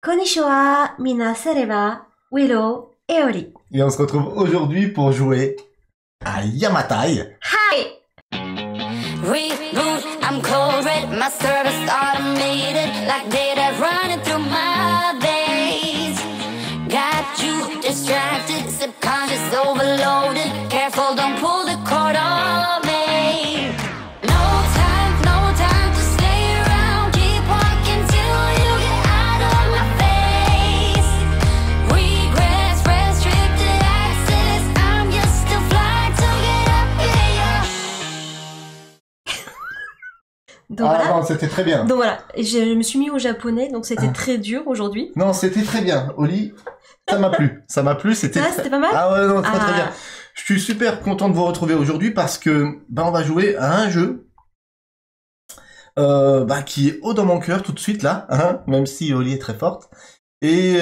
Konnichiwa, minasan wa Willow et Oli. Et on se retrouve aujourd'hui pour jouer à Yamatai. Hi! Reboot, I'm cold red, my service automated, like data running through my veins. Got you distracted, subconscious overloaded. Careful, don't pull the cord on me. No time to stay around. Keep walking till you get out of my face. Regrets, restricted access. I'm just a fly to get up in your. Donc Ah voilà. non, c'était très bien. Donc voilà, je me suis mis au japonais, donc c'était très dur aujourd'hui. Non, c'était très bien. Oli, ça m'a plu. Ça m'a plu, c'était Ah, très... c'était pas mal? Ah ouais, non, très très Ah. bien. Je suis super content de vous retrouver aujourd'hui parce que on va jouer à un jeu qui est haut dans mon cœur tout de suite là, hein, même si Oli est très forte, et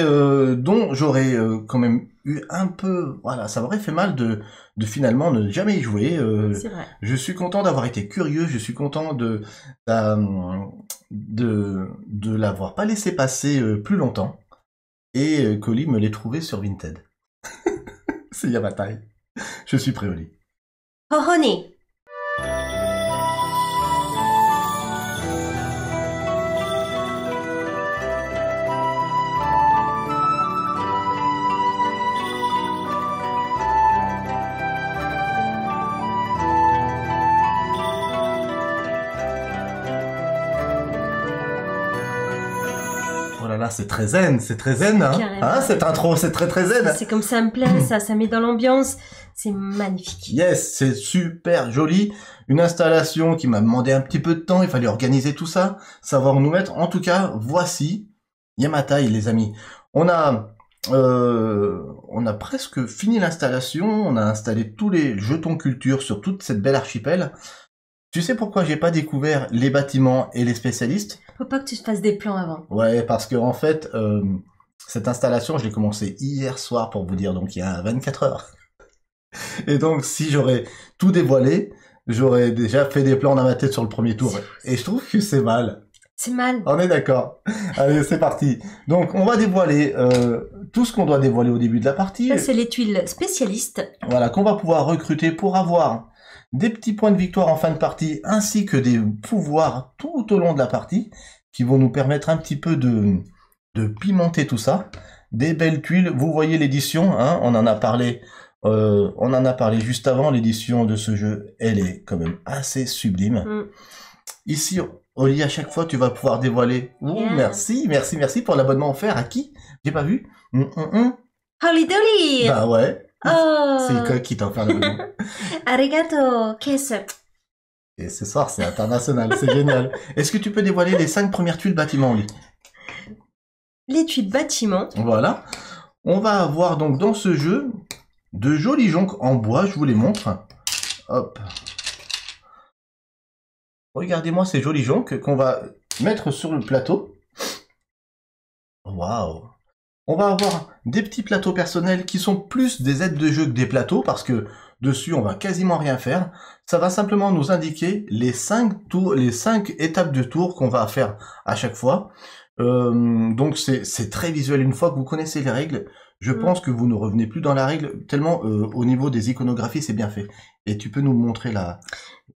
dont j'aurais quand même eu un peu... Voilà, ça m'aurait fait mal de finalement ne jamais y jouer. C'est vrai. Je suis content d'avoir été curieux, je suis content de l'avoir pas laissé passer plus longtemps, et qu'Oli me l'ait trouvé sur Vinted. C'est Yamatai. Je suis prêt, Oli. Hohoni. Oh là là, c'est très zen, hein, Carrément. hein, cette intro, c'est très très zen. C'est comme ça me plaît, ça met dans l'ambiance. C'est magnifique. Yes, c'est super joli. Une installation qui m'a demandé un petit peu de temps, il fallait organiser tout ça, savoir où nous mettre. En tout cas, voici Yamatai, les amis. On a presque fini l'installation, on a installé tous les jetons culture sur toute cette belle archipel. Tu sais pourquoi j'ai pas découvert les bâtiments et les spécialistes? Faut pas que tu te fasses des plans avant. Ouais, parce que en fait, cette installation, je l'ai commencé hier soir pour vous dire, donc il y a 24 heures. Et donc, si j'aurais tout dévoilé, j'aurais déjà fait des plans dans ma tête sur le premier tour. Et je trouve que c'est mal. C'est mal. On est d'accord. Allez, c'est parti. Donc, on va dévoiler tout ce qu'on doit dévoiler au début de la partie. Ça, c'est les tuiles spécialistes. Voilà, qu'on va pouvoir recruter pour avoir des petits points de victoire en fin de partie, ainsi que des pouvoirs tout au long de la partie, qui vont nous permettre un petit peu de pimenter tout ça. Des belles tuiles. Vous voyez l'édition, hein, on en a parlé juste avant. L'édition de ce jeu, elle est quand même assez sublime. Ici, Oli, à chaque fois, tu vas pouvoir dévoiler. Yeah. Merci pour l'abonnement offert. À qui? J'ai pas vu. Holy dolly! Bah ouais. Oh! C'est quoi qui t'a offert l'abonnement? Arigato, kesu. Et ce soir, c'est international, c'est génial. Est-ce que tu peux dévoiler les 5 premières tuiles bâtiments, Oli? Les tuiles bâtiments. Voilà. On va avoir donc dans ce jeu de jolis joncs en bois, je vous les montre. Hop. Regardez-moi ces jolis joncs qu'on va mettre sur le plateau. Waouh. On va avoir des petits plateaux personnels qui sont plus des aides de jeu que des plateaux, parce que dessus on va quasiment rien faire. Ça va simplement nous indiquer les 5 tours, les 5 étapes de tour qu'on va faire à chaque fois. Donc c'est très visuel. Une fois que vous connaissez les règles, je pense que vous ne revenez plus dans la règle, tellement au niveau des iconographies c'est bien fait. Et tu peux nous montrer la...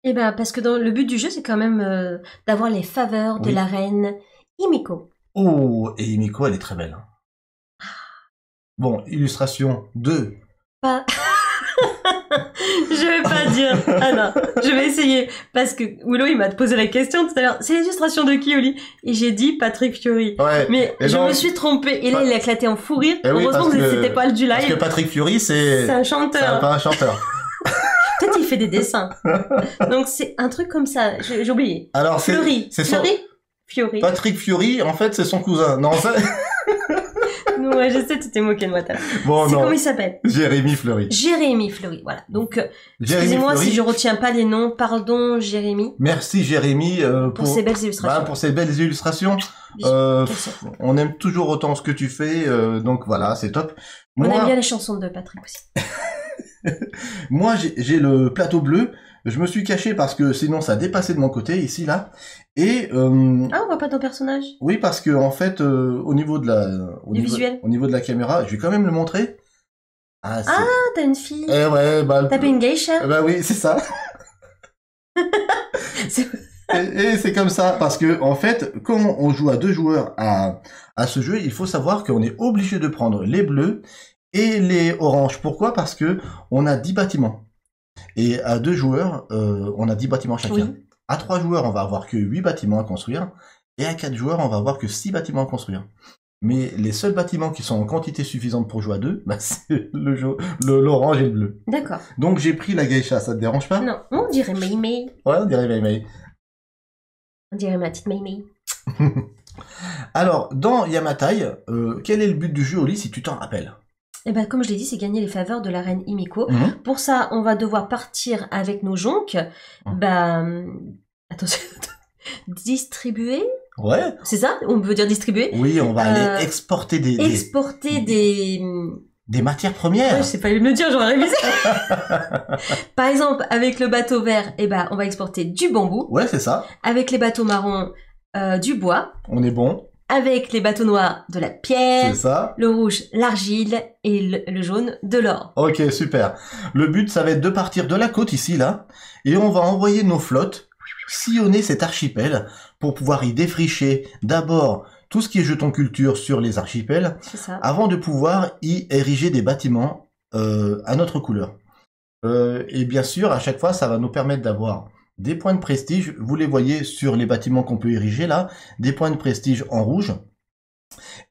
Eh ben, parce que le but du jeu, c'est quand même d'avoir les faveurs de Oui. la reine Himiko. Oh, et Himiko, elle est très belle. Bon, illustration 2. Pas... Je vais pas dire. Ah non, je vais essayer. Parce que Willow, il m'a posé la question tout à l'heure. C'est l'illustration de qui, Oli? Et j'ai dit Patrick Fiori. Ouais. Mais Et je donc- me suis trompée. Et là, il a éclaté en fou rire. Eh oui, Heureusement parce que que- c'était pas le du Parce que live. Patrick Fiori, c'est C'est un chanteur. pas un chanteur. Peut-être il fait des dessins. Donc c'est un truc comme ça. J'ai oublié. Alors c'est Fleury. c'est son... Fleury Fiori. Patrick Fiori, en fait, c'est son cousin. Non, ça... Non, ouais, je sais, tu t'es moqué de moi. Bon, C'est non. comment il s'appelle? Jérémy Fleury. Jérémy Fleury. Voilà. Donc, Jérémy excusez-moi Fleury. si je retiens pas les noms. Pardon, Jérémy, Merci Jérémy pour ces belles illustrations. pour ces belles illustrations. On aime toujours autant ce que tu fais, donc voilà, c'est top. On Moi, aime bien les chansons de Patrick aussi. moi j'ai le plateau bleu. Je me suis caché parce que sinon ça dépassait de mon côté, ici, là. Et Ah, on voit pas ton personnage. oui, parce que en fait, au niveau de visuel. au niveau de la caméra, je vais quand même le montrer. Ah, Ah, t'as une fille. ouais, bah, T'as pas une geisha. bah oui, c'est ça. C'est- Et c'est comme ça, parce que en fait, quand on joue à 2 joueurs à ce jeu, il faut savoir qu'on est obligé de prendre les bleus et les oranges. Pourquoi? Parce que on a 10 bâtiments. Et à 2 joueurs, on a 10 bâtiments chacun. Oui. À 3 joueurs, on va avoir que 8 bâtiments à construire. Et à 4 joueurs, on va avoir que 6 bâtiments à construire. Mais les seuls bâtiments qui sont en quantité suffisante pour jouer à 2, bah, c'est l'orange et le bleu. D'accord. Donc j'ai pris la geisha, ça te dérange pas? Non, on dirait Mei Mei. Ouais, on dirait Mei. On dirait ma petite Mei Mei. Alors, dans Yamatai, quel est le but du jeu, Oli, si tu t'en rappelles? Eh ben, comme je l'ai dit, c'est gagner les faveurs de la reine Himiko. Mhm. Pour ça, on va devoir partir avec nos jonques. Bah, attention, distribuer. Ouais. C'est ça? On peut dire distribuer. Oui, on va aller exporter Exporter des matières Ouais, premières. je sais pas me le dire, j'aurais révisé. Par exemple, avec le bateau vert, eh ben, on va exporter du bambou. Ouais, c'est ça. Avec les bateaux marrons, du bois. On est bon. Avec les bateaux noirs, de la pierre. C'est ça. Le rouge, l'argile. Et le jaune, de l'or. Ok, super. Le but, ça va être de partir de la côte ici, là. Et on va envoyer nos flottes sillonner cet archipel pour pouvoir y défricher d'abord tout ce qui est jetons culture sur les archipels C'est ça. avant de pouvoir y ériger des bâtiments à notre couleur. Et bien sûr, à chaque fois, ça va nous permettre d'avoir des points de prestige. Vous les voyez sur les bâtiments qu'on peut ériger là, des points de prestige en rouge.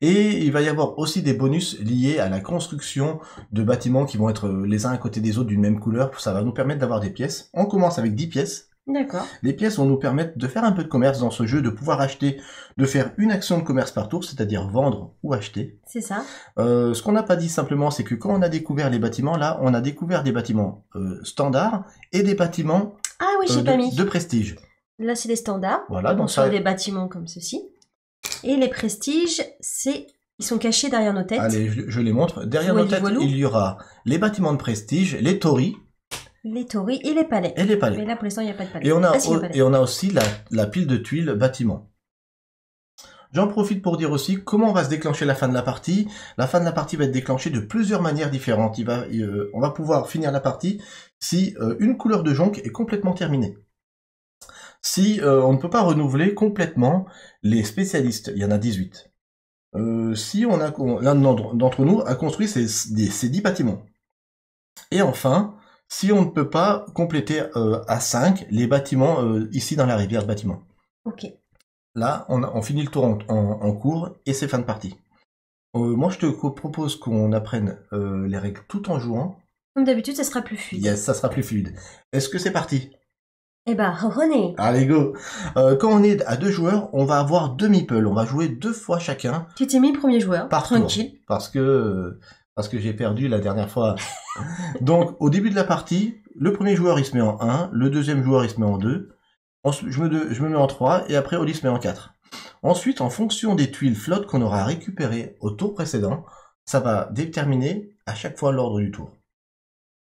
Et il va y avoir aussi des bonus liés à la construction de bâtiments qui vont être les uns à côté des autres d'une même couleur. Ça va nous permettre d'avoir des pièces. On commence avec 10 pièces. D'accord. Les pièces vont nous permettre de faire un peu de commerce dans ce jeu, de pouvoir acheter, de faire une action de commerce par tour, c'est-à-dire vendre ou acheter. C'est ça. Ce qu'on n'a pas dit simplement, c'est que quand on a découvert les bâtiments, là, on a découvert des bâtiments standards et des bâtiments Ah oui, j'ai pas mis. de prestige. Là, c'est les standards. Voilà, donc sur ça... des bâtiments comme ceci. Et les prestiges, ils sont cachés derrière nos têtes. Allez, je les montre. Derrière nos têtes, il y aura les bâtiments de prestige, les torii. Les torii et les palais. Et les palais. Mais là, pour l'instant, il n'y a pas de palais. Et on a aussi la pile de tuiles bâtiment. J'en profite pour dire aussi comment on va se déclencher la fin de la partie. La fin de la partie va être déclenchée de plusieurs manières différentes. On va pouvoir finir la partie si une couleur de jonque est complètement terminée. Si on ne peut pas renouveler complètement les spécialistes, il y en a 18. Si l'un d'entre nous a construit ces 10 bâtiments. Et enfin, si on ne peut pas compléter à 5 les bâtiments ici dans la rivière de bâtiments. Ok. Là, on finit le tour en cours et c'est fin de partie. Moi, je te propose qu'on apprenne les règles tout en jouant. Comme d'habitude, ça sera plus fluide. Yes, ça sera plus fluide. Est-ce que c'est parti? Eh ben, René. Allez, go. Quand on est à 2 joueurs, on va avoir 2 meeples. On va jouer 2 fois chacun. Tu t'es mis premier joueur. Par tranquille. Tour, parce que j'ai perdu la dernière fois. Donc, au début de la partie, le premier joueur, il se met en 1. Le deuxième joueur, il se met en 2. Ensuite, je me mets en 3. Et après, Oli se met en 4. Ensuite, en fonction des tuiles flottes qu'on aura récupérées au tour précédent, ça va déterminer à chaque fois l'ordre du tour.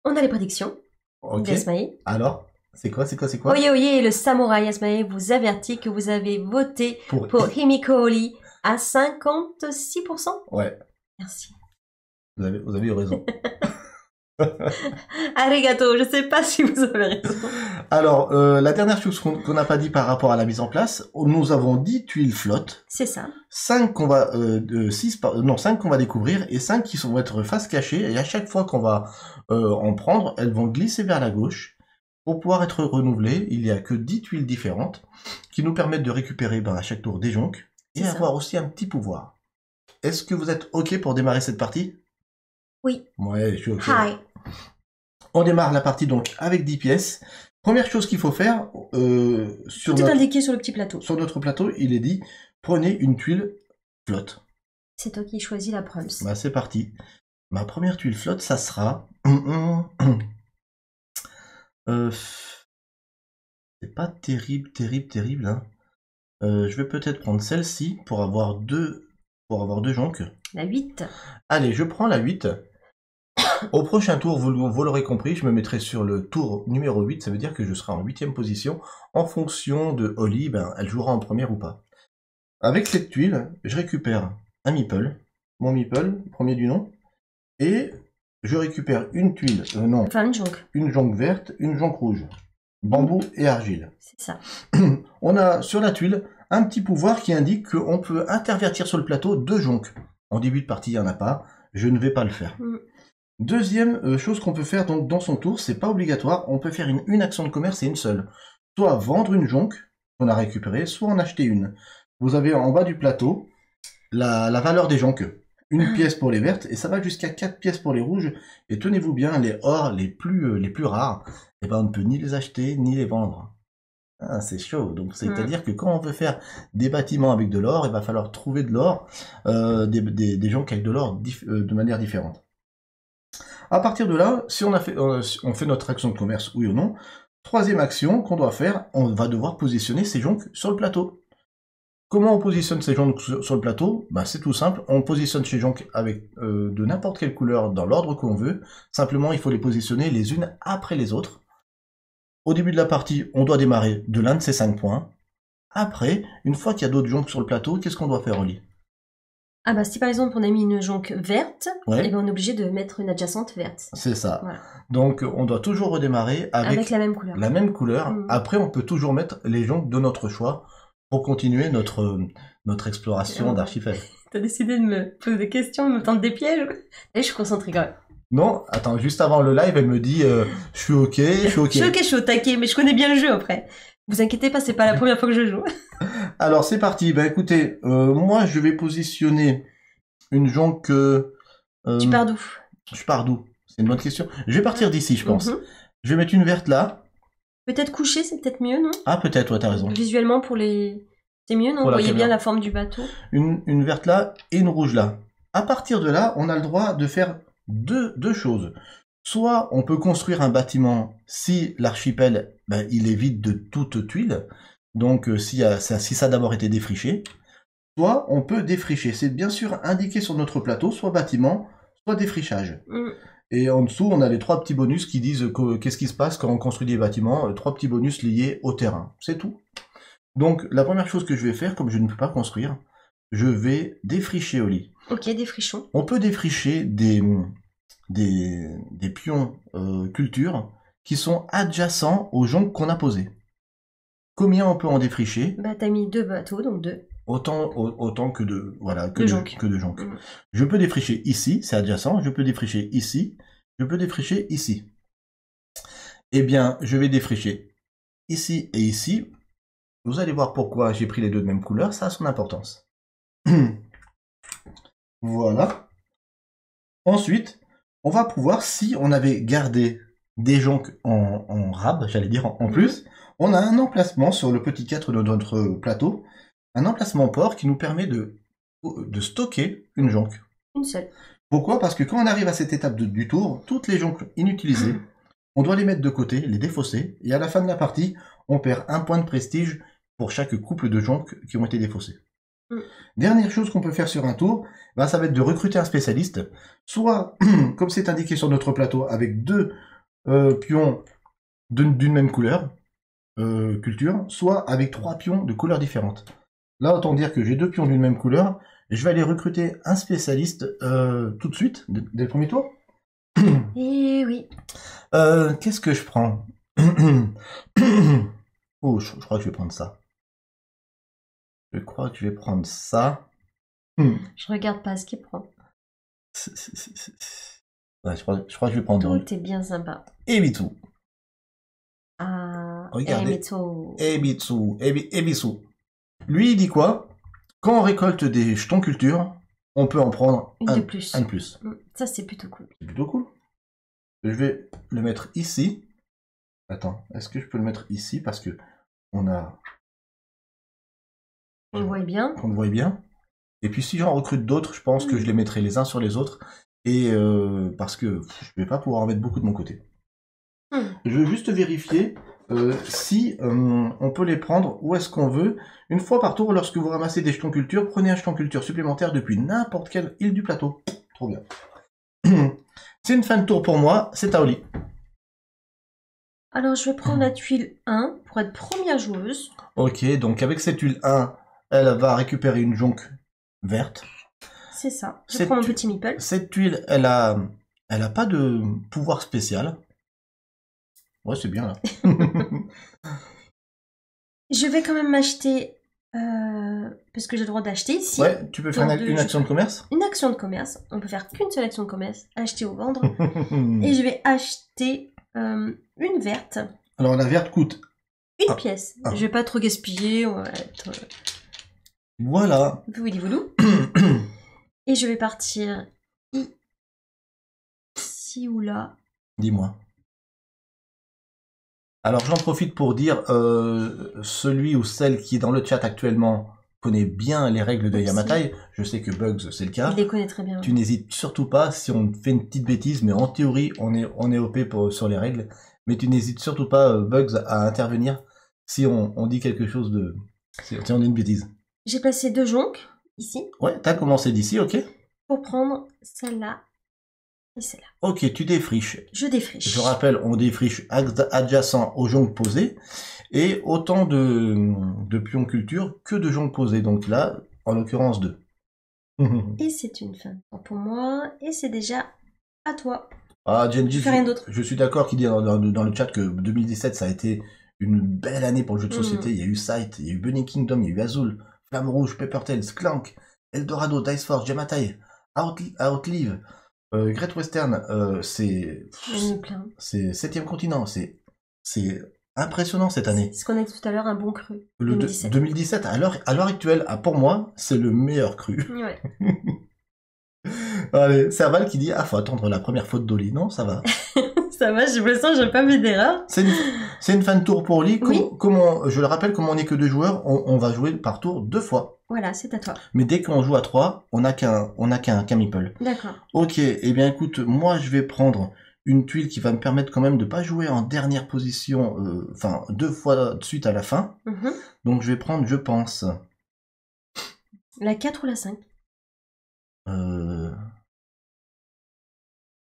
On a les prédictions. Ok. d'Asmae. Alors, c'est quoi? Oye Oye, le samouraï Asmae vous avertit que vous avez voté pour Himiko Oli à 56%. Ouais. Merci. Vous avez eu raison. Arigato, je sais pas si vous avez raison. Alors, la dernière chose qu'on n'a pas dit par rapport à la mise en place, nous avons 10 tuiles flottes. C'est ça. 5 qu'on va, 5 qu'on va découvrir et 5 qui vont être face cachée. Et à chaque fois qu'on va en prendre, elles vont glisser vers la gauche. Pour pouvoir être renouvelées, il n'y a que 10 tuiles différentes qui nous permettent de récupérer à chaque tour des jonques et avoir aussi un petit pouvoir. Est-ce que vous êtes OK pour démarrer cette partie? Oui. Ouais, je suis OK. Hi. On démarre la partie donc avec 10 pièces. Première chose qu'il faut faire, Tout est indiqué sur le petit plateau. Sur notre plateau, il est dit, prenez une tuile flotte. C'est toi qui choisis la prums. Bah, c'est parti. Ma première tuile flotte, ça sera... c'est pas terrible, hein. Je vais peut-être prendre celle-ci pour avoir deux jonques. La 8. Allez, je prends la 8. Au prochain tour, vous l'aurez compris, je me mettrai sur le tour numéro 8, ça veut dire que je serai en 8e position. En fonction de Holly, ben, elle jouera en première ou pas. Avec cette tuile, je récupère un meeple, mon meeple, premier du nom, et je récupère une tuile, Enfin, une jonque. une jonque verte, une jonque rouge, bambou et argile. C'est ça. On a sur la tuile un petit pouvoir qui indique qu'on peut intervertir sur le plateau 2 jonques. En début de partie, il n'y en a pas, je ne vais pas le faire. Deuxième chose qu'on peut faire donc dans son tour, c'est pas obligatoire, on peut faire une action de commerce et une seule. Soit vendre une jonque qu'on a récupérée, soit en acheter une. Vous avez en bas du plateau la valeur des jonques. Une pièce pour les vertes, et ça va jusqu'à 4 pièces pour les rouges. Et tenez-vous bien, les ors les plus rares, eh ben on ne peut ni les acheter, ni les vendre. Ah, c'est chaud, donc c'est-à-dire que quand on veut faire des bâtiments avec de l'or, il va falloir trouver de l'or, des jonques avec de l'or de manière différente. À partir de là, si on fait notre action de commerce, oui ou non, troisième action qu'on doit faire, on va devoir positionner ces jonques sur le plateau. Comment on positionne ces jonques sur le plateau? Ben, c'est tout simple, on positionne ces jonques avec de n'importe quelle couleur dans l'ordre qu'on veut, simplement il faut les positionner les unes après les autres. Au début de la partie, on doit démarrer de l'un de ces 5 points. Après, une fois qu'il y a d'autres jonques sur le plateau, qu'est-ce qu'on doit faire, Oli? Ah bah si par exemple on a mis une jonque verte, Ouais. et ben on est obligé de mettre une adjacente verte. C'est ça. Voilà. Donc on doit toujours redémarrer avec la même couleur. la même couleur. Mhm. Après, on peut toujours mettre les jonques de notre choix pour continuer notre exploration Ouais. d'archipel. T'as décidé de me poser des questions, de me tendre des pièges. Et je suis concentrée quand même. Non, attends, juste avant le live, elle me dit je suis ok, je suis ok. Je suis au taquet, mais je connais bien le jeu après. Vous inquiétez pas, c'est pas la première fois que je joue. Alors c'est parti. Ben écoutez, moi je vais positionner une jonque. Tu pars d'où? Je pars d'où? C'est une bonne question. Je vais partir d'ici, je pense. Mhm. Je vais mettre une verte là. Peut-être coucher, c'est peut-être mieux, non? Ah peut-être, ouais, t'as raison. Visuellement pour les... C'est mieux, non? Pour Vous la voyez bien caméra. la forme du bateau. Une verte là et une rouge là. À partir de là, on a le droit de faire deux choses. Soit on peut construire un bâtiment si l'archipel ben, il est vide de toute tuile, donc si ça a d'abord été défriché. Soit on peut défricher. C'est bien sûr indiqué sur notre plateau, soit bâtiment, soit défrichage. Et en dessous, on a les 3 petits bonus qui disent qu'est-ce qui se passe quand on construit des bâtiments, 3 petits bonus liés au terrain. C'est tout. Donc la première chose que je vais faire, comme je ne peux pas construire, je vais défricher au lit. Ok, des frichons. On peut défricher des pions culture qui sont adjacents aux jonques qu'on a posés. Combien on peut en défricher? Bah t'as mis 2 bateaux, donc 2. Autant que de voilà De jonques. que de jonques. Je peux défricher ici, c'est adjacent. Je peux défricher ici. Je peux défricher ici. Eh bien, je vais défricher ici et ici. Vous allez voir pourquoi j'ai pris les deux de même couleur. Ça a son importance. Voilà. Ensuite, on va pouvoir, si on avait gardé des jonques en rab, j'allais dire en plus, on a un emplacement sur le petit 4 de notre plateau, un emplacement port qui nous permet de stocker une jonque. Une seule. Pourquoi? Parce que quand on arrive à cette étape du tour, toutes les jonques inutilisées, on doit les mettre de côté, les défausser, et à la fin de la partie, on perd un point de prestige pour chaque couple de jonques qui ont été défaussées. Dernière chose qu'on peut faire sur un tour, ben ça va être de recruter un spécialiste, soit, comme c'est indiqué sur notre plateau, avec 2 pions d'une même couleur, culture, soit avec 3 pions de couleurs différentes. Là, autant dire que j'ai 2 pions d'une même couleur, et je vais aller recruter un spécialiste tout de suite, dès le premier tour. Eh oui. Qu'est-ce que je prends? Oh, je crois que je vais prendre ça. Je crois que je vais prendre ça. Je regarde pas ce qu'il prend. Ouais, je crois que je vais prendre T'es bien sympa. Ebitu. Ah, Regardez. Emitsu. Ebisu. Lui, il dit quoi? Quand on récolte des jetons culture, on peut en prendre Une de plus. un de plus. Ça, c'est plutôt cool. C'est plutôt cool. Je vais le mettre ici. Attends, est-ce que je peux le mettre ici? Parce que on a... On le voit bien. qu'on le voit bien. Et puis si j'en recrute d'autres, je pense que je les mettrai les uns sur les autres. Et parce que je vais pas pouvoir en mettre beaucoup de mon côté. Je veux juste vérifier si on peut les prendre où est-ce qu'on veut. Une fois par tour, lorsque vous ramassez des jetons culture, prenez un jeton culture supplémentaire depuis n'importe quelle île du plateau. Trop bien. C'est une fin de tour pour moi, c'est à Oli. Alors, je vais prendre la tuile 1 pour être première joueuse. Ok, donc avec cette tuile 1, elle va récupérer une jonque verte. C'est ça. Je Cette prends mon tu- petit meeple. Cette tuile, elle a pas de pouvoir spécial. Ouais, c'est bien là. Je vais quand même m'acheter, parce que j'ai le droit d'acheter ici, Ouais, tu peux faire Donc, une action de commerce. une action de commerce. On peut faire qu'une seule action de commerce, acheter ou vendre. Et je vais acheter une verte, Alors la verte coûte. une Ah. pièce. Ah. Je vais pas trop gaspiller, on va être Voilà. vouli voulou. Et je vais partir ici ou là. Dis-moi. Alors j'en profite pour dire, celui ou celle qui est dans le chat actuellement connaît bien les règles de Oupsie. Yamatai. Je sais que Bugs c'est le cas. Il les connaît très bien. Tu n'hésites surtout pas si on fait une petite bêtise, mais en théorie on est OP sur les règles. Mais tu n'hésites surtout pas, Bugs, à intervenir si on dit quelque chose de... Si on dit une bêtise. J'ai placé 2 jonques ici Ouais, t'as commencé d'ici, ok. pour prendre celle-là et celle-là. Ok, tu défriches. Je défriche. Je rappelle, on défriche adjacent aux jonques posées et autant de pions culture que de jonques posées. Donc là, en l'occurrence 2. Et c'est une fin pour moi. Et c'est déjà à toi. Ah, Genji, Je fais rien d'autre. je suis d'accord qu'il dit dans le chat que 2017, ça a été une belle année pour le jeu de société. Il y a eu Sight, il y a eu Bunny Kingdom, il y a eu Azul, Flamme Rouge, Paper Tales, Clank, Eldorado, Dice Force, Yamatai, Outlive, Great Western, c'est J'en ai plein. 7e continent, c'est impressionnant cette année. C'est ce qu'on a dit tout à l'heure, un bon cru. Le 2017. 2017, à l'heure actuelle, pour moi, c'est le meilleur cru. Ouais. Allez, Serval qui dit, ah, faut attendre la première faute d'Oli. Non, ça va. Ça va, je me sens, j'ai pas fait d'erreur. C'est une fin de tour pour Oli. Oui. Je le rappelle, comme on n'est que 2 joueurs, on va jouer par tour 2 fois. Voilà, c'est à toi. Mais dès qu'on joue à 3, on n'a qu'un meeple. D'accord. Ok, eh bien écoute, moi je vais prendre une tuile qui va me permettre quand même de pas jouer en dernière position, 2 fois de suite à la fin. Mhm. Donc je vais prendre, je pense... La 4 ou la 5? Je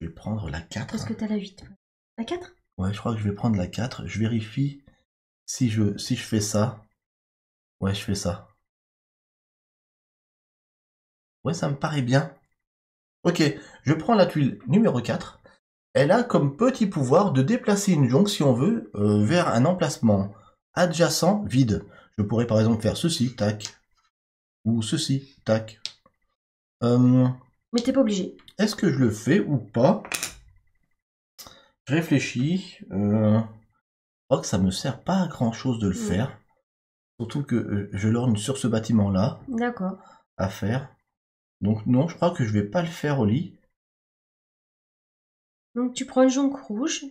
vais prendre la 4. Parce que t'as la 8. La 4? Ouais, je crois que je vais prendre la 4. Je vérifie si je fais ça. Ouais, je fais ça. Ouais, ça me paraît bien. Ok, je prends la tuile numéro 4. Elle a comme petit pouvoir de déplacer une jonque, si on veut, vers un emplacement adjacent vide. Je pourrais par exemple faire ceci, tac. Ou ceci, tac. Mais t'es pas obligé. Est-ce que je le fais ou pas? Je réfléchis. Je crois que ça me sert pas à grand chose de le faire. Surtout que je lorgne sur ce bâtiment-là D'accord. à faire. Donc non, je crois que je vais pas le faire au lit. Donc tu prends une jonque rouge,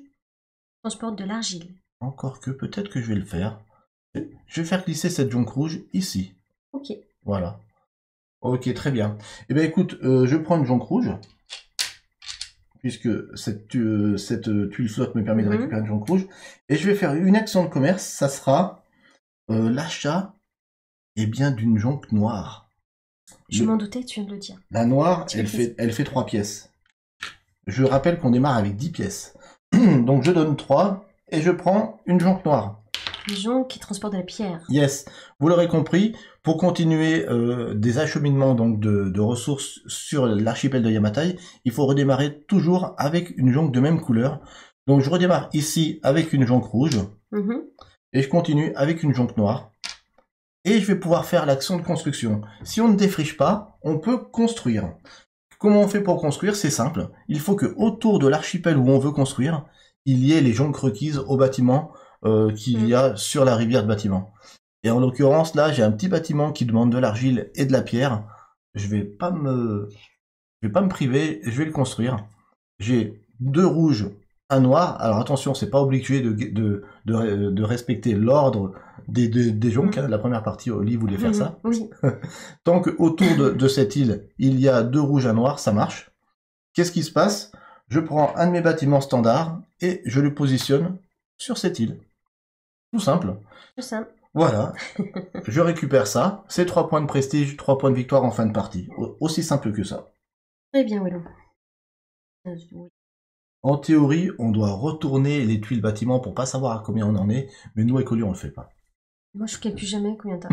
transporte de l'argile. Encore que peut-être que je vais le faire. Je vais faire glisser cette jonque rouge ici. Ok. Voilà. Ok, très bien. Eh bien écoute, je prends une jonque rouge. Puisque cette tuile flotte me permet de récupérer une jonque rouge. Et je vais faire une action de commerce. Ça sera l'achat d'une jonque noire. Je m'en doutais, tu viens de le dire. La noire, elle fait 3 pièces. Je rappelle qu'on démarre avec 10 pièces. Donc je donne 3 et je prends une jonque noire. Une jonque qui transporte de la pierre. Yes, vous l'aurez compris, pour continuer des acheminements donc de ressources sur l'archipel de Yamatai, il faut redémarrer toujours avec une jonque de même couleur. Donc je redémarre ici avec une jonque rouge et je continue avec une jonque noire. Et je vais pouvoir faire l'action de construction. Si on ne défriche pas, on peut construire. Comment on fait pour construire? C'est simple. Il faut que autour de l'archipel où on veut construire, il y ait les jonques requises au bâtiment qu'il y a sur la rivière de bâtiment. Et en l'occurrence, là, j'ai un petit bâtiment qui demande de l'argile et de la pierre. Je vais pas me priver, je vais le construire. J'ai 2 rouges, 1 noir. Alors attention, c'est pas obligé de respecter l'ordre des jonques. Hein. La première partie, Oli voulait faire ça. Oui. Tant qu'autour de cette île, il y a 2 rouges, 1 noir, ça marche. Qu'est-ce qui se passe? Je prends un de mes bâtiments standards et je le positionne sur cette île. Tout simple. Tout simple. Voilà. Je récupère ça. C'est 3 points de prestige, 3 points de victoire en fin de partie. Aussi simple que ça. Très bien, Willow. Oui. En théorie, on doit retourner les tuiles bâtiment pour pas savoir à combien on en est, mais nous, avec Oli, on le fait pas. Moi, je calcule jamais combien t'as.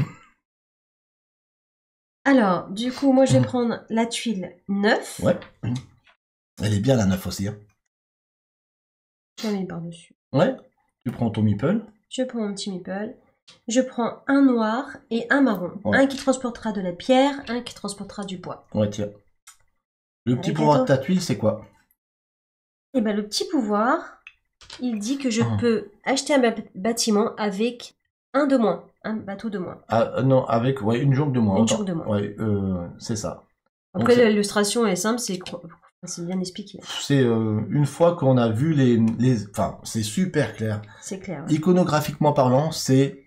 Alors, du coup, moi, je vais prendre la tuile 9. Ouais. Elle est bien la 9 aussi. Hein. Je la mets par-dessus. Ouais. Tu prends ton meeple. Je prends mon petit meeple. Je prends un noir et un marron. Ouais. Un qui transportera de la pierre, un qui transportera du bois. Ouais, tiens. Le petit Avec pouvoir de gâteau. ta tuile, c'est quoi? Et ben, le petit pouvoir, il dit que je peux acheter un bâtiment avec un de moins. Un bateau de moins. Ah, non, avec une jonque de moins. Une Attends. jonque de moins. Ouais, c'est ça. Après, Donc, l'illustration est simple, c'est bien expliqué. c'est une fois qu'on a vu enfin, c'est super clair. C'est clair. Ouais. Iconographiquement parlant, c'est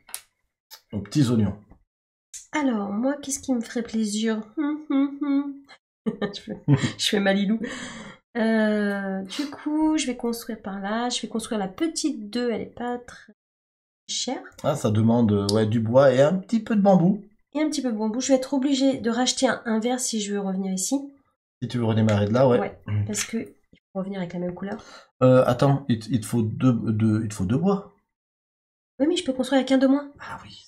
aux petits oignons. Alors, moi, qu'est-ce qui me ferait plaisir? Je fais Malilou. Du coup, je vais construire par là. Je vais construire la petite 2. Elle est pas très chère. Ah, ça demande du bois et un petit peu de bambou. Et un petit peu de bambou. Je vais être obligée de racheter un verre si je veux revenir ici. Si tu veux redémarrer de là, ouais. Ouais, parce que il faut revenir avec la même couleur. Attends, il te faut il te faut 2 bois. Oui, mais je peux construire avec un de moins. Ah oui.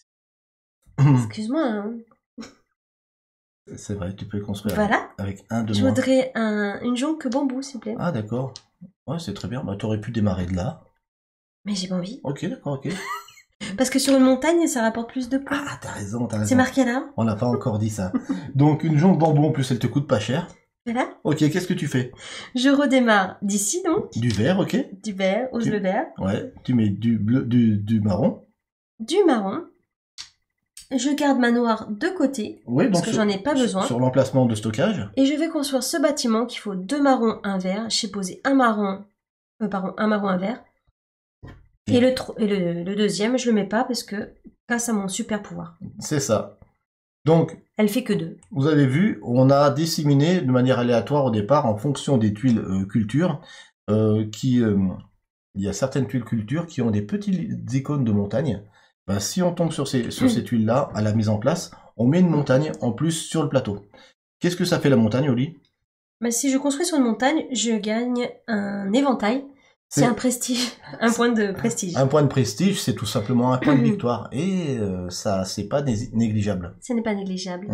Excuse-moi. Hein. C'est vrai, tu peux construire Voilà. avec un de Je moins. voudrais une jonque bambou, s'il vous plaît. Ah d'accord. Ouais, c'est très bien. Bah, t'aurais pu démarrer de là. Mais j'ai pas envie. Ok, d'accord, ok. Parce que sur une montagne, ça rapporte plus de points. Ah, t'as raison, t'as raison. C'est marqué là. On n'a pas encore dit ça. Donc, une jonque bambou, en plus, elle te coûte pas cher. Voilà. Ok, qu'est-ce que tu fais? Je redémarre d'ici donc. Du vert, ok. Du vert, ose le vert. Ouais, tu mets du bleu, du marron. Du marron. Je garde ma noire de côté. Oui, Parce donc que j'en ai pas besoin. Sur l'emplacement de stockage. Et je vais construire ce bâtiment qu'il faut 2 marrons, un vert. J'ai posé un marron, un vert. Et le deuxième, je le mets pas parce que grâce à mon super pouvoir. C'est ça. Donc, Elle fait que 2. vous avez vu, on a disséminé de manière aléatoire au départ en fonction des tuiles culture. Il y a certaines tuiles culture qui ont des petites icônes de montagne. Ben, si on tombe sur ces tuiles-là, à la mise en place, on met une montagne en plus sur le plateau. Qu'est-ce que ça fait la montagne, Oli? Bah, si je construis sur une montagne, je gagne un éventail. C'est un prestige, un point de prestige. Un point de prestige, c'est tout simplement un point de victoire. Et ça, c'est pas négligeable. Ce n'est pas négligeable.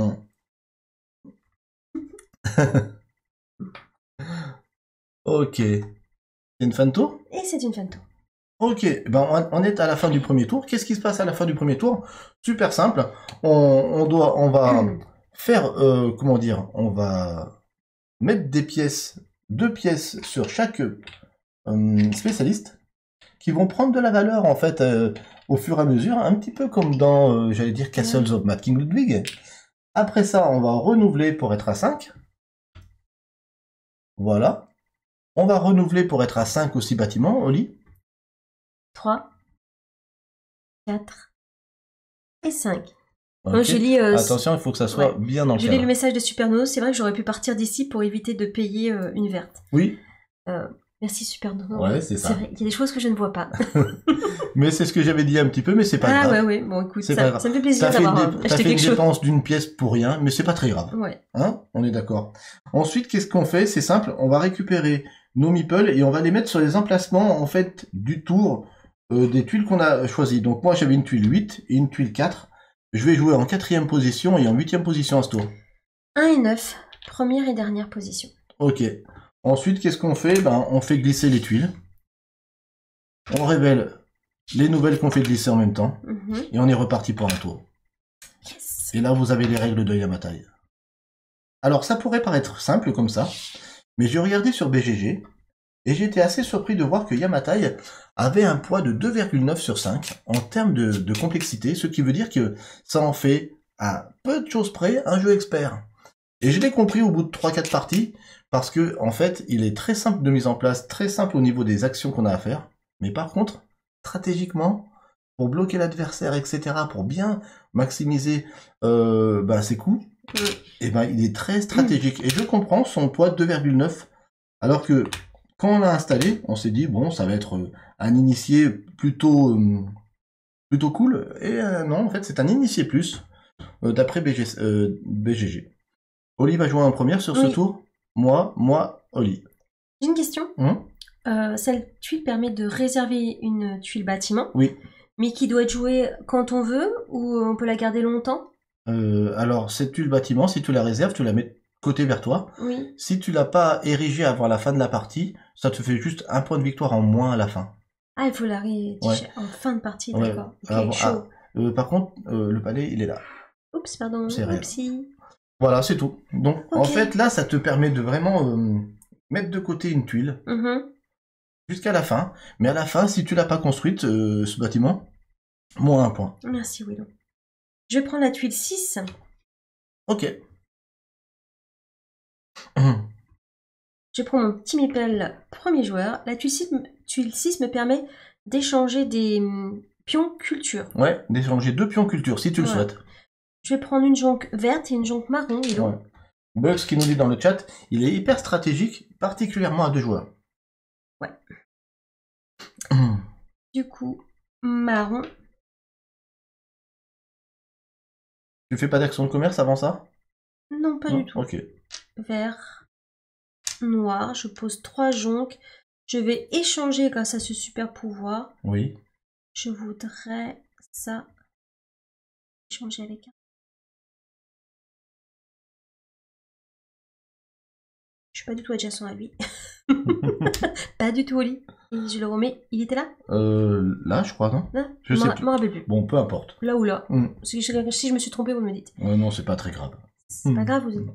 Ok. C'est une fin de tour? Et c'est une fin de tour. Ok, ben on est à la fin du premier tour. Qu'est-ce qui se passe à la fin du premier tour? Super simple. On va faire, comment dire, on va mettre des pièces, 2 pièces sur chaque spécialiste, qui vont prendre de la valeur en fait au fur et à mesure, un petit peu comme dans, j'allais dire, Castles of Mad King Ludwig. Après ça, on va renouveler pour être à 5. Voilà. On va renouveler pour être à 5 aussi bâtiments, Oli. 3, 4 et 5. Okay. Donc, je lis, attention, il faut que ça soit bien dans le cadre. Je lis le message de Supernono. C'est vrai que j'aurais pu partir d'ici pour éviter de payer une verte. Oui. Merci Supernono. Ouais, c'est ça. Vrai, il y a des choses que je ne vois pas. Mais c'est ce que j'avais dit un petit peu, mais c'est pas grave. Ah ouais, bon écoute, ça me fait plaisir d'avoir acheté quelque chose. T'as fait une dépense d'une pièce pour rien, mais c'est pas très grave. Ouais. Hein? On est d'accord. Ensuite, qu'est-ce qu'on fait? C'est simple, on va récupérer nos meeples et on va les mettre sur les emplacements en fait du tour des tuiles qu'on a choisies. Donc moi j'avais une tuile 8 et une tuile 4. Je vais jouer en 4e position et en 8e position à ce tour. 1 et 9, première et dernière position. Ok. Ensuite, qu'est-ce qu'on fait? Ben, on fait glisser les tuiles. On révèle les nouvelles qu'on fait glisser en même temps. Et on est reparti pour un tour. Yes. Et là, vous avez les règles de Yamatai. Alors, ça pourrait paraître simple comme ça, mais j'ai regardé sur BGG, et j'ai été assez surpris de voir que Yamatai avait un poids de 2,9 sur 5 en termes de complexité, ce qui veut dire que ça en fait, à peu de choses près, un jeu expert. Et je l'ai compris au bout de 3-4 parties, parce que, en fait, il est très simple de mise en place, très simple au niveau des actions qu'on a à faire, mais par contre, stratégiquement, pour bloquer l'adversaire, etc., pour bien maximiser ses coups, et ben il est très stratégique. Et je comprends son poids de 2,9, alors que quand on l'a installé, on s'est dit, bon, ça va être un initié plutôt cool, et non, en fait, c'est un initié plus, d'après BGG. Oli va jouer en première sur ce tour. Moi, Oli. J'ai une question. cette tuile permet de réserver une tuile bâtiment, Oui. mais qui doit être jouée quand on veut ou on peut la garder longtemps? Alors, cette tuile bâtiment, si tu la réserves, tu la mets côté vers toi. Oui. Si tu l'as pas érigée avant la fin de la partie, ça te fait juste un point de victoire en moins à la fin. Ah, il faut la rédiger en fin de partie, Ouais. d'accord. Ok, Ah, bon, chaud. par contre, le palais, il est là. Oups, pardon. C'est rien. Oupsie. Voilà, c'est tout. Donc, en Ok. fait, là, ça te permet de vraiment mettre de côté une tuile Mhm. jusqu'à la fin. Mais à la fin, si tu l'as pas construite, ce bâtiment, moins un point. Merci, Willow. Je vais prendre la tuile 6. Ok. Je prends mon petit meeple premier joueur. La tuile 6 me permet d'échanger des pions culture. Ouais, d'échanger 2 pions culture, si tu le Voilà. souhaites. Je vais prendre une jonque verte et une jonque marron, Willow. Ouais. Bugs qui nous dit dans le chat, il est hyper stratégique, particulièrement à 2 joueurs. Ouais. Du coup, marron. Tu fais pas d'action de commerce avant ça? Non, pas Non. du tout. Ok. Vert, noir. Je pose 3 jonques. Je vais échanger grâce à ce super pouvoir. Oui. Je voudrais ça. Échanger avec un. Je suis pas du tout adjacent à lui. Pas du tout au lit. Et je le remets. Il était là? Là, je crois, non? Là Je sais m'en plus. m'en rappelle plus. Bon, peu importe. Là ou là. Hmm. Si je me suis trompée, vous me dites. Non, c'est pas très grave. C'est pas grave, vous êtes.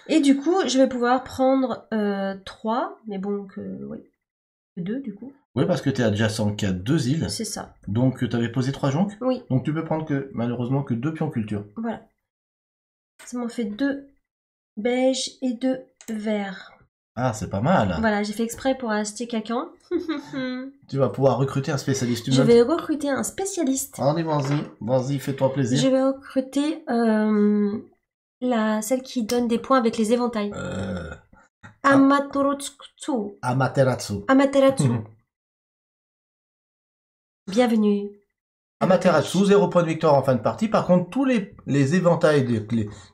Et du coup, je vais pouvoir prendre 3, mais bon, oui. 2 du coup. Oui, parce que t'es adjacent qu'à 2 îles, C'est ça. donc t'avais posé 3 jonques, Oui, donc tu peux prendre que, malheureusement, que 2 pions culture. voilà. Ça m'en fait 2 beige et 2 vert. Ah, c'est pas mal. Voilà, j'ai fait exprès pour acheter quelqu'un. Tu vas pouvoir recruter un spécialiste Je humain. vais recruter un spécialiste. Allez, vas-y, fais-toi plaisir. Je vais recruter celle qui donne des points avec les éventails. Amaterasu. Amaterasu. Amaterasu. Bienvenue. Amaterasu, 0 point de victoire en fin de partie. Par contre, tous les éventails,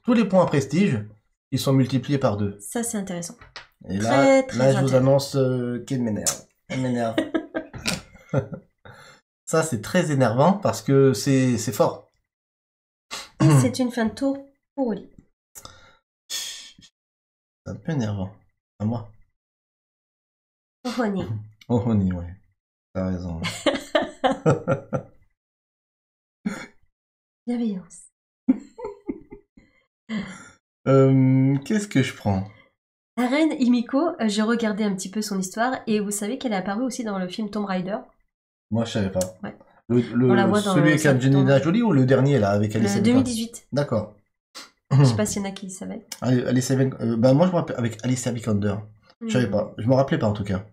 tous les points prestige, ils sont multipliés par 2. Ça, c'est intéressant. Et Très, là, très je vous intéressant. annonce qu'elle m'énerve. Elle m'énerve. Ça, c'est très énervant parce que c'est fort. Et c'est une fin de tour pour Oli. C'est un peu énervant. À moi. Rony. Oh, Honey, ouais. T'as raison. Bienveillance. Qu'est-ce que je prends? La reine Himiko, j'ai regardé un petit peu son histoire et vous savez qu'elle est apparue aussi dans le film Tomb Raider. Moi, je savais pas. Ouais. On la voit dans celui avec sa- Angelina dans- Jolie ou le dernier, là, avec Alice Le Seven 2018. D'accord. Je sais pas s'il y en a qui le savaient. Alice Seven... moi, je me rappelle avec Alicia Vikander. Je savais pas. Je me rappelais pas, en tout cas.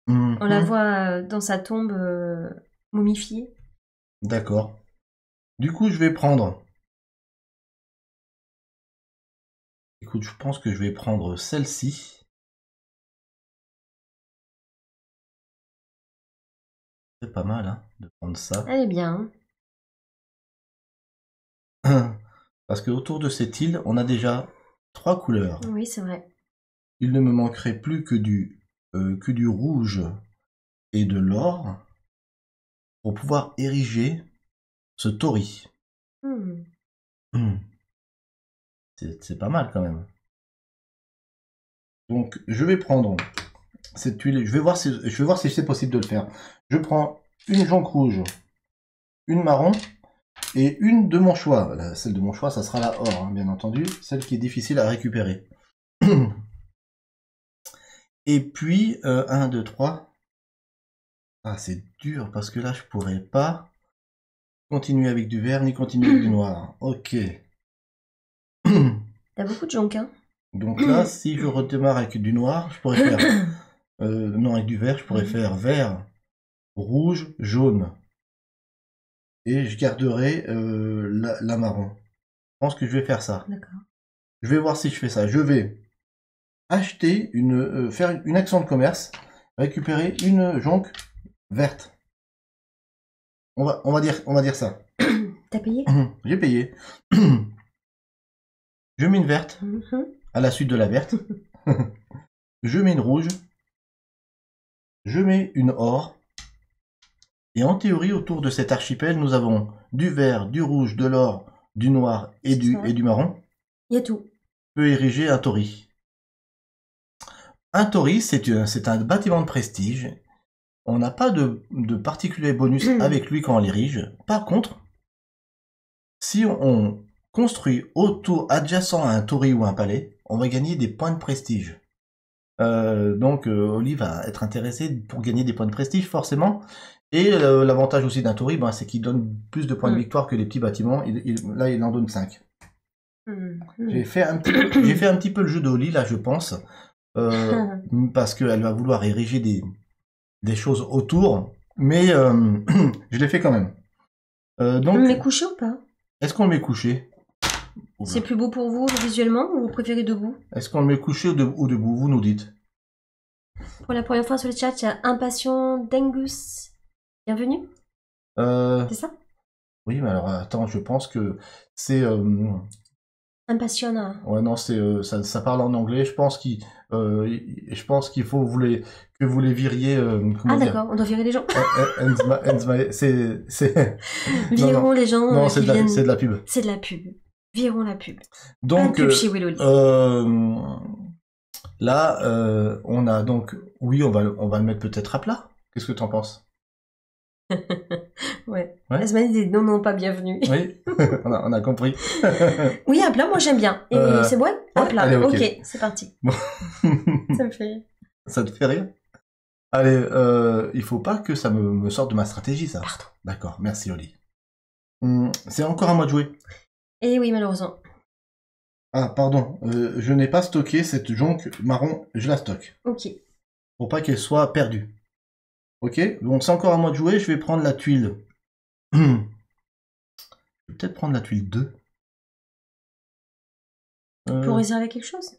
On la voit dans sa tombe momifiée. D'accord. Du coup, je vais prendre... Écoute, je pense que je vais prendre celle-ci. C'est pas mal, hein, de prendre ça. Elle est bien. Parce que autour de cette île, on a déjà 3 couleurs. Oui, c'est vrai. Il ne me manquerait plus que du rouge et de l'or pour pouvoir ériger ce tori. Hmm. C'est pas mal quand même. Donc je vais prendre cette tuile. Je vais voir si c'est possible de le faire. Je prends une jonque rouge, une marron et une de mon choix. Celle de mon choix, ça sera la or, hein, bien entendu. Celle qui est difficile à récupérer. Et puis 1, 2, 3. Ah, c'est dur parce que là, je pourrais pas continuer avec du vert ni continuer avec du noir. Ok. T'as beaucoup de jonques, hein. Donc là, si je redémarre avec du noir, je pourrais faire... non, avec du vert, je pourrais faire vert, rouge, jaune. Et je garderai la marron. Je pense que je vais faire ça. D'accord. Je vais voir si je fais ça. Je vais acheter faire une action de commerce, récupérer une jonque verte. On va dire ça. T'as payé? J'ai payé. Je mets une verte Mhm. à la suite de la verte. Je mets une rouge je mets une or. Et en théorie, autour de cet archipel, nous avons du vert, du rouge, de l'or, du noir et du marron. Il y a tout. On peut ériger un tori. Un tori, c'est un bâtiment de prestige. On n'a pas de particulier bonus avec lui quand on l'érige. Par contre, si on construit autour, adjacent à un tori ou un palais, on va gagner des points de prestige. Donc Oli va être intéressé pour gagner des points de prestige forcément. Et l'avantage aussi d'un tori, c'est qu'il donne plus de points de victoire que les petits bâtiments. Là, il en donne 5. J'ai fait un petit peu le jeu d'Oli, là, je pense. Parce qu'elle va vouloir ériger des choses autour. Mais je l'ai fait quand même. Donc, On le met couché ou pas? Est-ce qu'on le met couché? C'est plus beau pour vous visuellement ou vous préférez debout? Est-ce qu'on le met couché ou debout? Vous nous dites. Pour la première fois sur le chat, il y a Impatient Dengus. Bienvenue. C'est ça? Oui, mais alors attends, je pense que c'est... Impatient. Ouais, non, ça parle en anglais. Je pense qu'il faut que vous les viriez. Ah d'accord, on doit virer les gens. Virons les gens. Non, c'est de la pub. C'est de la pub. Virons la pub. Donc, pub chez Willow. là, on a donc, oui, on va le mettre peut-être à plat. Qu'est-ce que tu en penses? Ouais. Asmani dit non, pas bienvenue. Oui, on a compris. Oui, à plat, moi j'aime bien. Et c'est bon? À plat. Allez, ok, c'est parti. Bon. Ça me fait rire. Ça te fait rire? Allez, il faut pas que ça me sorte de ma stratégie, ça. Pardon. D'accord, merci Oli. C'est encore à moi de jouer. Eh oui, malheureusement. Ah, pardon, je n'ai pas stocké cette jonque marron, je la stocke. Ok. Pour pas qu'elle soit perdue. Ok, donc c'est encore à moi de jouer, je vais prendre la tuile. Je vais peut-être prendre la tuile 2. Pour réserver quelque chose?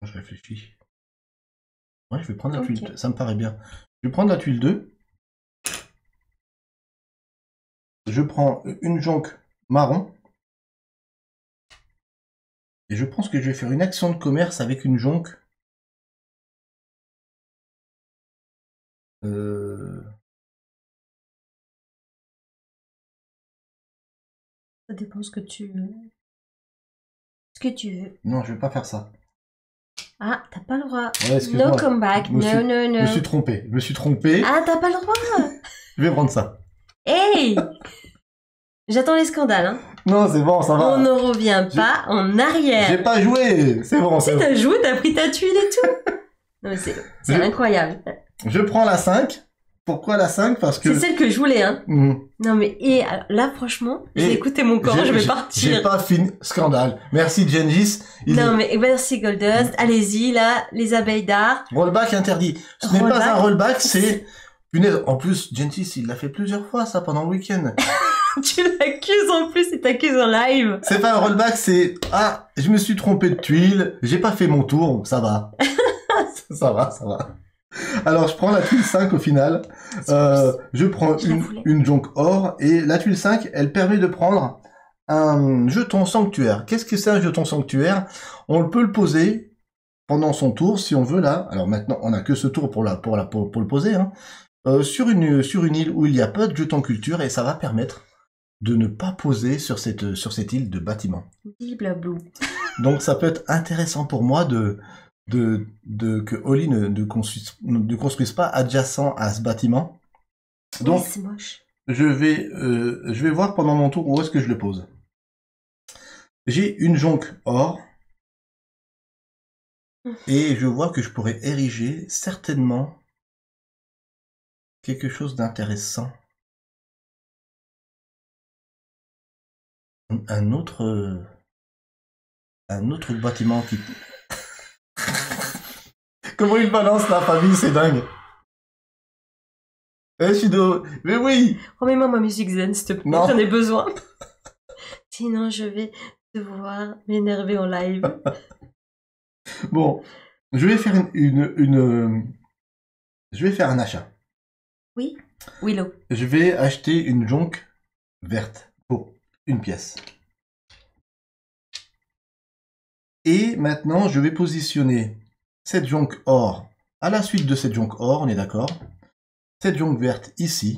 Je réfléchis. Ouais, je vais prendre la tuile 2, ça me paraît bien. Je vais prendre la tuile 2. Je prends une jonque marron. Et je pense que je vais faire une action de commerce avec une jonque. Ça dépend ce que tu veux. Ce que tu veux. Non, je vais pas faire ça. Ah, t'as pas le droit. Ouais, no comeback. No. Je me suis trompé. Ah, t'as pas le droit. Je vais prendre ça. Hey! J'attends les scandales, hein. Non, c'est bon, ça va. On ne revient pas en arrière. J'ai pas joué. C'est bon. Si t'as joué, t'as pris ta tuile et tout. Non, mais c'est incroyable. Je prends la 5. Pourquoi la 5? Parce que... C'est celle que je voulais, hein. Non, mais alors, là, franchement, j'ai écouté mon corps, je vais partir. J'ai pas fini. Scandale. Merci, Gengis. Mais merci, Goldust. Allez-y, là, les abeilles d'art. Rollback interdit. Ce n'est pas un rollback, c'est... Punaise. En plus, Gengis, il l'a fait plusieurs fois, ça, pendant le week-end. Tu l'accuses en plus, il t'accuse en live. C'est pas un rollback, c'est... Ah, je me suis trompé de tuile, j'ai pas fait mon tour, ça va. Ça va. Alors, je prends la tuile 5 au final. Je prends une jonque or. Et la tuile 5, elle permet de prendre un jeton sanctuaire. Qu'est-ce que c'est un jeton sanctuaire? On peut le poser pendant son tour, si on veut, là. Alors maintenant, on n'a que ce tour pour le poser. Hein. Sur une île où il n'y a pas de jeton culture. Et ça va permettre de ne pas poser sur cette île de bâtiment. Blablabla. Donc ça peut être intéressant pour moi que Oli ne construise pas adjacent à ce bâtiment. Donc, oui, c'est moche. Je vais voir pendant mon tour où est-ce que je le pose. J'ai une jonque or. Et je vois que je pourrais ériger certainement quelque chose d'intéressant. Un autre bâtiment qui... Comment il balance la famille, c'est dingue. Mais oui. Remets-moi ma musique zen, s'il te plaît. Non. J'en ai besoin. Sinon, je vais devoir m'énerver en live. Bon, je vais faire je vais faire un achat. Oui, Willow. Je vais acheter une jonque verte pour une pièce. Et maintenant, je vais positionner cette jonque or à la suite de cette jonque or, on est d'accord. Cette jonque verte ici.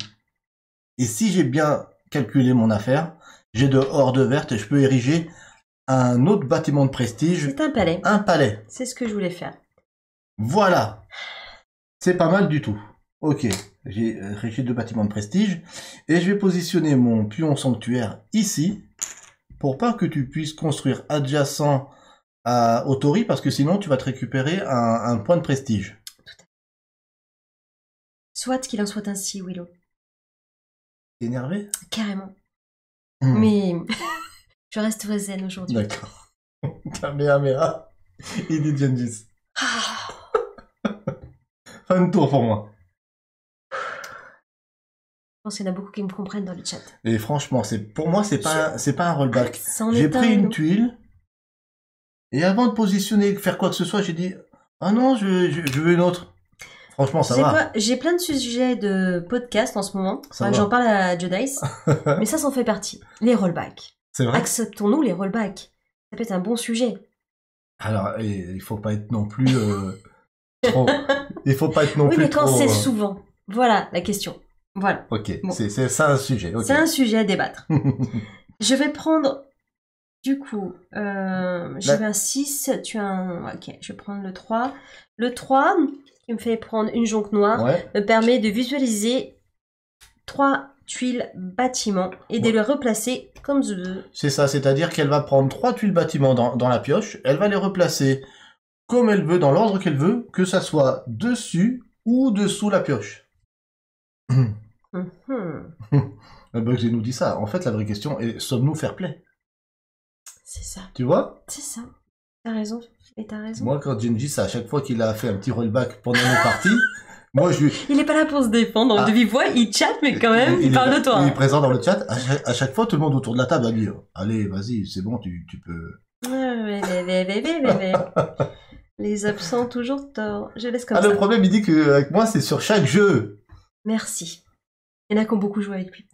Et si j'ai bien calculé mon affaire, j'ai de or de verte et je peux ériger un autre bâtiment de prestige. C'est un palais. Un palais. C'est ce que je voulais faire. Voilà. C'est pas mal du tout. Ok, j'ai érigé 2 bâtiments de prestige. Et je vais positionner mon pion sanctuaire ici. Pour pas que tu puisses construire adjacent au Tori, parce que sinon tu vas te récupérer un point de prestige. Soit qu'il en soit ainsi, Willow. T'es énervé? Carrément. Mais je resterai zen aujourd'hui. D'accord. Kamehameha. Il dit Gengis. Fin de tour pour moi. Je pense qu'il y en a beaucoup qui me comprennent dans le chat. Et franchement, pour moi, c'est pas un rollback. C'en J'ai est pris un, une Willow. tuile. Et avant de positionner, faire quoi que ce soit, j'ai dit, ah non, je veux une autre. Franchement, ça Tu sais va. quoi, j'ai plein de sujets de podcast en ce moment. Ça Enfin, va. j'en parle à Jedice. Mais ça s'en fait partie. Les rollbacks. C'est vrai. Acceptons-nous les rollbacks. Ça peut être un bon sujet. Alors, il faut pas être non plus trop. Il faut pas être non Oui, plus mais quand trop. c'est souvent. Voilà la question. Voilà. Ok, Bon. c'est ça un sujet. Ok. C'est un sujet à débattre. Je vais prendre. Du coup, j'avais un 6, tu as un... Ok, je vais prendre le 3. Le 3, qui me fait prendre une jonque noire, Ouais. me permet de visualiser 3 tuiles bâtiments et de les replacer comme je veux. C'est ça, c'est-à-dire qu'elle va prendre 3 tuiles bâtiments dans la pioche, elle va les replacer comme elle veut, dans l'ordre qu'elle veut, que ça soit dessus ou dessous la pioche. Mhm. Bugsy nous dit ça. En fait, la vraie question est, sommes-nous fair play? C'est ça, Tu vois? c'est ça. T'as raison, et t'as raison. Moi, quand Gengis, à chaque fois qu'il a fait un petit rollback pendant nos parties, moi, je lui... Il est pas là pour se défendre Ah. de vive voix, il chatte, mais quand même, il parle de toi. Il est présent dans le chat. À chaque fois, tout le monde autour de la table a dit, allez, vas-y, c'est bon, tu peux... Les absents ont toujours tort. Je laisse comme Ah, ça. le problème, il dit qu'avec moi, c'est sur chaque jeu. Merci. Il y en a qui ont beaucoup joué avec lui.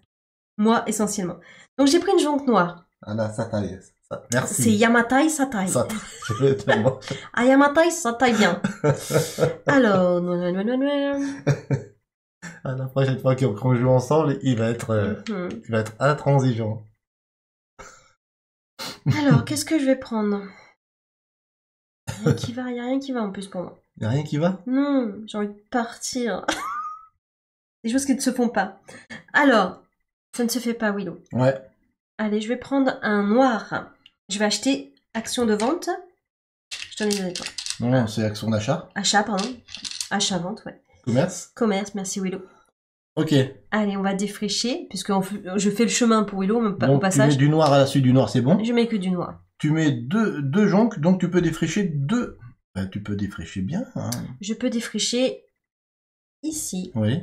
Moi, essentiellement. Donc j'ai pris une jonque noire. Ah là, ça taille. Merci. C'est Yamatai, ça taille. Ça taille tellement. Ah, Yamatai, ça taille bien. Alors, non. Ah, la prochaine fois qu'on joue ensemble, il va être intransigeant. Alors, qu'est-ce que je vais prendre? Il n'y a rien qui va en plus pour moi. Y a rien qui va? Non, j'ai envie de partir. Des choses qui ne se font pas. Alors, ça ne se fait pas, Willow. Ouais. Allez, je vais prendre un noir. Je vais acheter action de vente. Je t'en ai donné quoi? Non, c'est action d'achat. Achat, pardon. Achat-vente, ouais. Commerce. Commerce, merci Willow. Ok. Allez, on va défricher, puisque je fais le chemin pour Willow au Donc, tu mets passage. du noir à la suite du noir, c'est bon. Je mets que du noir. Tu mets deux jonques, donc tu peux défricher deux. Ben, tu peux défricher bien. Hein. Je peux défricher ici Oui.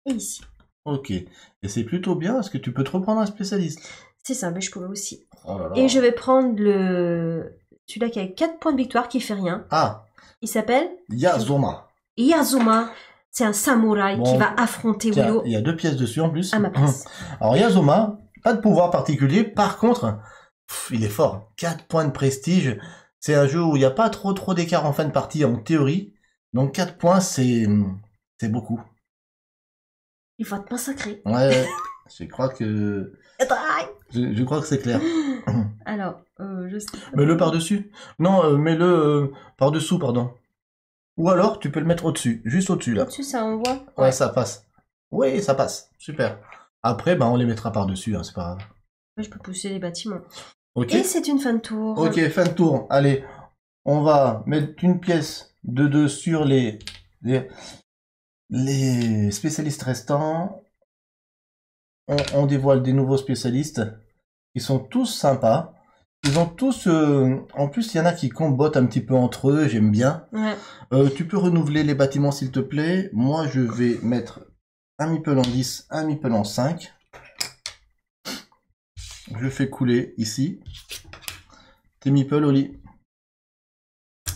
et ici. Ok. Et c'est plutôt bien parce que tu peux te reprendre un spécialiste. C'est ça, mais je pourrais aussi. Oh là là. Et je vais prendre celui-là qui a 4 points de victoire, qui fait rien. Ah, Il s'appelle Yazoma. Yazoma. C'est un samouraï Bon, qui va affronter Tiens, Willow il y a 2 pièces dessus en plus. à ma place. Alors Yazoma, pas de pouvoir particulier. Par contre, il est fort. 4 points de prestige. C'est un jeu où il n'y a pas trop d'écart en fin de partie en théorie. Donc 4 points, c'est beaucoup. Il va te massacrer. Ouais, je crois que je crois que c'est clair. Alors, je sais pas. Mets-le par-dessus. Non, mets-le par-dessous, pardon. Ou alors, tu peux le mettre au-dessus. Juste au-dessus, là. Au-dessus, ça envoie. Ouais, ça passe. Oui, ça passe. Super. Après, on les mettra par-dessus, hein, c'est pas grave. Je peux pousser les bâtiments. Ok. Et c'est une fin de tour. Ok, fin de tour. Allez, on va mettre une pièce de 2 sur les spécialistes restants. On dévoile des nouveaux spécialistes. Ils sont tous sympas. Ils ont tous... en plus, il y en a qui combattent un petit peu entre eux. J'aime bien. Ouais. Tu peux renouveler les bâtiments, s'il te plaît. Moi, je vais mettre un meeple en 10, un meeple en 5. Je fais couler ici. Tes meeples, Oli.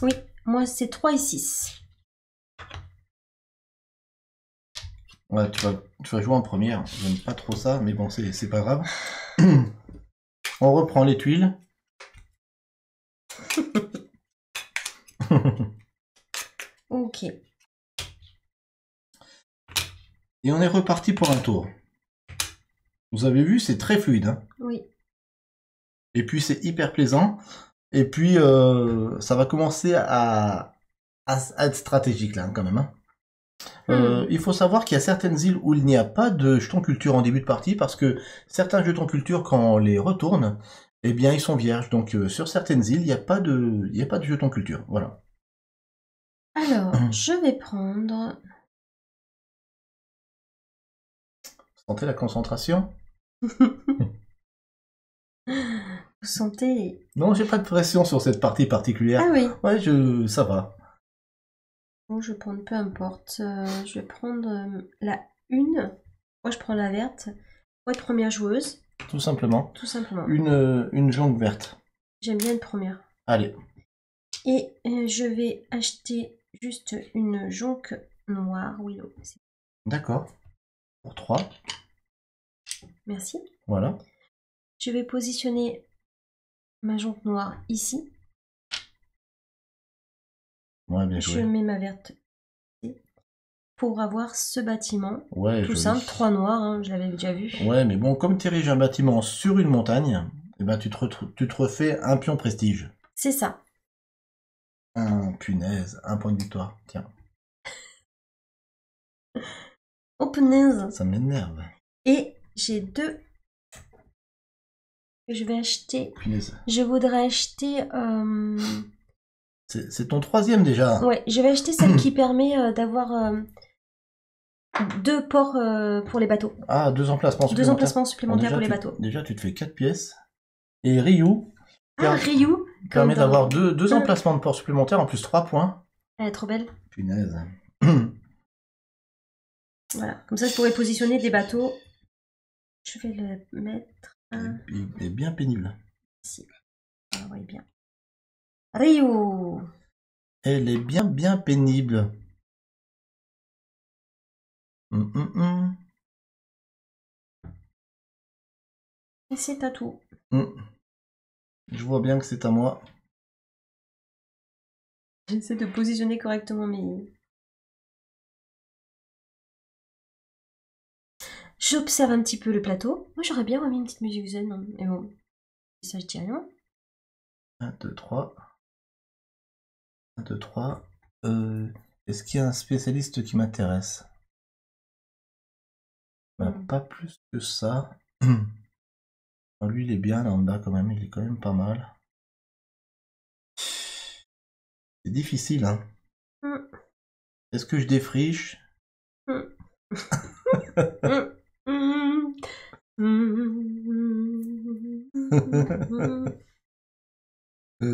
Oui, moi c'est 3 et 6. Ouais, tu vas jouer en première. J'aime pas trop ça, mais bon, c'est pas grave. On reprend les tuiles. Ok. Et on est reparti pour un tour. Vous avez vu, c'est très fluide. Hein. Oui. Et puis c'est hyper plaisant. Et puis ça va commencer à être stratégique là, quand même. Hein. Il faut savoir qu'il y a certaines îles où il n'y a pas de jetons culture en début de partie parce que certains jetons culture, quand on les retourne, eh bien ils sont vierges. Donc sur certaines îles, il n'y a pas de jetons culture. Voilà. Alors, je vais prendre... Sentez la concentration? Vous sentez... Non, j'ai pas de pression sur cette partie particulière. Ah oui. Ouais, ça va. Bon, je vais prendre peu importe. Je vais prendre la 1. Moi, je prends la verte. Pour être première joueuse. Tout simplement. Tout simplement. Une jonque verte. J'aime bien une première. Allez. Et je vais acheter juste une jonque noire. Oui, D'accord. Pour 3. Merci. Voilà. Je vais positionner ma jonque noire ici. Ouais, bien joué. Je mets ma verte ici pour avoir ce bâtiment. Ouais, tout joli. simple, 3 noirs, hein, je l'avais déjà vu. Ouais, mais bon, comme tu ériges un bâtiment sur une montagne, eh ben, tu te refais un pion prestige. C'est ça. Punaise, un point de victoire. Tiens, Oh punaise. ça m'énerve. Et j'ai 2 que je vais acheter. Punaise. Je voudrais acheter... C'est ton 3e déjà. Ouais, je vais acheter celle qui permet d'avoir 2 ports pour les bateaux. Ah, 2 emplacements 2 supplémentaires. emplacements supplémentaires pour les bateaux. Déjà, tu te fais 4 pièces. Et Ryu Ryu permet comme d'avoir dans- 2 emplacements de port supplémentaires en plus 3 points. Elle est trop belle. Punaise. Voilà, comme ça je pourrais positionner des bateaux. Je vais le mettre Il est bien pénible. ici. Ah, oui, bien. Ryu. Elle est bien pénible. Et c'est à tout. Je vois bien que c'est à moi. J'essaie de positionner correctement mes... J'observe un petit peu le plateau. Moi j'aurais bien remis une petite musique zen, hein. Mais bon, ça je dis rien. 1, 2, 3. 1, 2, 3. Est-ce qu'il y a un spécialiste qui m'intéresse? Pas plus que ça. Lui, il est bien là en bas quand même. Il est quand même pas mal. C'est difficile, hein. Est-ce que je défriche?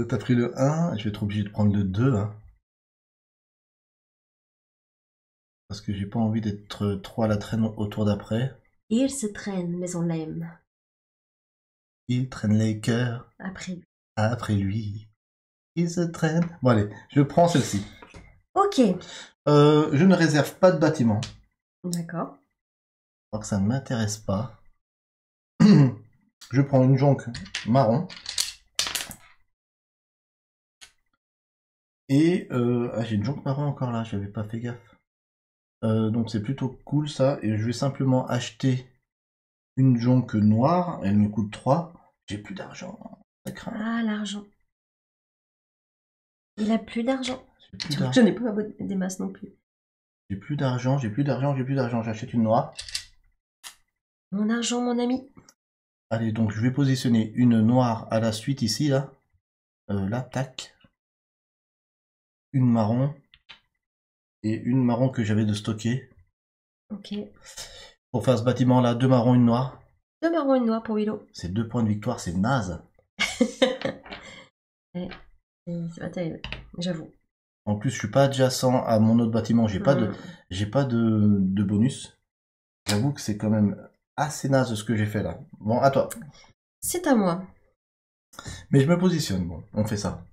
T'as pris le 1, je vais être obligé de prendre le 2. Hein. Parce que j'ai pas envie d'être trop à la traîne au tour d'après. Il se traîne, mais on l'aime. Il traîne les cœurs. Après lui. Lui. Il se traîne. Bon allez, je prends celle-ci. Ok. Je ne réserve pas de bâtiment. D'accord. Je crois que ça ne m'intéresse pas. Je prends une jonque marron. Et j'ai une jonque marron encore là, j'avais pas fait gaffe. Donc c'est plutôt cool ça. Et je vais simplement acheter une jonque noire. Elle me coûte 3. J'ai plus d'argent. Ça craint. Ah, l'argent. Il a plus d'argent. J'ai plus d'argent. Je n'ai pas des masses non plus. J'ai plus d'argent. J'achète une noire. Mon argent, mon ami. Allez, donc je vais positionner une noire à la suite ici, là. Là, tac. Une marron. Et une marron que j'avais de stocker. Ok. Pour faire ce bâtiment là, 2 marrons, une noire. 2 marrons et une noire pour Willow. C'est 2 points de victoire, c'est naze. C'est pas terrible, j'avoue. En plus, je suis pas adjacent à mon autre bâtiment, j'ai pas de bonus. J'avoue que c'est quand même assez naze ce que j'ai fait là. Bon, à toi. C'est à moi. Mais je me positionne, bon, on fait ça.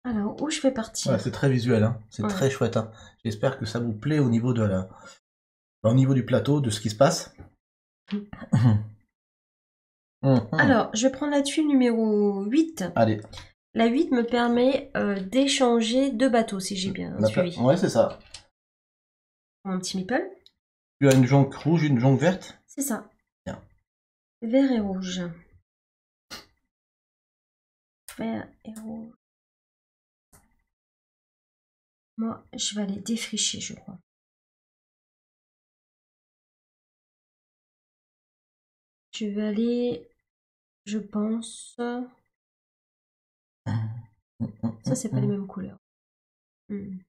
Alors, où je vais partir? Ouais, c'est très visuel, hein. C'est très chouette. Hein. J'espère que ça vous plaît au niveau de au niveau du plateau, de ce qui se passe. Alors, je vais prendre la tuile numéro 8. Allez. La 8 me permet d'échanger 2 bateaux, si j'ai bien suivi. Ouais, c'est ça. Mon petit meeple. Tu as une jonque rouge, une jonque verte? C'est ça. Bien. Vert et rouge. Vert et rouge. Moi, je vais aller défricher, je crois. Je vais aller, je pense... Ça, c'est pas les mêmes couleurs. Je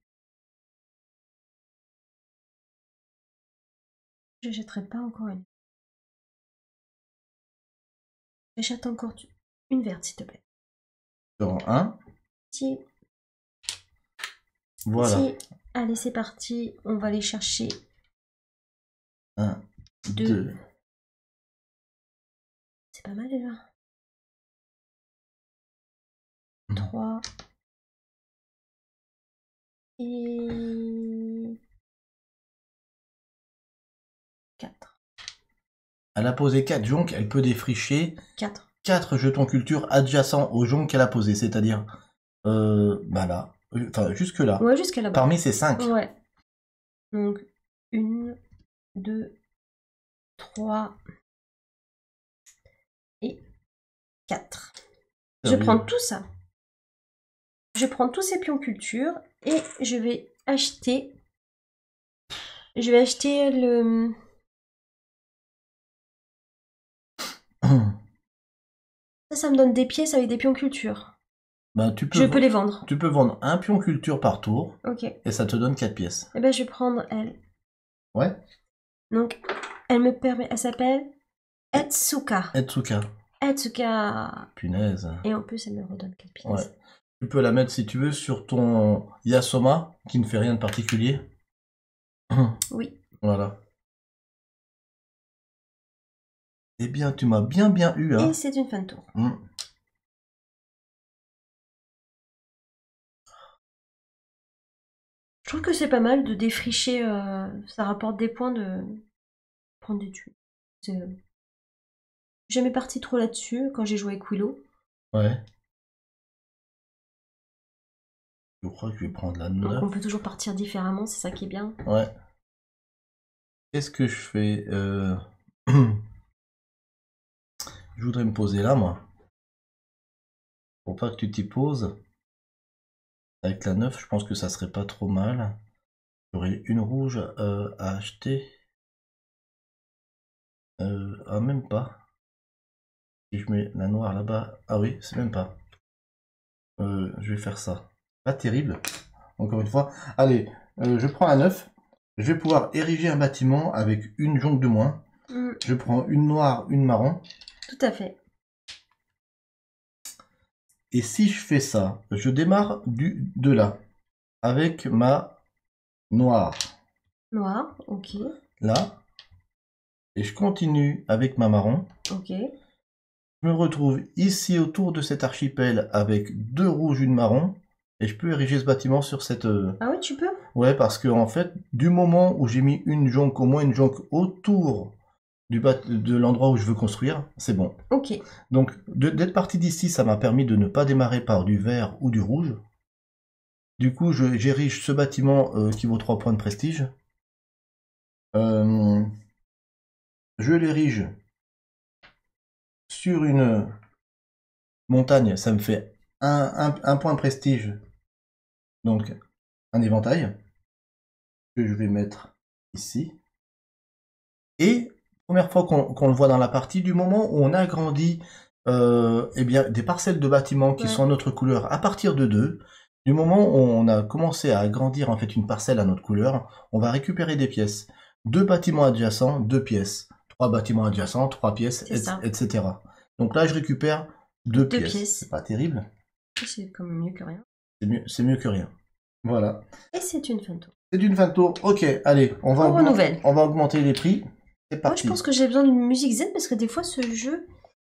jetterai pas encore une. J'achète encore une verte, s'il te plaît. Sur un. Si. Voilà. Si. Allez, c'est parti. On va aller chercher 1, 2. C'est pas mal déjà. 3. Et 4. Elle a posé 4 jonques, elle peut défricher 4 jetons culture adjacents aux jonques qu'elle a posés, c'est-à-dire bah là, enfin jusque là. Ouais, jusqu'à là-bas. Parmi ces 5. Ouais. Donc 1, 2, 3 et 4. Je prends tout ça. Je prends tous ces pions culture et je vais acheter. Je vais acheter le. Ça me donne des pièces avec des pions culture. Ben, tu peux je peux les vendre. Tu peux vendre un pion culture par tour. Ok. Et ça te donne 4 pièces. Et ben je vais prendre elle. Ouais. Donc elle me permet. Elle s'appelle Etsuka. Etsuka. Etsuka. Punaise. Et en plus elle me redonne 4 pièces. Ouais. Tu peux la mettre si tu veux sur ton Yasoma qui ne fait rien de particulier. Oui. Voilà. Eh bien, tu m'as bien eu. Hein. Et c'est une fin de tour. Je trouve que c'est pas mal de défricher. Ça rapporte des points de prendre des tuiles. J'ai jamais parti trop là-dessus quand j'ai joué avec Willow. Ouais. Je crois que je vais prendre la 9. Donc on peut toujours partir différemment, c'est ça qui est bien. Ouais. Qu'est-ce que je fais Je voudrais me poser là, moi. Pour pas que tu t'y poses. Avec la 9, je pense que ça serait pas trop mal. J'aurais une rouge à acheter. Ah, même pas. Si je mets la noire là-bas. Ah oui, c'est même pas. Je vais faire ça. Pas terrible. Encore une fois. Allez, je prends la 9. Je vais pouvoir ériger un bâtiment avec une jonque de moins. Je prends une noire, une marron. Tout à fait. Et si je fais ça, je démarre de là. Avec ma noire. Noire, ok. Là. Et je continue avec ma marron. Ok. Je me retrouve ici autour de cet archipel avec 2 rouges, une marron. Et je peux ériger ce bâtiment sur cette... Ah oui, tu peux? Ouais, parce que en fait, du moment où j'ai mis une jonque, au moins une jonque autour de l'endroit où je veux construire, c'est bon. Ok. Donc, d'être parti d'ici, ça m'a permis de ne pas démarrer par du vert ou du rouge. Du coup, j'érige ce bâtiment qui vaut 3 points de prestige. Je l'érige sur une montagne, ça me fait un point de prestige. Donc, un éventail que je vais mettre ici. Et, première fois qu'on le voit dans la partie, du moment où on agrandit eh bien, des parcelles de bâtiments qui sont à notre couleur à partir de 2, du moment où on a commencé à agrandir en fait une parcelle à notre couleur, on va récupérer des pièces. 2 bâtiments adjacents, 2 pièces. 3 bâtiments adjacents, 3 pièces, etc. Donc là, je récupère 2 pièces. C'est pas terrible. C'est quand même mieux que rien. C'est mieux que rien. Voilà. Et c'est une fin de tour. C'est une fin de tour. Ok, allez, on va augmenter les prix. C'est parti. Moi, je pense que j'ai besoin d'une musique zen parce que des fois, ce jeu,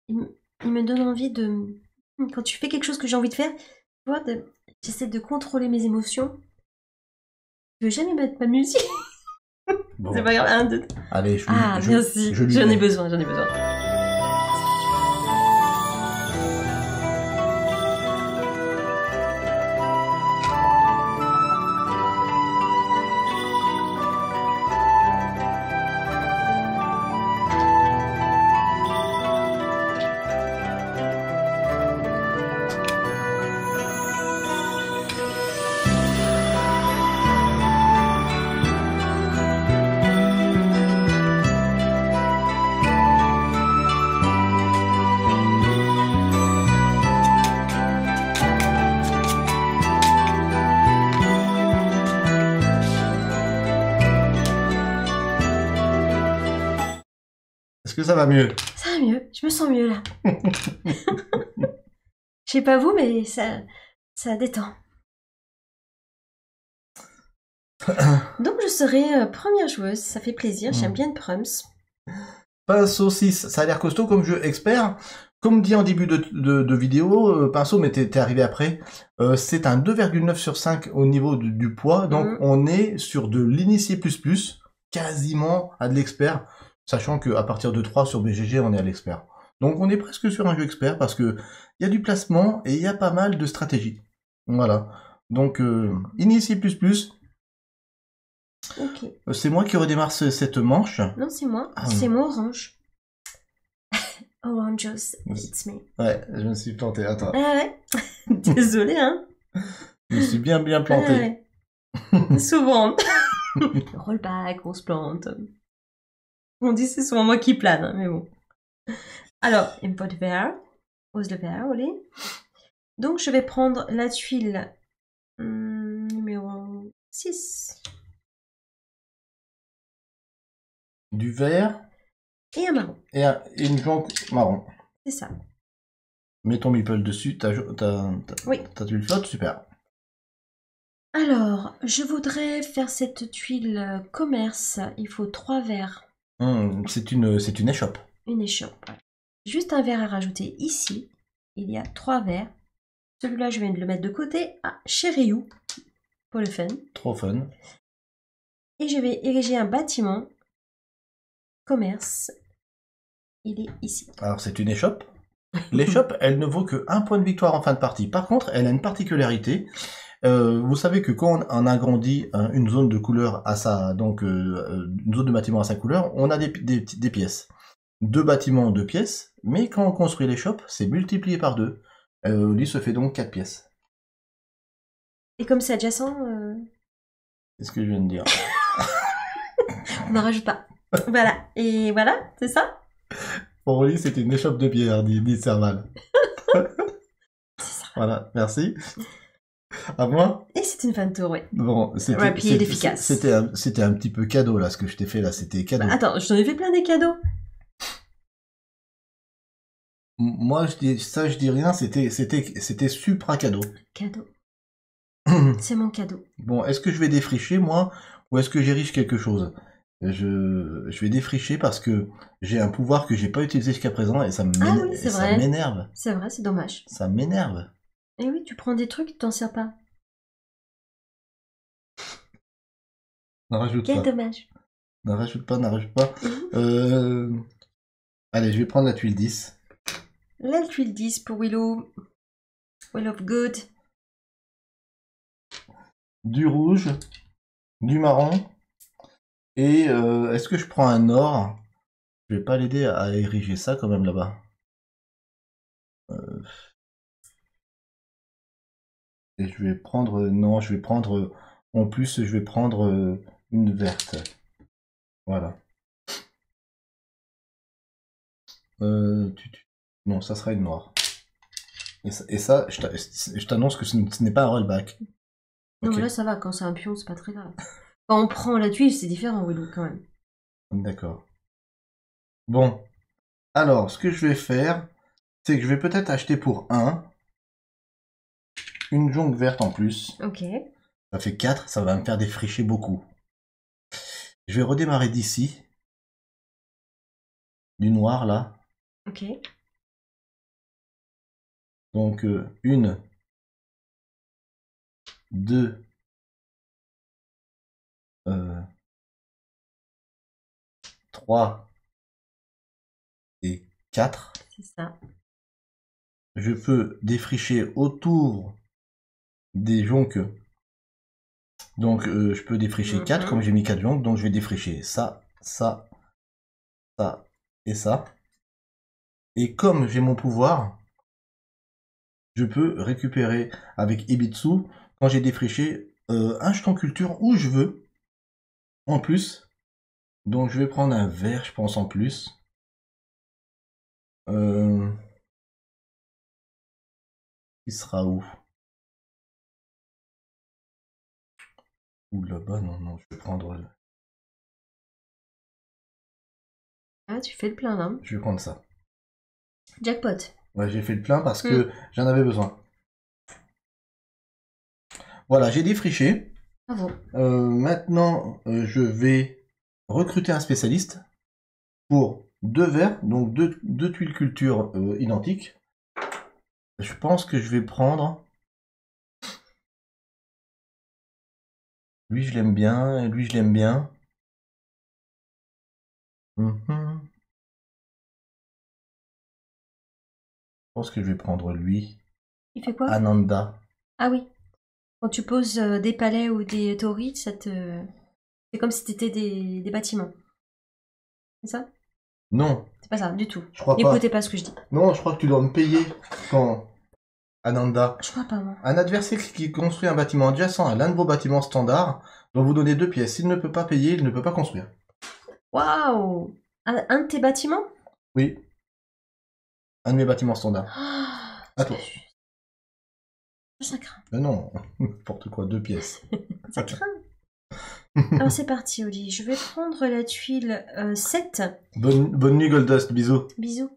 il me donne envie de... Quand tu fais quelque chose que j'ai envie de faire, tu vois, j'essaie de contrôler mes émotions. Je veux jamais mettre ma musique. Bon. C'est pas grave. 1, 2. Allez, merci. J'en ai besoin. que ça va mieux? Ça va mieux, je me sens mieux là. Je sais pas vous, mais ça détend. Donc je serai première joueuse, ça fait plaisir, j'aime bien de Prums. Pinceau 6, ça a l'air costaud comme jeu expert. Comme dit en début de vidéo, Pinceau, mais t'es arrivé après, c'est un 2,9 sur 5 au niveau du poids, donc on est sur de l'initié plus, quasiment à de l'expert, sachant qu'à partir de 3 sur BGG, on est à l'expert. Donc on est presque sur un jeu expert, parce que il y a du placement et il y a pas mal de stratégie. Voilà. Donc, initié plus. Ok. C'est moi qui redémarre cette manche. Non, c'est moi. Ah, c'est moi, Orange. Orange, it's me. Ouais, je me suis planté. Attends. Ah ouais. Désolé, hein. Je me suis bien planté. Ah ouais. Souvent. Rollback, on se plante. On dit c'est souvent moi qui plane, hein, mais bon. Alors, import vert. Ose le vert, allez. Donc, je vais prendre la tuile numéro 6. Du vert. Et un marron. Et une jonque marron. C'est ça. Mets ton meeple dessus, Oui. ta tuile flotte, super. Alors, je voudrais faire cette tuile commerce. Il faut 3 verres. C'est une échoppe. Une échoppe. Juste un verre à rajouter ici. Il y a 3 verres. Celui-là, je viens de le mettre de côté. Ah, chez Ryu. Pour le fun. Trop fun. Et je vais ériger un bâtiment. Commerce. Il est ici. Alors, c'est une échoppe. L'échoppe, elle ne vaut que 1 point de victoire en fin de partie. Par contre, elle a une particularité. Vous savez que quand on agrandit une zone de couleur à sa, donc une zone de bâtiment à sa couleur, on a des pièces. 2 bâtiments, 2 pièces, mais quand on construit l'échoppe, c'est multiplié par 2. Lui se fait donc 4 pièces. Et comme c'est adjacent, C'est ce que je viens de dire. on n'en rajoute pas. Voilà. Et voilà, c'est ça. Pour lui, c'est une échoppe de bière, dit Serval. C'est ça. Voilà, merci. À moi? Et c'est une fin de tour, oui. Bon, Rapide, efficace. C'était un petit peu cadeau, là, ce que je t'ai fait, là, c'était cadeau. Bah, attends, je t'en ai fait plein des cadeaux. Moi, je dis rien, c'était supra cadeau. Cadeau. C'est mon cadeau. Bon, est-ce que je vais défricher, moi, ou est-ce que j'érige quelque chose? Je vais défricher parce que j'ai un pouvoir que j'ai pas utilisé jusqu'à présent et ça m'énerve. C'est vrai, c'est dommage. Ça m'énerve. Eh oui, tu prends des trucs, tu t'en sers pas. N'en rajoute Quel pas. dommage. N'en rajoute pas. Allez, je vais prendre la tuile 10. La tuile 10 pour Willow. Will of Good. Du rouge, du marron. Et est-ce que je prends un or? Je vais pas l'aider à ériger ça quand même là-bas. Et je vais prendre... Non, je vais prendre... En plus, je vais prendre une verte. Voilà. Non, ça sera une noire. Et ça je t'annonce que ce n'est pas un rollback. Non, Ok. mais là, ça va. Quand c'est un pion, c'est pas très grave. Quand on prend la tuile, c'est différent, Willow, quand même. D'accord. Bon. Alors, ce que je vais faire, c'est que je vais peut-être acheter pour 1 une jonque verte en plus. Ok. Ça fait 4, ça va me faire défricher beaucoup. Je vais redémarrer d'ici. Du noir, là. Ok. Donc, 1, 2, 3 et 4. C'est ça. Je peux défricher autour des jonques. Donc, je peux défricher 4, comme j'ai mis 4 jonques. Donc, je vais défricher ça, ça, ça et ça. Et comme j'ai mon pouvoir, je peux récupérer avec Ibitsu, quand j'ai défriché, un jeton culture où je veux, en plus. Donc, je vais prendre un vert, je pense, en plus. Il sera où? Ou là-bas, non, je vais prendre... Ah, tu fais le plein là. Je vais prendre ça. Jackpot. Ouais, j'ai fait le plein parce que j'en avais besoin. Voilà, j'ai défriché. Bravo. Maintenant, je vais recruter un spécialiste pour 2 verres, donc deux tuiles culture identiques. Je pense que je vais prendre... Lui, je l'aime bien, et lui, je l'aime bien. Je pense que je vais prendre lui. Il fait quoi? Ananda. Ah oui. Quand tu poses des palais ou des torii, c'est comme si c'était des bâtiments. C'est ça? Non, C'est pas ça, du tout. je crois pas. N'écoutez pas ce que je dis. Non, je crois que tu dois me payer quand... Ananda. Je crois pas, moi. Un adversaire qui construit un bâtiment adjacent à l'un de vos bâtiments standards doit vous donner 2 pièces. S'il ne peut pas payer, il ne peut pas construire. Waouh! Un de tes bâtiments? Oui. Un de mes bâtiments standards. Ah, À toi. ça craint. Non, n'importe quoi, 2 pièces. Ça craint. Alors c'est parti, Oli. Je vais prendre la tuile 7. Bonne nuit, Goldust. Bisous. Bisous.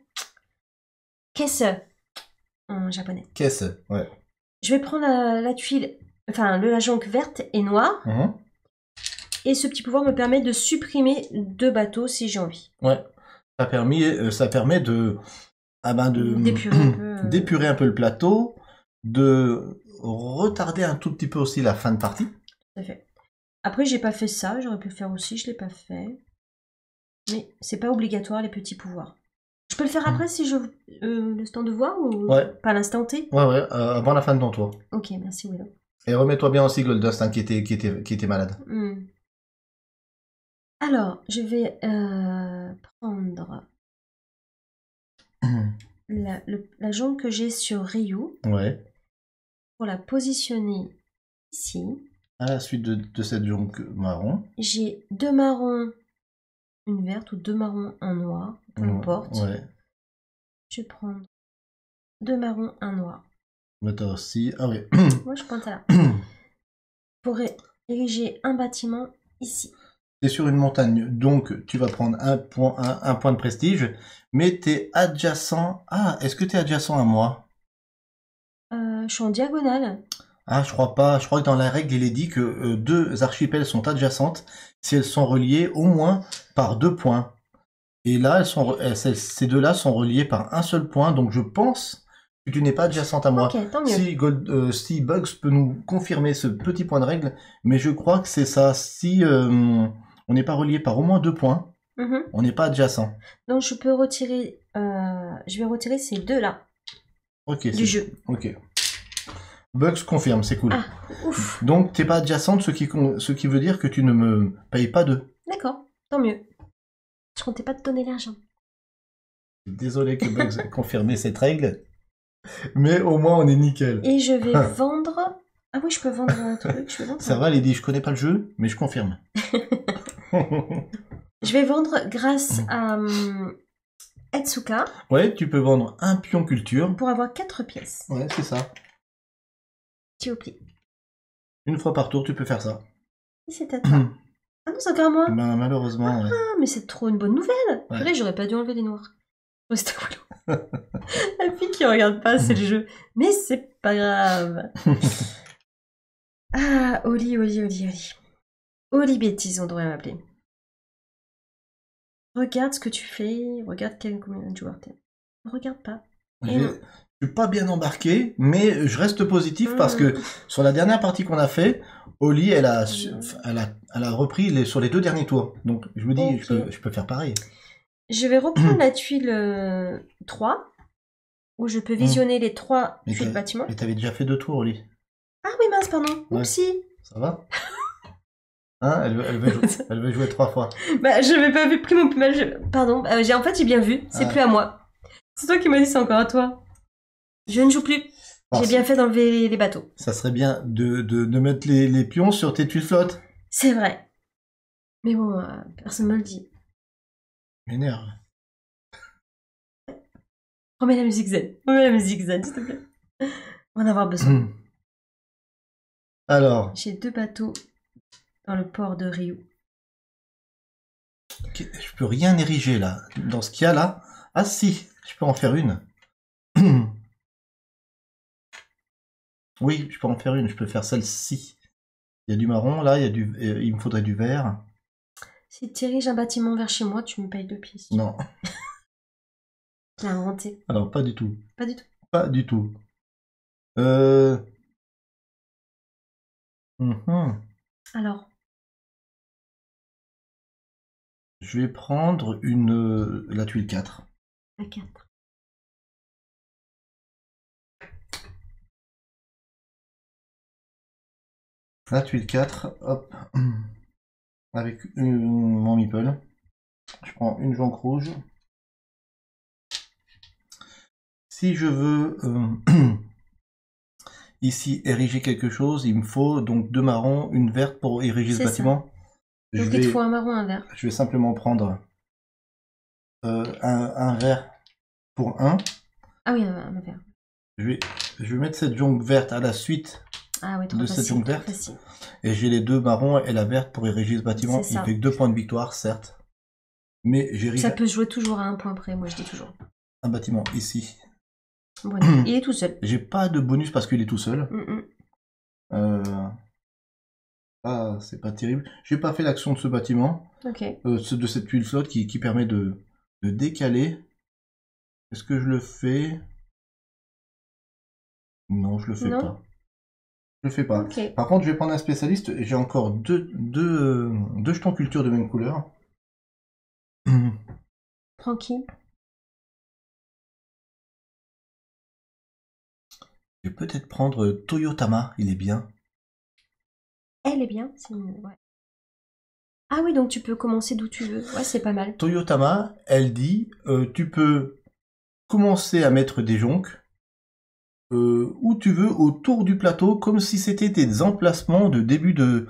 Caisse. En japonais. Caisse, ouais. Je vais prendre la tuile, enfin la jonque verte et noire. Et ce petit pouvoir me permet de supprimer 2 bateaux si j'ai envie. Ouais. Ça permet de... d'épurer un peu. d'épurer un peu le plateau, de retarder un tout petit peu aussi la fin de partie. Tout à fait. Après, j'ai pas fait ça, j'aurais pu le faire aussi, je l'ai pas fait. Mais c'est pas obligatoire les petits pouvoirs. Je peux le faire après si je le temps de voir ou pas à l'instant T? Ouais, avant la fin de ton tour. Ok, merci Willow. Et remets-toi bien aussi Goldust, hein, qui était malade. Alors, je vais prendre la jambe que j'ai sur Ryu. Ouais. Pour la positionner ici. À la suite de cette jonque marron. J'ai 2 marrons, une verte ou 2 marrons, un noir, peu importe. Ouais. Je vais prendre 2 marrons, un noir. Mais t'as aussi... Ah oui. Moi, je prends ça. Pour ériger un bâtiment ici. T'es sur une montagne, donc tu vas prendre un point de prestige, mais t'es adjacent... Ah, est-ce que t'es adjacent à moi? Je suis en diagonale. Ah, je crois pas. Je crois que dans la règle, il est dit que 2 archipels sont adjacentes si elles sont reliées au moins par 2 points. Et là, ces 2-là sont reliées par un seul point, donc je pense que tu n'es pas adjacente à moi. Ok, tant mieux. Si Bugs peut nous confirmer ce petit point de règle, mais je crois que c'est ça. Si on n'est pas relié par au moins 2 points, on n'est pas adjacent. Donc je peux retirer... je vais retirer ces 2-là. Ok. Du jeu. Ok. Bugs confirme, c'est cool. Ah, ouf. Donc t'es pas adjacente, ce qui veut dire que tu ne me payes pas 2. D'accord, tant mieux. Je comptais pas te donner l'argent. Désolé que Bugs ait confirmé cette règle, mais au moins on est nickel. Et je vais vendre... Ah oui, je peux vendre un truc. Je vais vendre Ça va, Lady, je connais pas le jeu, mais je confirme. Je vais vendre grâce à Etsuka. Ouais, tu peux vendre un pion culture. Pour avoir 4 pièces. Ouais, c'est ça. S'il vous plaît. Une fois par tour, tu peux faire ça. Et c'est à toi. Ah non, c'est encore à moi. Ben, malheureusement, ouais. Ah, mais c'est trop une bonne nouvelle. Ouais. Purée, j'aurais pas dû enlever les noirs. Ouais, c'était cool. La fille qui regarde pas, c'est le jeu. Mais c'est pas grave. Ah, Oli. Oli Bêtise, on devrait m'appeler. Regarde ce que tu fais. Regarde combien de joueurs t'es. Regarde pas. Je suis pas bien embarqué, mais je reste positif parce que sur la dernière partie qu'on a fait, Oli, elle a repris sur les 2 derniers tours. Donc je me dis, okay. je peux faire pareil. Je vais reprendre la tuile 3, où je peux visionner les 3 tuiles bâtiments. Mais t'avais déjà fait 2 tours, Oli. Ah oui, mince, pardon. Oupsie. Ouais. Ça va? Hein, elle veut jouer 3 fois. Bah, je n'avais pas vu pris mon plumage. Pardon. En fait, j'ai bien vu. C'est plus à moi. C'est toi qui m'as dit, c'est encore à toi. Je ne joue plus. J'ai bien fait d'enlever les bateaux. Ça serait bien de mettre les pions sur tes tuiles flottes. C'est vrai. Mais bon, personne ne me le dit. M'énerve. Remets la musique zen. Remets la musique zen, s'il te plaît. On va en avoir besoin. Alors. J'ai 2 bateaux dans le port de Ryu. Je peux rien ériger là. Dans ce qu'il y a là. Ah si, je peux en faire une. Oui, je peux en faire une. Je peux faire celle-ci. Il y a du marron là, il me faudrait du vert. Si tu ériges un bâtiment vers chez moi, tu me payes 2 pièces. Non. Tu l'as inventé. Alors pas du tout. Pas du tout. Pas du tout. Alors, Je vais prendre la tuile 4. la 4. La tuile 4, hop. Avec mon meeple. Je prends une jonque rouge. Si je veux ici ériger quelque chose, il me faut donc 2 marrons, une verte pour ériger ce C'est ça. bâtiment. Donc il te faut un marron, un vert. Je vais simplement prendre un vert pour 1. Ah oui, un vert. Je vais mettre cette jonque verte à la suite Ah oui, trop de facile. cette jonque trop verte. facile. Et j'ai les 2 marrons et la verte pour ériger ce bâtiment. C'est Il ça. fait que 2 points de victoire, certes. Mais j'érige Ça peut se jouer toujours à un point près, moi je dis toujours. un bâtiment ici. Bon, il est tout seul. J'ai pas de bonus parce qu'il est tout seul. Ah, c'est pas terrible. J'ai pas fait l'action de ce bâtiment. Ok. De cette tuile flotte qui permet de décaler. Est-ce que je le fais? Non, je le fais Non. pas. Je le fais pas. Ok. Par contre, je vais prendre un spécialiste. J'ai encore deux jetons culture de même couleur. Prends qui? Je vais peut-être prendre Toyotama. Il est bien. Elle est bien. Ouais. Ah oui, donc tu peux commencer d'où tu veux. Ouais, c'est pas mal. Toyotama, elle dit, tu peux commencer à mettre des jonques où tu veux autour du plateau, comme si c'était des emplacements de début de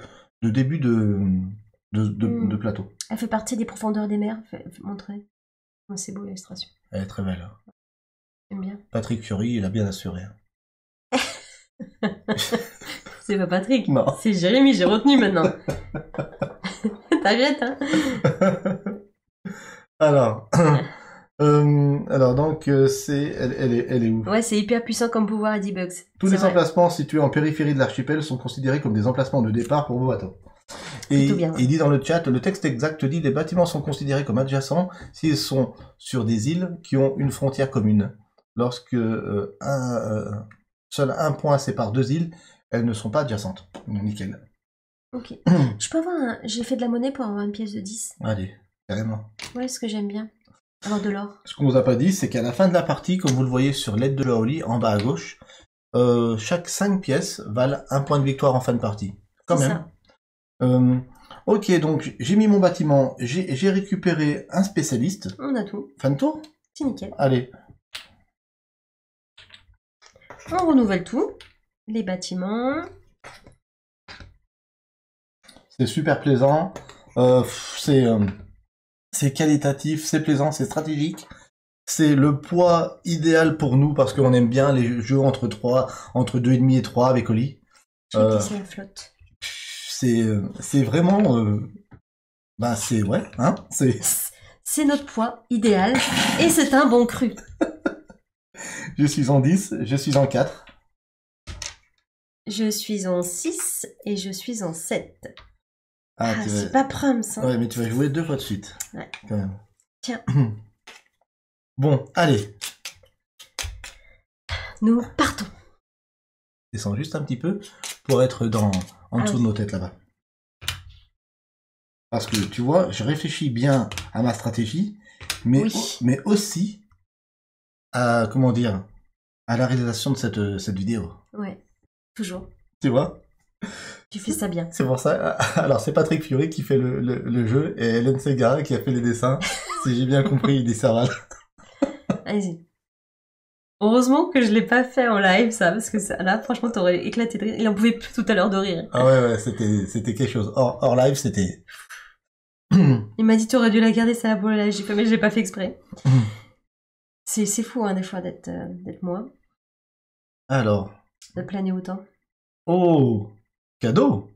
plateau. Elle fait partie des profondeurs des mers. Montrer. Oh, c'est beau l'illustration. Elle est très belle. J'aime bien. Patrick Fury, il a bien assuré. C'est pas Patrick. Non. C'est Jérémy, j'ai retenu maintenant. T'arrêtes, hein. Alors, donc elle est où? Ouais, c'est hyper puissant comme pouvoir Eddie Bugs. Tous les emplacements situés en périphérie de l'archipel sont considérés comme des emplacements de départ pour vos bateaux. Et Plutôt bien, ouais. il dit dans le chat, le texte exact dit les bâtiments sont considérés comme adjacents s'ils sont sur des îles qui ont une frontière commune. Lorsque seul un point sépare 2 îles, elles ne sont pas adjacentes. Nickel. Ok. Je peux avoir J'ai fait de la monnaie pour avoir une pièce de 10. Allez, carrément. Ouais, ce que j'aime bien. Avoir de l'or. Ce qu'on vous a pas dit, c'est qu'à la fin de la partie, comme vous le voyez sur l'aide de Laoli, en bas à gauche, chaque 5 pièces valent 1 point de victoire en fin de partie. Quand C'est même. Ok, donc j'ai mis mon bâtiment, j'ai récupéré un spécialiste. On a tout. Fin de tour? C'est nickel. Allez. On renouvelle tout. Les bâtiments. C'est super plaisant. C'est qualitatif, c'est plaisant, c'est stratégique. C'est le poids idéal pour nous parce qu'on aime bien les jeux entre 2,5 et 3 avec Oli. J'ai cassé la flotte. C'est vraiment... c'est... Ouais, hein, c'est notre poids idéal et c'est un bon cru. Je suis en 10, je suis en 4. Je suis en 6 et je suis en 7. Ah, c'est pas Prums, hein. Ouais, mais tu vas jouer 2 fois de suite. Ouais. Quand même. Tiens. Bon, allez. Nous partons. Descends juste un petit peu pour être en dessous de nos têtes là-bas. Parce que, tu vois, je réfléchis bien à ma stratégie, mais, mais aussi à, comment dire, à la réalisation de cette vidéo. Ouais, toujours. Tu vois? Tu fais ça bien. C'est pour ça. Alors, c'est Patrick Fury qui fait le jeu et Hélène Segara qui a fait les dessins. Si j'ai bien compris, il dit ça va. Allez-y. Heureusement que je l'ai pas fait en live, ça, parce que là, franchement, t'aurais éclaté de rire. Il en pouvait plus tout à l'heure de rire. Ah ouais, c'était quelque chose. Hors live, c'était... Il m'a dit, t'aurais dû la garder, ça pour le live. J'ai fait, mais je l'ai pas fait exprès. C'est fou, hein, des fois, d'être moi. Alors. De planer autant. Oh, cadeau.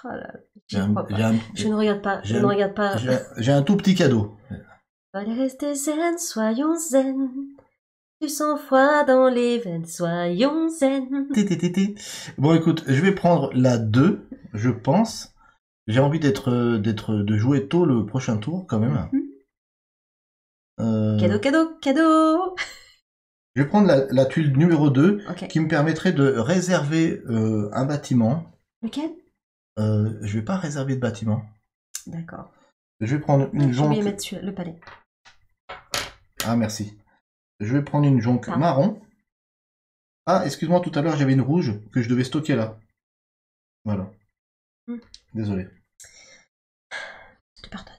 Oh là là, j'y J'ai un- crois pas. j'ai un- Je ne regarde pas, je j'ai ne un- regarde pas. j'ai un tout petit cadeau. Allez rester zen, soyons zen. Du sang-froid dans les veines, soyons zen. Tététété. Bon, écoute, je vais prendre la 2, je pense. J'ai envie de jouer tôt le prochain tour, quand même. Cadeau, cadeau, cadeau. Je vais prendre la tuile numéro 2, Ok. qui me permettrait de réserver un bâtiment. Lequel? Je vais pas réserver de bâtiment. D'accord. Je vais prendre une Je vais jonque. mettre le palais. Ah, merci. Je vais prendre une jonque Pardon. marron. Ah, excuse-moi, tout à l'heure, j'avais une rouge que je devais stocker là. Voilà. Désolé. Je te pardonne.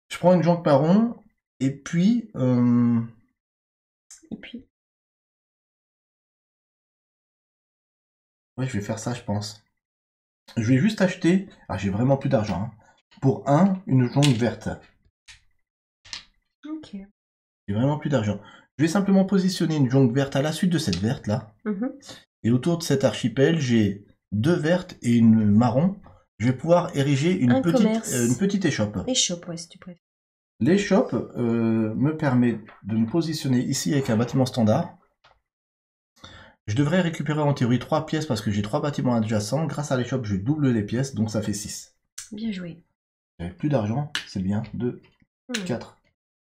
Je prends une jonque marron, et puis... Et puis, Ouais, je vais faire ça, je pense. Je vais juste acheter... Ah, j'ai vraiment plus d'argent. Hein. Pour une jonque verte. ok. J'ai vraiment plus d'argent. Je vais simplement positionner une jonque verte à la suite de cette verte là. Mhm. Et autour de cet archipel, j'ai 2 vertes et une marron. Je vais pouvoir ériger Un commerce. une petite échoppe. Échoppe, ouais, si tu préfères. L'échoppe me permet de me positionner ici avec un bâtiment standard. Je devrais récupérer en théorie 3 pièces parce que j'ai 3 bâtiments adjacents. Grâce à l'échoppe, je double les pièces, donc ça fait 6. Bien joué. J'avais plus d'argent, c'est bien. 2, Hmm. 4,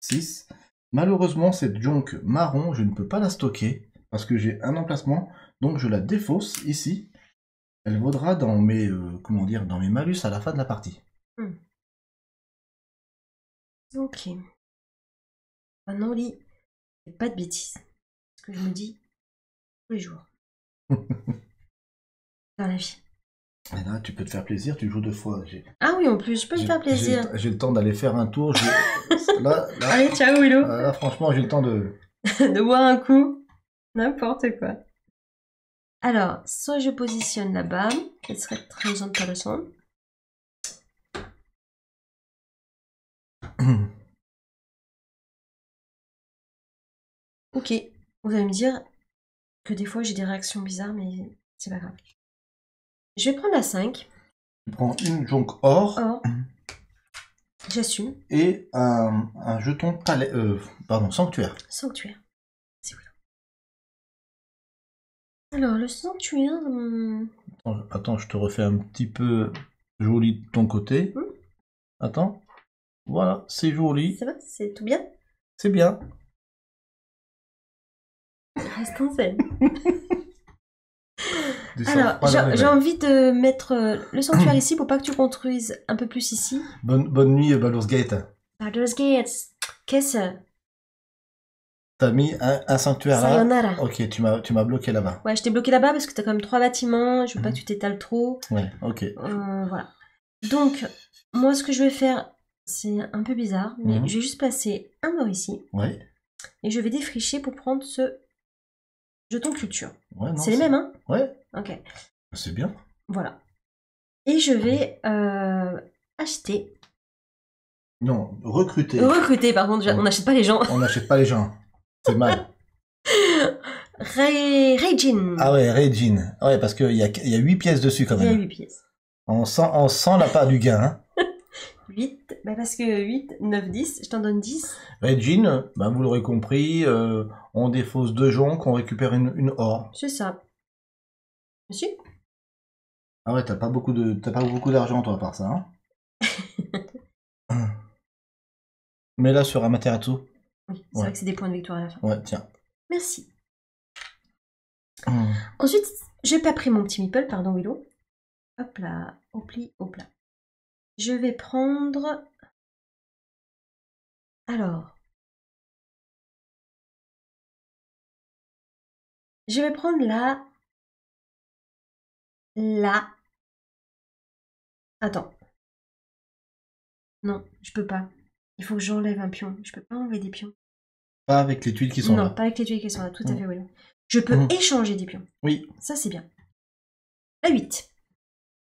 6. Malheureusement, cette jonque marron, je ne peux pas la stocker parce que j'ai un emplacement, donc je la défausse ici. Elle vaudra dans mes, dans mes malus à la fin de la partie. Ok. Maintenant, lit. Fais pas de bêtises. Ce que je me dis tous les jours. Dans la vie. Et là, tu peux te faire plaisir, tu joues 2 fois. Ah oui, en plus, je peux me faire plaisir. J'ai le temps d'aller faire un tour. Là, Allez, ciao, Willow. là, franchement, j'ai le temps de... De boire un coup. N'importe quoi. Alors, soit je positionne là-bas. Ce serait très intéressant. Ok. Vous allez me dire que des fois j'ai des réactions bizarres, mais c'est pas grave. Je vais prendre la 5. Tu prends une jonque or Or. J'assume. et un jeton palais, sanctuaire. Sanctuaire. C'est oui. Alors, le sanctuaire... Attends, je te refais un petit peu joli de ton côté. Hmm. Attends. Voilà, c'est joli. Ça va? C'est tout bien? C'est bien. Reste en scène. Du Alors, sang-froid dans les j'ai veines. envie de mettre le sanctuaire ici pour pas que tu construises un peu plus ici. Bonne nuit, Baldur's Gate. Baldur's Gate. Qu'est-ce? T'as mis un sanctuaire là. Sayonara. Ok, tu m'as bloqué là-bas. Ouais, je t'ai bloqué là-bas parce que t'as quand même 3 bâtiments. Je veux pas que tu t'étales trop. Ouais, ok. Voilà. Donc, moi, ce que je vais faire, c'est un peu bizarre, mais Mhm. je vais juste placer un mort ici. Ouais. Et je vais défricher pour prendre ce jeton culture. Ouais, non, C'est les mêmes, hein? Ouais, Ok. c'est bien. Voilà. Et je vais acheter. Non, recruter. Recruter, par contre, on n'achète pas les gens. On n'achète pas les gens. C'est mal. Regine. Ah ouais, Regine. Ouais, parce qu'il y a 8 pièces dessus quand Il y a même. 8 pièces. On sent la part du gain. Hein. 8, bah parce que 8, 9, 10, je t'en donne 10. Regine, bah vous l'aurez compris, on défausse 2 jonques, on récupère une or. C'est ça. Monsieur? Ah ouais, t'as pas beaucoup d'argent toi à part ça. Hein. Mais là sur Amaterasu. Oui, c'est Ouais. vrai que c'est des points de victoire à la fin. Ouais, tiens. Merci. Ensuite, j'ai pas pris mon petit meeple, pardon Willow. Hop là, hop là. Je vais prendre... Alors... Je vais prendre la... Attends. Non, je peux pas. Il faut que j'enlève un pion. Je peux pas enlever des pions. Pas avec les tuiles qui sont Non, là. pas avec les tuiles qui sont là, tout à Mm. fait, Willow. Je peux Mm. échanger des pions. Oui. Ça, c'est bien. La 8.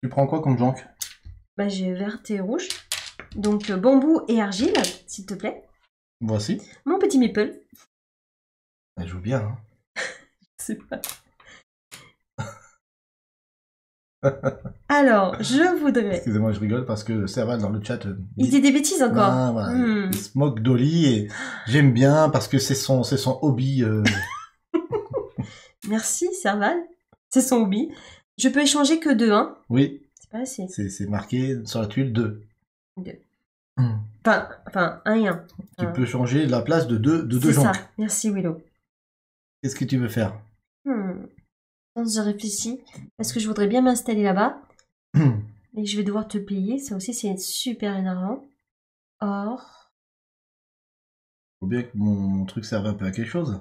Tu prends quoi comme jonque? Bah, j'ai verte et rouge. Donc, bambou et argile, s'il te plaît. Voici. Mon petit meeple. Elle joue bien. Hein. C'est pas... Alors, je voudrais... Excusez-moi, je rigole parce que Serval dans le chat Il dit des bêtises encore. Ben, voilà, il se moque d'Oli et j'aime bien parce que c'est son hobby. Merci, Serval. C'est son hobby. Je peux échanger que 2, hein. Oui, C'est pas assez. c'est marqué sur la tuile 2. 2. Enfin, 1 et 1. Tu peux changer la place de deux C'est ça. jonques. Merci, Willow. Qu'est-ce que tu veux faire? Je réfléchis. Parce que je voudrais bien m'installer là-bas. Et je vais devoir te payer. Ça aussi, c'est super énervant. Or, Faut bien que mon truc serve un peu à quelque chose.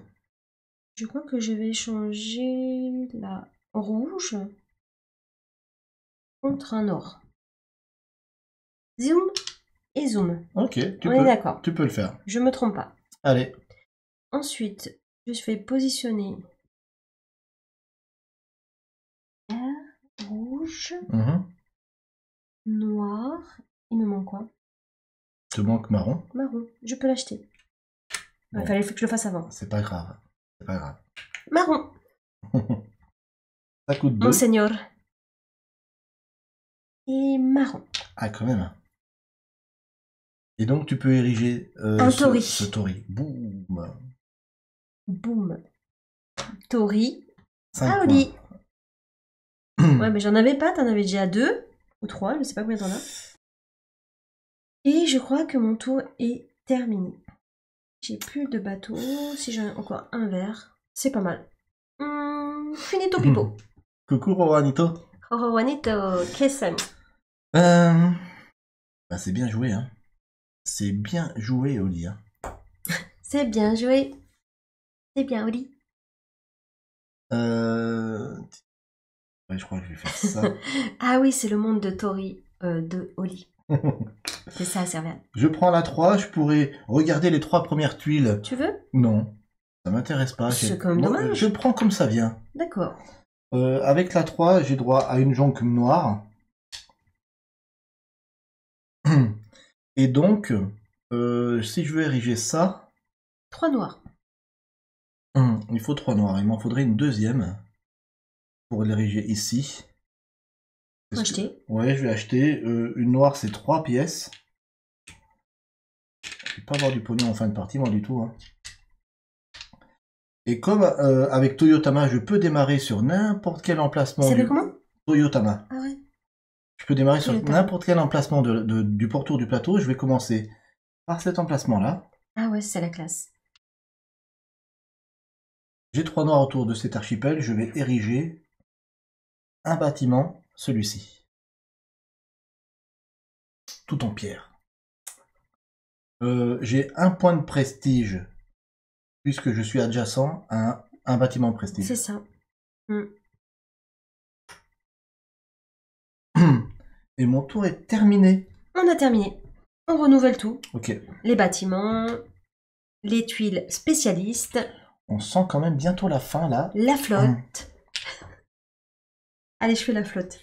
je crois que je vais changer la rouge contre un or. Zoom et zoom. Ok, On est d'accord. tu peux le faire. Je me trompe pas. Allez. Ensuite, je vais positionner vert, rouge, noir. Il me manque quoi? Te manque marron. Marron. Je peux l'acheter. Il Bon. fallait que je le fasse avant. C'est pas grave. C'est pas grave. Marron. Ça coûte 2. Monseigneur. Et marron. Ah, quand même. Et donc, tu peux ériger un tori. Ce tori. Boum. Boum. Tori. 5 Ah, Oli. Ouais, mais j'en avais pas. T'en avais déjà 2 ou 3. Je sais pas combien t'en as. Et je crois que mon tour est terminé. J'ai plus de bateau. Si j'ai encore un verre, c'est pas mal. Finito pipo. Coucou Rowanito. Juanito, qu'est-ce Bah, c'est bien joué, hein. C'est bien joué, Oli. Hein. C'est bien joué. C'est bien, Oli. Ouais, je crois que je vais faire ça. Ah oui, c'est le monde de Tori, de Oli. C'est ça, Serval. Je prends la 3, je pourrais regarder les 3 premières tuiles. Tu veux? Non, ça m'intéresse pas. C'est quand même dommage. Je prends comme ça vient. D'accord. Avec la 3, j'ai droit à une jonque noire. Et donc, si je veux ériger ça... 3 noirs. Il faut 3 noirs. Il m'en faudrait une deuxième pour l'ériger ici. Acheter. Ouais, je vais acheter. Une noire, c'est 3 pièces. Je vais pas avoir du pognon en fin de partie, moi, du tout. Hein. Et comme avec Toyotama, je peux démarrer sur n'importe quel emplacement... Ça s'appelle comment? Toyotama. Ah ouais. Je peux démarrer sur Toyotama. n'importe quel emplacement du pourtour du plateau. Je vais commencer par cet emplacement-là. Ah ouais, c'est la classe. J'ai 3 noirs autour de cet archipel. Je vais ériger un bâtiment, celui-ci. Tout en pierre. J'ai un point de prestige, puisque je suis adjacent à un bâtiment de prestige. C'est ça. Et mon tour est terminé. On a terminé. On renouvelle tout. Ok. Les bâtiments, les tuiles spécialistes, On sent quand même bientôt la fin, là. la flotte. Allez, je fais la flotte.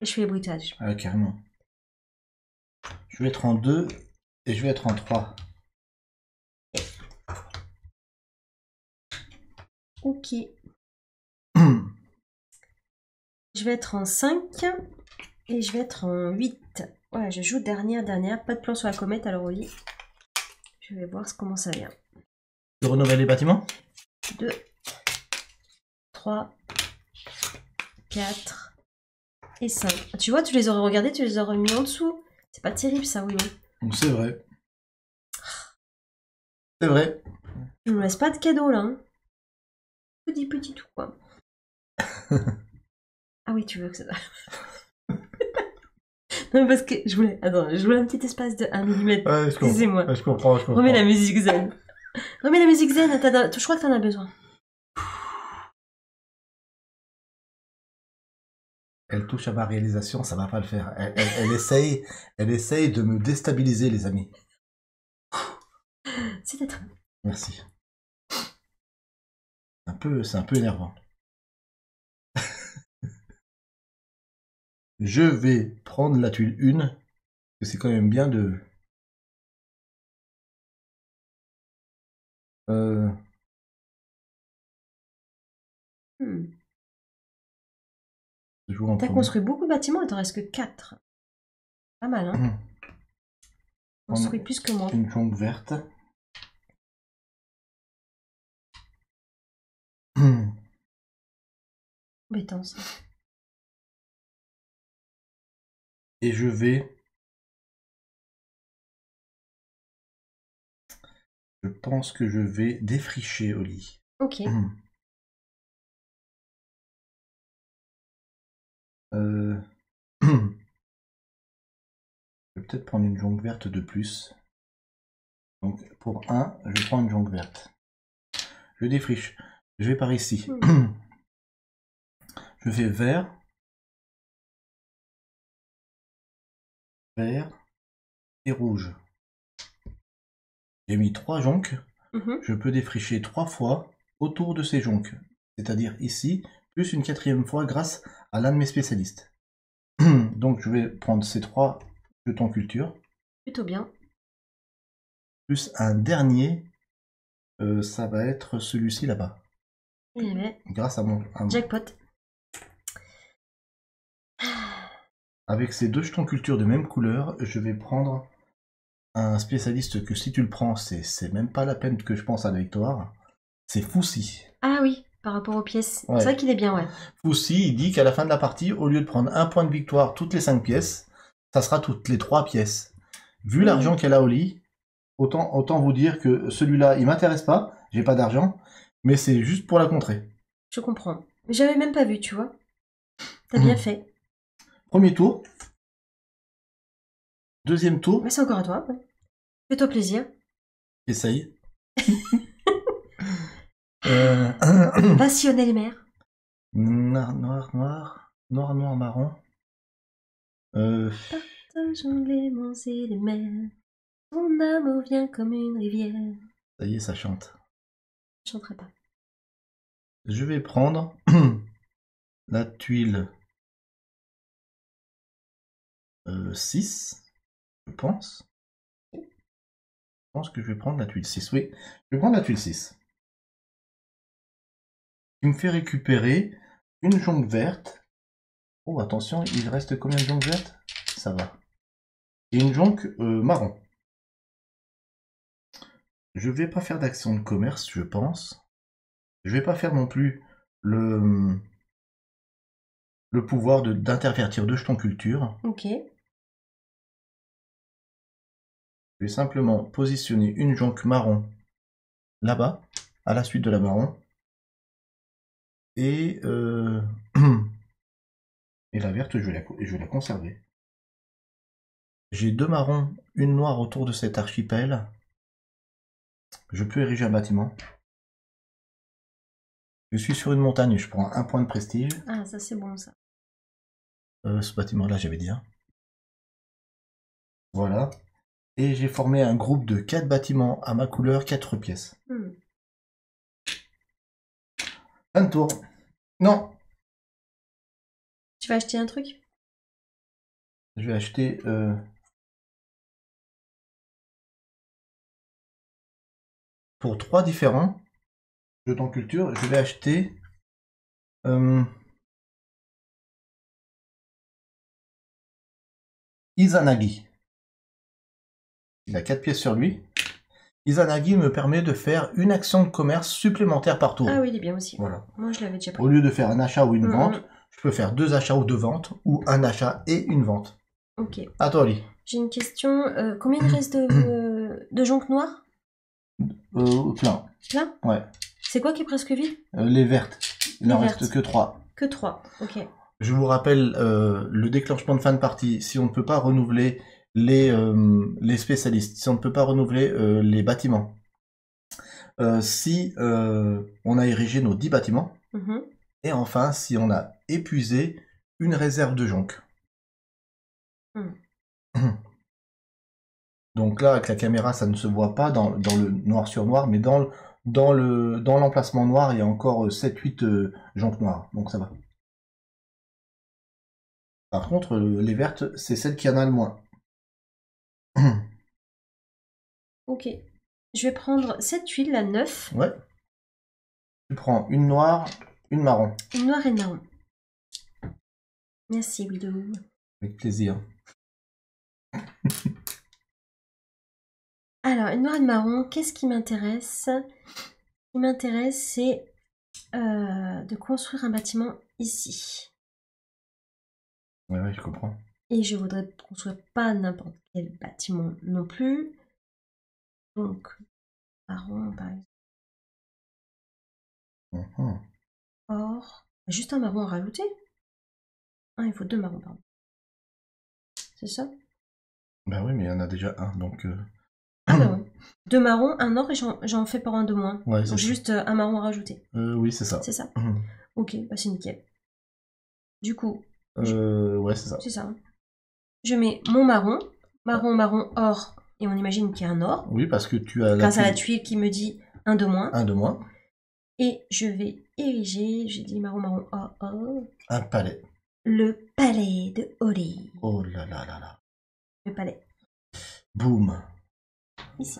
Et je fais les bruitages. Ah, carrément. Je vais être en 2 et je vais être en 3. Ok. Je vais être en 5 et je vais être en 8. Ouais, je joue dernière. Pas de plan sur la comète, alors Oli. Je vais voir comment ça vient. Tu renouvelles les bâtiments? 2, 3, 4 et 5. Tu vois, tu les aurais regardés, tu les aurais mis en dessous. C'est pas terrible ça, oui. C'est vrai. C'est vrai. Je me laisse pas de cadeau là. Hein. Petit tout quoi. Ah oui, tu veux que ça... Non, parce que je voulais... Attends, je voulais un petit espace de 1 mm. Ouais, Excusez-moi. Ouais, je comprends. Remets la musique zen. Remets la musique zen, je crois que t'en as besoin. Elle touche à ma réalisation, ça va pas le faire. Elle essaye de me déstabiliser, les amis. C'est d'être... Merci. C'est un peu énervant. Je vais prendre la tuile 1, parce que c'est quand même bien de... Toujours en T'as premier. construit beaucoup de bâtiments, il t'en reste que 4. Pas mal, hein. Construit plus que moi. Une jonque verte. Embêtant, ça. Et je vais... Je pense que je vais défricher au lit. Ok. Je vais peut-être prendre une jonque verte de plus. Donc pour 1, je prends une jonque verte. Je défriche. Je vais par ici. Je fais vert. Vert. Et rouge. J'ai mis 3 jonques. Je peux défricher 3 fois autour de ces jonques. C'est-à-dire ici, plus une 4e fois grâce à l'un de mes spécialistes. Donc je vais prendre ces 3 jetons culture. Plutôt bien. Plus un dernier. Ça va être celui-ci là-bas. Eh ben, Grâce à mon... jackpot. Avec ces 2 jetons culture de même couleur, je vais prendre un spécialiste que si tu le prends, c'est même pas la peine que je pense à la victoire. C'est Foussi. Ah oui, par rapport aux pièces. Ouais. C'est vrai qu'il est bien, ouais. Foussi, il dit qu'à la fin de la partie, au lieu de prendre un point de victoire toutes les 5 pièces, ça sera toutes les 3 pièces. Vu l'argent qu'elle a au lit, autant vous dire que celui-là, il m'intéresse pas, j'ai pas d'argent, mais c'est juste pour la contrer. Je comprends. Mais j'avais même pas vu, tu vois. T'as bien fait. Premier tour. Deuxième tour. Mais c'est encore à toi. Fais-toi plaisir. Essaye. Passionner les mers. Noir, noir, noir. Noir, noir, marron. Partageons les monts et les mers. Ton amour vient comme une rivière. Ça y est, ça chante. Je chanterai pas. Je vais prendre la tuile 6, je pense. Je pense que je vais prendre la tuile 6, oui. Je vais prendre la tuile 6. Qui me fait récupérer une jonque verte. Oh, attention, il reste combien de jonques vertes? Ça va. Et une jonque marron. Je vais pas faire d'action de commerce, je pense. Je vais pas faire non plus le pouvoir d'intervertir 2 jetons culture. Ok. Je vais simplement positionner une jonque marron là-bas, à la suite de la marron. Et, et la verte, je vais la conserver. J'ai 2 marrons, une noire autour de cet archipel. Je peux ériger un bâtiment. Je suis sur une montagne, je prends un point de prestige. Ah, ça c'est bon ça. Ce bâtiment-là, j'avais dit. Voilà. Et j'ai formé un groupe de 4 bâtiments à ma couleur, 4 pièces. Fin de tour. Non. Tu vas acheter un truc? Je vais acheter... pour 3 différents jetons culture, je vais acheter... Izanagi. Il a 4 pièces sur lui. Izanagi me permet de faire une action de commerce supplémentaire par tour. Ah oui, il est bien aussi. Voilà. Moi, je l'avais déjà pris. Au lieu de faire un achat ou une vente, je peux faire 2 achats ou 2 ventes, ou un achat et une vente. Ok. À toi, Ali. J'ai une question. Combien il reste de jonques noires? Plein. Plein? Ouais. C'est quoi qui est presque vide? Les vertes. Il n'en Les reste vertes. que 3. Que 3. Ok. Je vous rappelle le déclenchement de fin de partie. Si on ne peut pas renouveler les spécialistes, si on ne peut pas renouveler les bâtiments, si on a érigé nos 10 bâtiments, et enfin si on a épuisé une réserve de jonques. Donc là, avec la caméra, ça ne se voit pas dans le noir sur noir, mais dans l'emplacement noir, il y a encore 7-8 jonques noires, donc ça va. Par contre, les vertes, c'est celle qui en a le moins. Ok. Je vais prendre cette tuile, la 9. Ouais. Tu prends une noire, une marron. Une noire et une marron. Merci, Willow. Avec plaisir. Alors, une noire et une marron, qu'est-ce qui m'intéresse? Ce qui m'intéresse, c'est de construire un bâtiment ici. Ouais, je comprends. Et je voudrais construire pas n'importe quel bâtiment non plus. Donc, marron, par exemple. Or, juste un marron à rajouter. Ah, il faut 2 marrons, pardon. C'est ça? Bah oui, mais il y en a déjà un, donc... Ah bah ouais. 2 marrons, un or et j'en fais par un de moins. Ouais, Donc c'est ça. juste un marron à rajouter. Oui, c'est ça. C'est ça? Ok, bah c'est nickel. Du coup, ouais, c'est ça. c'est ça. Je mets mon marron, marron, or, et on imagine qu'il y a un or. Oui, parce que tu as Grâce à la tuile qui me dit un de moins. un de moins. Et je vais ériger, j'ai dit marron, or, Un palais. le palais de Holly. Oh là là là là. Le palais, Boum. ici.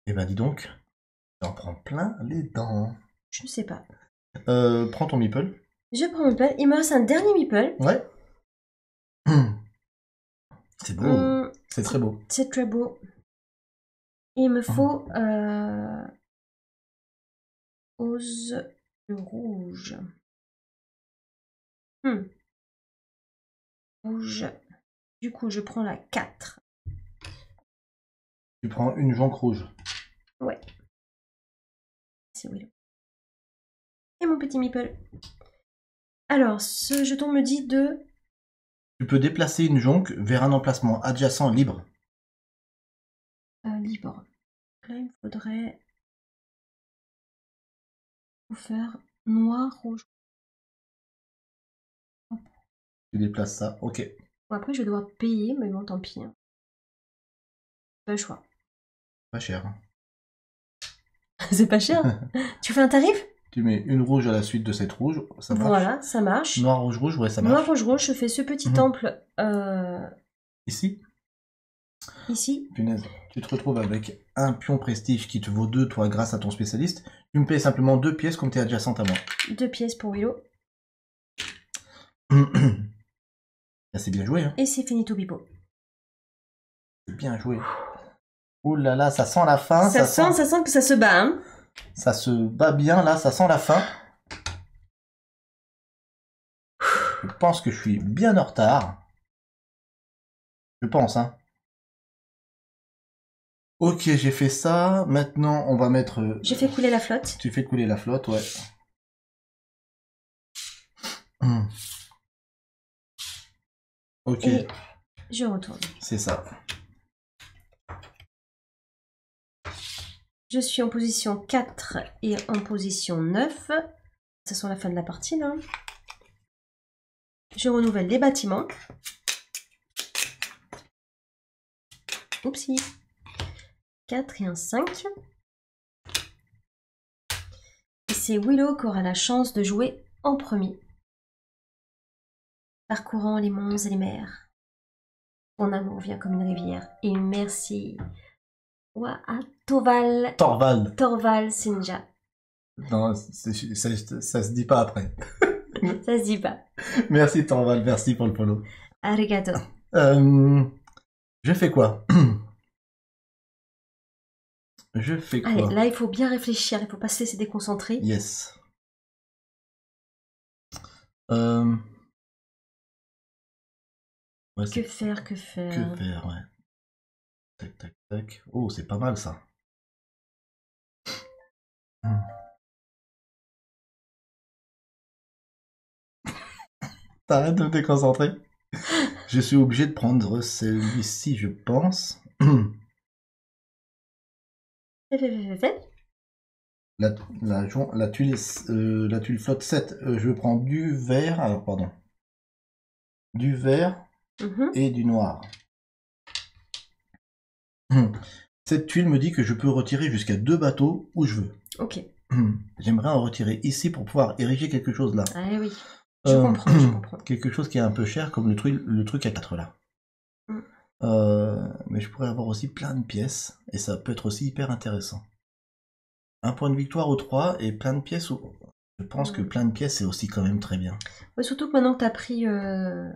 Eh ben dis donc, j'en prends plein les dents. Je ne sais pas. Prends ton meeple. Je prends mon meeple. Il me reste un dernier meeple. Ouais. C'est beau. C'est très beau. C'est très beau. Il me faut rose de rouge. Rouge. Du coup, je prends la 4. Tu prends une jonque rouge. Ouais. C'est Willow. Et mon petit meeple. Alors, ce jeton me dit de... Tu peux déplacer une jonque vers un emplacement adjacent libre. libre. Là, il me faudrait... faire noir, rouge. Tu déplaces ça, ok. Bon, après, je vais devoir payer, mais bon, tant pis. Hein. Pas le choix. Pas cher. C'est pas cher. Tu fais un tarif? Tu mets une rouge à la suite de cette rouge, ça marche. Voilà, ça marche. Noir, rouge, rouge, ouais, ça marche. Noir, rouge, rouge, je fais ce petit temple Ici, ici. punaise, tu te retrouves avec un pion prestige qui te vaut 2, toi, grâce à ton spécialiste. Tu me payes simplement 2 pièces comme tu es adjacente à moi. 2 pièces pour Willow. Là, c'est bien joué, hein. Et c'est finito bipo. C'est bien joué. Ouh là là, ça sent la fin. Ça sent que ça se bat, hein. Ça se bat bien, là, ça sent la fin. Je pense que je suis bien en retard. Je pense, hein. Ok, j'ai fait ça. Maintenant, on va mettre... J'ai fait couler la flotte. Tu fais couler la flotte, ouais. Ok, Et je retourne. c'est ça. Je suis en position 4 et en position 9. Ça sent la fin de la partie, là. Je renouvelle les bâtiments. Oupsie. 4 et un 5. Et c'est Willow qui aura la chance de jouer en premier. Parcourant les monts et les mers. Ton amour vient comme une rivière. Et merci. Ouah, Torval. Torval Sinja. Non, ça se dit pas après. Ça se dit pas. Merci Torval, merci pour le follow. Arigato. Je fais quoi? Je fais quoi? Allez, là il faut bien réfléchir, il faut pas se laisser déconcentrer. Yes. Ouais, Que faire? Que faire, ouais. Tac, tac, tac. Oh, c'est pas mal ça. T'arrêtes de me déconcentrer. Je suis obligé de prendre celui-ci, je pense. La tuile flotte 7, je prends du vert, alors pardon. Du vert et du noir. Cette tuile me dit que je peux retirer jusqu'à 2 bateaux où je veux. Ok. J'aimerais en retirer ici pour pouvoir ériger quelque chose là. Ah oui, je comprends, je comprends. Quelque chose qui est un peu cher comme le truc à 4 là. Mais je pourrais avoir aussi plein de pièces et ça peut être aussi hyper intéressant. Un point de victoire au 3 et plein de pièces au... Je pense que plein de pièces, c'est aussi quand même très bien. Ouais, surtout que maintenant que t'as pris... Je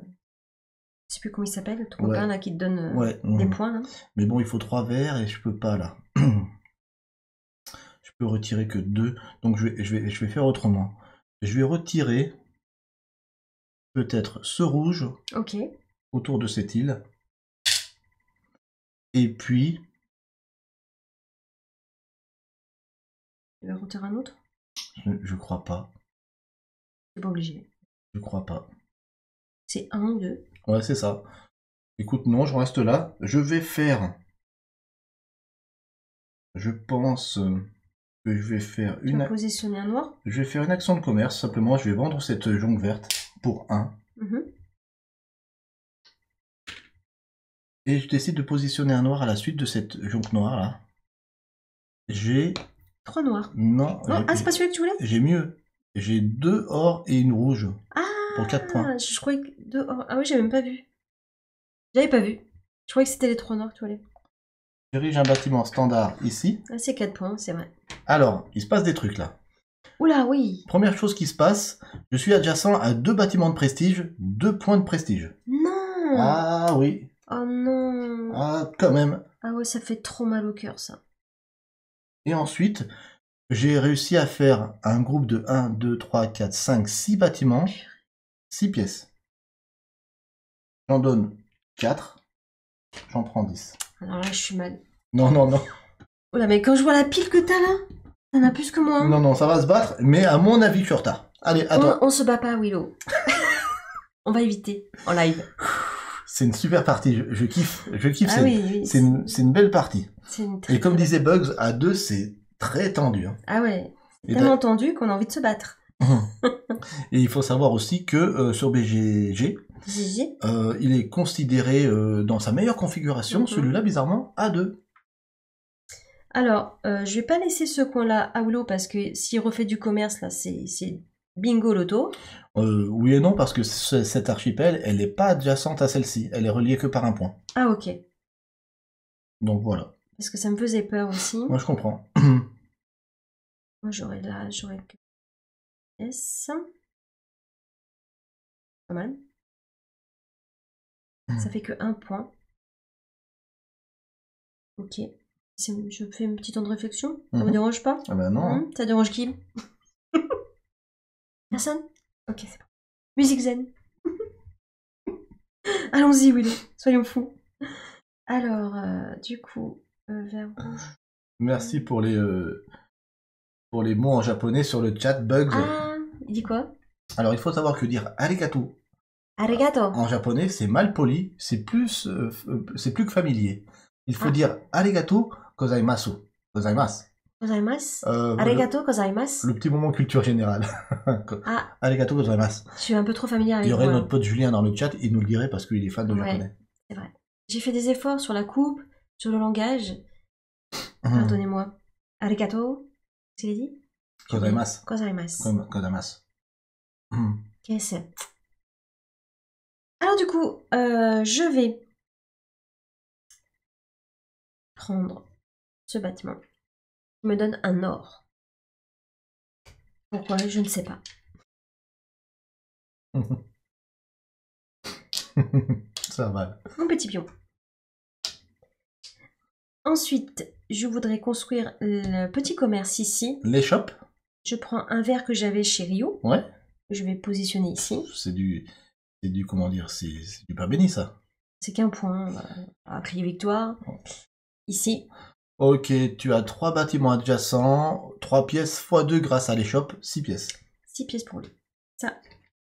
sais plus comment il s'appelle, ton copain là qui te donne Ouais. des points. Là. Mais bon, il faut 3 verres et je peux pas là. Je peux retirer que 2. Donc je vais faire autrement. Je vais retirer peut-être ce rouge Ok. autour de cette île. Et puis... Tu veux retirer un autre? Je crois pas. C'est pas obligé. Je crois pas. C'est 1 ou 2. Ouais, c'est ça. Écoute, non, je reste là. Je vais faire... Je pense que je vais faire Tu vas positionner un noir. Je vais faire une action de commerce. Simplement, je vais vendre cette jonque verte pour 1. Et je décide de positionner un noir à la suite de cette jonque noire là. J'ai... 3 noirs. Non. Ah, c'est pas celui que tu voulais? J'ai mieux. J'ai 2 or et une rouge. Ah, pour 4 points. Je croyais que 2 or. Ah oui, j'ai même pas vu. J'avais pas vu. Je croyais que c'était les 3 noirs que tu voulais. J'érige un bâtiment standard ici. Ah, c'est 4 points, c'est vrai. Alors, il se passe des trucs là. Oula, oui. Première chose qui se passe, je suis adjacent à 2 bâtiments de prestige, 2 points de prestige. Non. Ah oui. Oh non. Ah, quand même. Ah ouais, ça fait trop mal au cœur, ça. Et ensuite, j'ai réussi à faire un groupe de 1, 2, 3, 4, 5, 6 bâtiments, 6 pièces. J'en donne 4, j'en prends 10. Alors là, je suis mal. Non, non, non. Oula, mais quand je vois la pile que t'as là, t'en as plus que moi. Non, non, ça va se battre, mais à mon avis, je suis en retard. Allez, à toi. On se bat pas, Willow. On va éviter en live. C'est une super partie, je kiffe. Je kiffe, Ah oui. c'est une belle partie. Et comme disait Bugs, à 2, c'est très tendu. Hein. Ah ouais, c'est tellement tendu qu'on a envie de se battre. Et il faut savoir aussi que sur BGG, il est considéré dans sa meilleure configuration, celui-là bizarrement, à 2. Alors, je vais pas laisser ce coin-là à Willow parce que s'il refait du commerce, là, c'est bingo loto. Oui et non, parce que cette archipel, elle n'est pas adjacente à celle-ci, elle est reliée que par un point. Ah ok. Donc voilà. Parce que ça me faisait peur aussi. Moi je comprends. Moi j'aurais que S. Pas mal. Ça fait que 1 point. Ok. Je fais une petite temps de réflexion. Ça me dérange pas? Ah bah non. Ça dérange qui? Personne? Ok, c'est bon. Musique zen. Allons-y, Willow. Soyons fous. Alors, du coup, vert rouge. Merci pour les mots en japonais sur le chat, Bugs. Ah, il dit quoi? Alors, il faut savoir que dire arigato. Arigato. En japonais, c'est mal poli, c'est plus que familier. Il faut dire arigato gozaimasu. Gozaimasu. Gozaimasu. Arigato gozaimasu. Le petit moment culture générale. Arigato gozaimasu. Je suis un peu trop familière avec Il y aurait notre pote Julien dans le chat, il nous le dirait parce qu'il est fan de japonais. C'est vrai. J'ai fait des efforts sur la coupe, sur le langage. Pardonnez-moi. Arigato. C'est dit? Gozaimasu. Gozaimasu. Gozaimasu. Qu'est-ce? Alors du coup, je vais prendre ce bâtiment qui me donne un or. Pourquoi? Je ne sais pas. Ça va. Mon petit pion. Ensuite, je voudrais construire le petit commerce ici. L'échoppe. Je prends un verre que j'avais chez Rio. Ouais. Je vais positionner ici. C'est du comment dire, c'est du pain béni ça. C'est qu'un point à crier victoire. Ici. Ok, tu as 3 bâtiments adjacents, 3 pièces x 2 grâce à l'échoppe, 6 pièces. 6 pièces pour lui. Ça.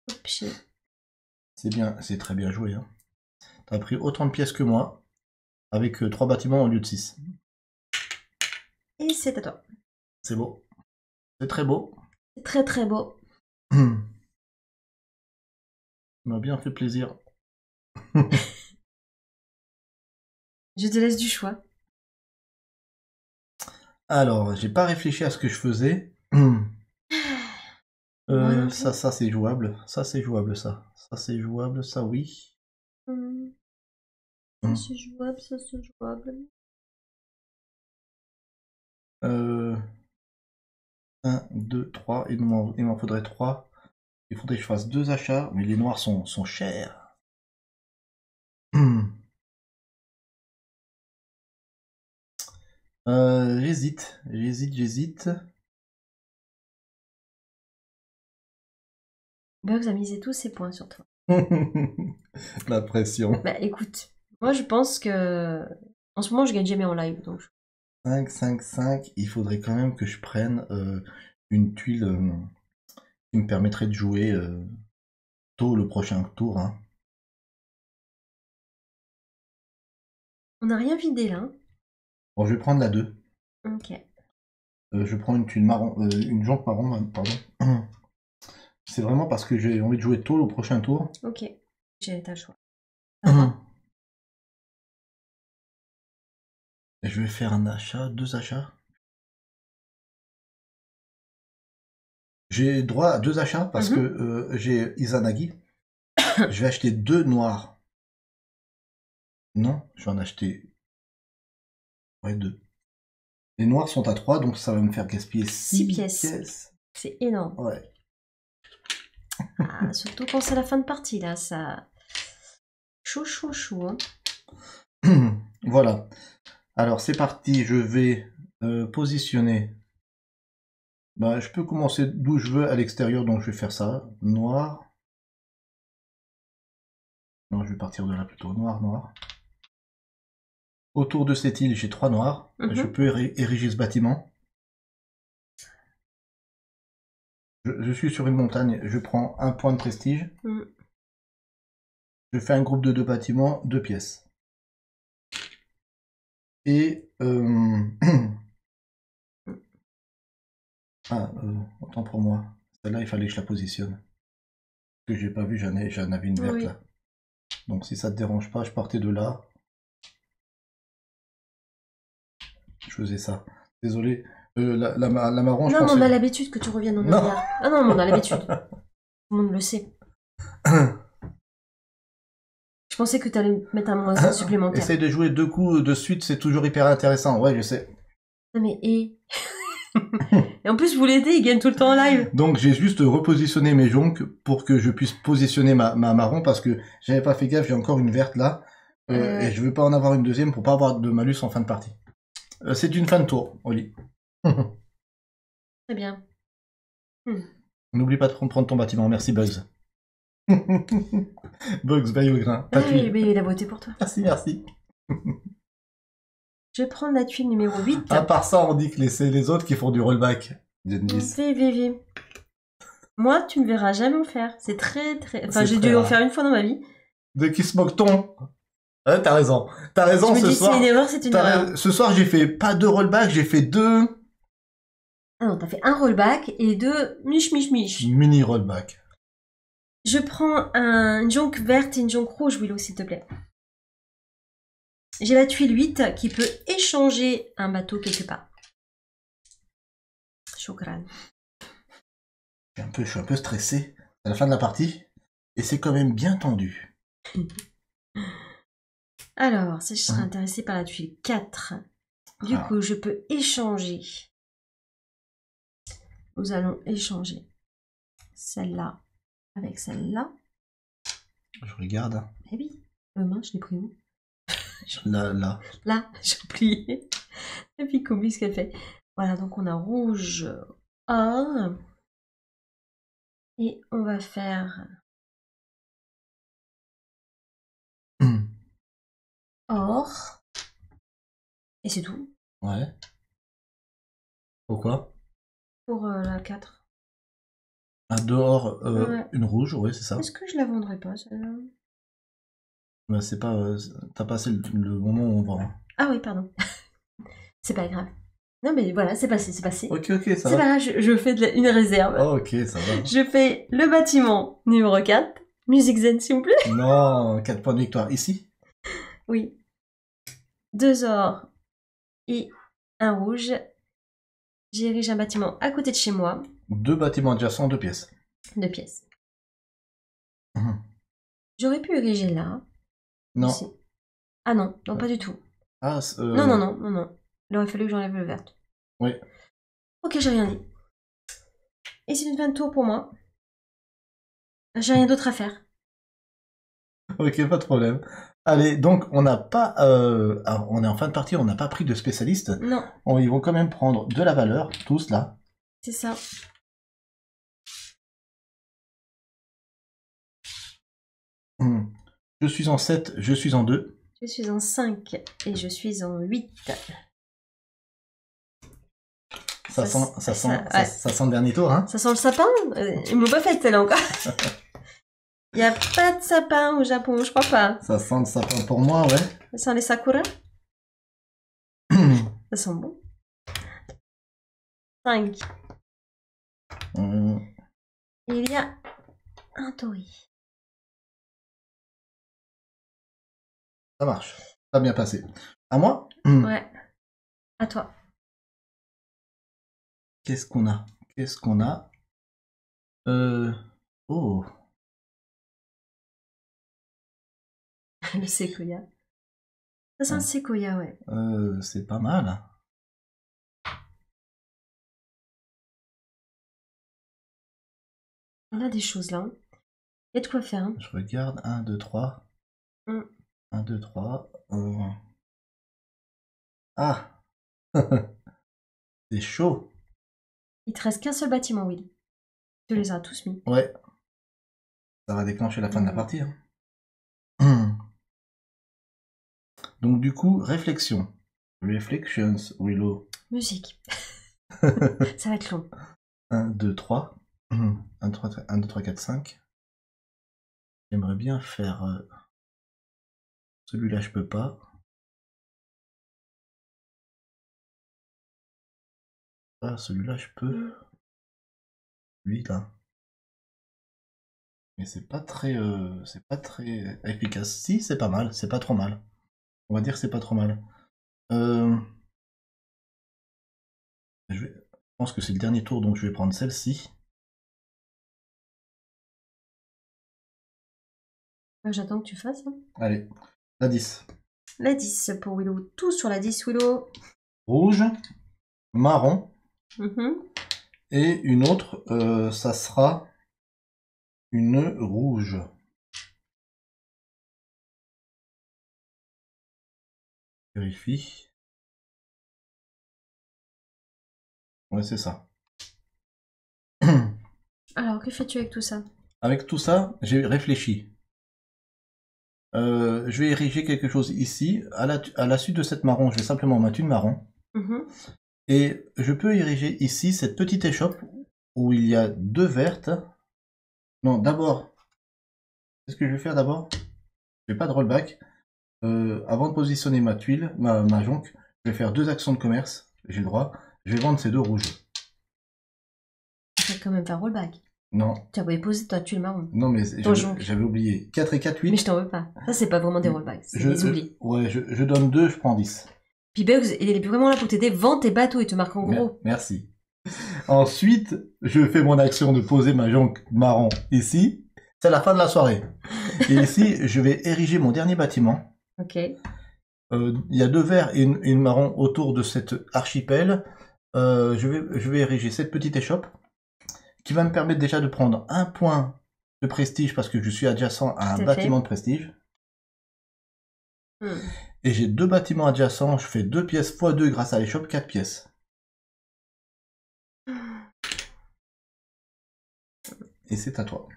Hop, c'est bien, c'est très bien joué. Hein. Tu as pris autant de pièces que moi, avec 3 bâtiments au lieu de 6. Et c'est à toi. C'est beau. C'est très beau. C'est très très beau. Ça m'a bien fait plaisir. Je te laisse du choix. Alors, j'ai pas réfléchi à ce que je faisais. Ça c'est jouable. Ça c'est jouable, ça. Ça c'est jouable, ça oui. Ça c'est jouable, ça c'est jouable. 1, 2, 3. Il m'en faudrait 3. Il faudrait que je fasse 2 achats, mais les noirs sont chers. J'hésite. Bugs a misé tous ses points sur toi. La pression. Bah écoute, moi je pense que en ce moment je gagne jamais en live, donc 5, 5, 5. Il faudrait quand même que je prenne une tuile qui me permettrait de jouer tôt le prochain tour. Hein. on n'a rien vidé là. Bon, je vais prendre la 2. Ok. Je prends une tuile marron, une jonque marron, pardon. C'est vraiment parce que j'ai envie de jouer tôt le prochain tour. Ok. J'ai ta choix. Et je vais faire un achat, 2 achats. J'ai droit à 2 achats parce que j'ai Izanagi. Je vais acheter 2 noirs. Non, je vais en acheter. Ouais, 2. Les noirs sont à 3, donc ça va me faire gaspiller 6 pièces. C'est énorme. Ouais. Ah, surtout quand c'est la fin de partie là, ça. Chaud. Hein. Voilà. Alors c'est parti, je vais positionner. Bah, je peux commencer d'où je veux à l'extérieur, donc je vais faire ça. Noir. Non, je vais partir de là plutôt. Noir. Autour de cette île, j'ai 3 noirs. Je peux ériger ce bâtiment. Je suis sur une montagne, je prends un point de prestige. Je fais un groupe de 2 bâtiments, 2 pièces. Et autant pour moi. Celle-là, il fallait que je la positionne. Ce que j'ai pas vu, j'en avais une verte là. Donc si ça te dérange pas, je partais de là. Je faisais ça. Désolé. La marron, je pense... Non, mais on a l'habitude que tu reviennes en arrière. Ah non, mais on a l'habitude. Tout le monde le sait. Je pensais que tu allais mettre un moins supplémentaire. Essaye de jouer 2 coups de suite, c'est toujours hyper intéressant. Ouais, je sais. Non mais et en plus, vous l'aidez, il gagne tout le temps en live. Donc j'ai juste repositionné mes jonques pour que je puisse positionner ma marron parce que j'avais pas fait gaffe, j'ai encore une verte là. Et je veux pas en avoir une deuxième pour pas avoir de malus en fin de partie. C'est une fin de tour, Oli. Très bien. N'oublie pas de prendre ton bâtiment, merci Bugs. Bugs, veille au grain. Oui, la beauté pour toi. Merci. Je vais prendre la tuile numéro 8. À part ça, on dit que c'est les autres qui font du rollback. Viens. Moi, tu me verras jamais en faire. C'est très... Enfin, j'ai dû en faire une fois dans ma vie. De qui se moque-t-on? T'as raison. Ce soir. C'est une erreur, c'est une erreur. Ce soir, j'ai fait pas 2 rollbacks, j'ai fait 2... Ah non, t'as fait un rollback et 2 mich. Mini rollback. Je prends une jonque verte et une jonque rouge, Willow, s'il te plaît. J'ai la tuile 8 qui peut échanger un bateau quelque part. Chokran. Je suis un peu stressé. C'est la fin de la partie. Et c'est quand même bien tendu. Alors, si je serais intéressée par la tuile 4, du coup, je peux échanger. Nous allons échanger celle-là avec celle-là. Je regarde. Eh oui, mince, je l'ai pris où? Là. Là, j'ai oublié. Et puis, comment ce qu'elle fait? Voilà, donc on a rouge 1. Et on va faire or. Et c'est tout. Ouais. Pourquoi? Pour la 4. Un dehors, ouais. Une rouge, ouais, c'est ça. Est-ce que je la vendrai pas, celle-là? Bah, c'est pas... T'as passé le moment où on vend. Ah oui, pardon. C'est pas grave. Non, mais voilà, c'est passé. Ok, ça va. C'est pas grave, je fais une réserve. Oh, ok, ça va. Je fais le bâtiment numéro 4. Musique zen, s'il vous plaît. Non, 4 points de victoire. Ici? Oui. 2 ors et un rouge. J'érige un bâtiment à côté de chez moi. 2 bâtiments adjacents, 2 pièces. 2 pièces. J'aurais pu ériger là. Non. Aussi. Ah non, pas du tout. Ah, Non. Il aurait fallu que j'enlève le vert. Oui. Ok, j'ai rien dit. Et c'est une fin de tour pour moi. J'ai rien d'autre à faire. Ok, pas de problème. Allez, donc on n'a pas, on est en fin de partie, on n'a pas pris de spécialiste. Non, Ils vont quand même prendre de la valeur, tous là. c'est ça. Je suis en 7, je suis en 2. Je suis en 5 et je suis en 8. Ça sent ouais. ça sent le dernier tour, hein. Ça sent le sapin. Ils m'ont pas fait celle-là encore. Il n'y a pas de sapin au Japon, je crois pas. Ça sent le sapin pour moi, ouais. Ça sent les sakura. Ça sent bon. 5. Il y a un tori. Ça marche. Ça a bien passé. À moi? Ouais. À toi. Qu'est-ce qu'on a? Qu'est-ce qu'on a? Oh. Le séquoia. Ça sent le séquoia, ouais. C'est pas mal. On a des choses là. Il y a de quoi faire. Hein. Je regarde. 1, 2, 3. 1, 2, 3. Ah. C'est chaud. Il te reste qu'un seul bâtiment, Will. Tu les as tous mis. Ouais. Ça va déclencher la fin de la partie. Hein. Donc du coup, réflexion. Reflections, Willow. Musique. Ça va être long. 1, 2, 3. 1, 2, 3, 4, 5. J'aimerais bien faire... Celui-là, je peux pas. Ah, celui-là, je peux. Lui, là. Mais c'est pas très efficace. Si, c'est pas mal. C'est pas trop mal. On va dire que c'est pas trop mal. Je pense que c'est le dernier tour, donc je vais prendre celle-ci. J'attends que tu fasses. Hein. Allez, la 10. La 10 pour Willow. Tout sur la 10, Willow. Rouge, marron. Mm-hmm. Et une autre, ça sera une rouge. Vérifie. Ouais, c'est ça. Alors, que fais-tu avec tout ça? Avec tout ça, j'ai réfléchi. Je vais ériger quelque chose ici. À la suite de cette marron, je vais simplement mettre une marron. Mm-hmm. Et je peux ériger ici cette petite échoppe où il y a 2 vertes. Non, d'abord, qu'est-ce que je vais faire d'abord? Je fais pas de rollback. Avant de positionner ma tuile, ma jonque, je vais faire 2 actions de commerce. J'ai le droit. Je vais vendre ces 2 rouges. Tu vas quand même faire rollback. Non. Tu as posé ta tuile marron. Non, mais j'avais oublié. 4 et 4, 8. Mais je t'en veux pas. Ça, c'est pas vraiment des rollbacks. C'est des oublis. Ouais, je donne 2, je prends 10. Puis Bugs, il est vraiment là pour t'aider. Vends tes bateaux, il te marque en gros. Merci. Ensuite, je fais mon action de poser ma jonque marron ici. C'est la fin de la soirée. Et ici, je vais ériger mon dernier bâtiment. Ok. Il y a 2 verts et une marron autour de cet archipel. Je vais ériger cette petite échoppe qui va me permettre déjà de prendre un point de prestige parce que je suis adjacent à un bâtiment de prestige. Et j'ai 2 bâtiments adjacents, je fais 2 pièces x 2 grâce à l'échoppe, 4 pièces. Et c'est à toi.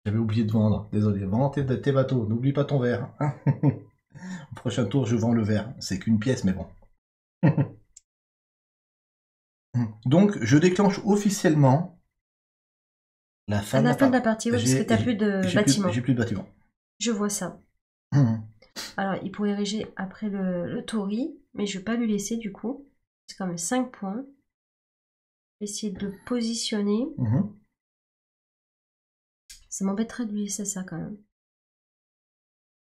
J'avais oublié de vendre, désolé. Vends tes bateaux, n'oublie pas ton verre. Au prochain tour, je vends le verre. C'est qu'une pièce, mais bon. Donc, je déclenche officiellement la fin, de la partie, oui, parce que t'as plus de bâtiment. J'ai plus de bâtiment. Je vois ça. Alors, il pourrait ériger après le tori, mais je vais pas lui laisser du coup. C'est quand même 5 points. Essayer de le positionner. Ça m'embêterait de lui laisser ça quand même.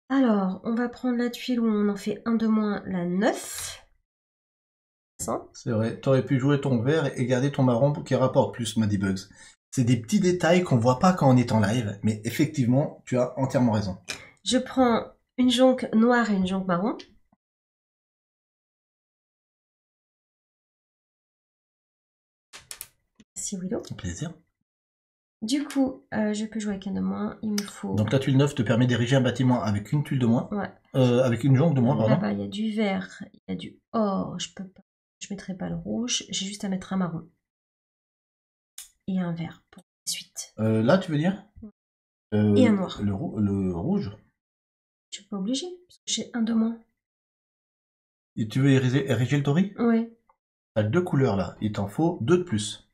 Alors, on va prendre la tuile où on en fait un de moins, la 9. C'est vrai, t'aurais pu jouer ton vert et garder ton marron qui rapporte plus, m'a dit Bugs. C'est des petits détails qu'on voit pas quand on est en live, mais effectivement, tu as entièrement raison. Je prends une jonque noire et une jonque marron. Merci Willow. Plaisir. Du coup, je peux jouer avec un de moins. Il me faut... Donc la tuile 9 te permet d'ériger un bâtiment avec une tuile de moins. Ouais. Avec une jonque de moins, pardon. Là-bas, il y a du vert, il y a du or. Je peux pas. Je mettrai pas le rouge. J'ai juste à mettre un marron. Et un vert pour la suite. Là, tu veux dire Et un noir. Le rouge. Je suis pas obligée, parce que j'ai un de moins. Et tu veux ériger le tori? Ouais. T'as 2 couleurs là. Il t'en faut 2 de plus.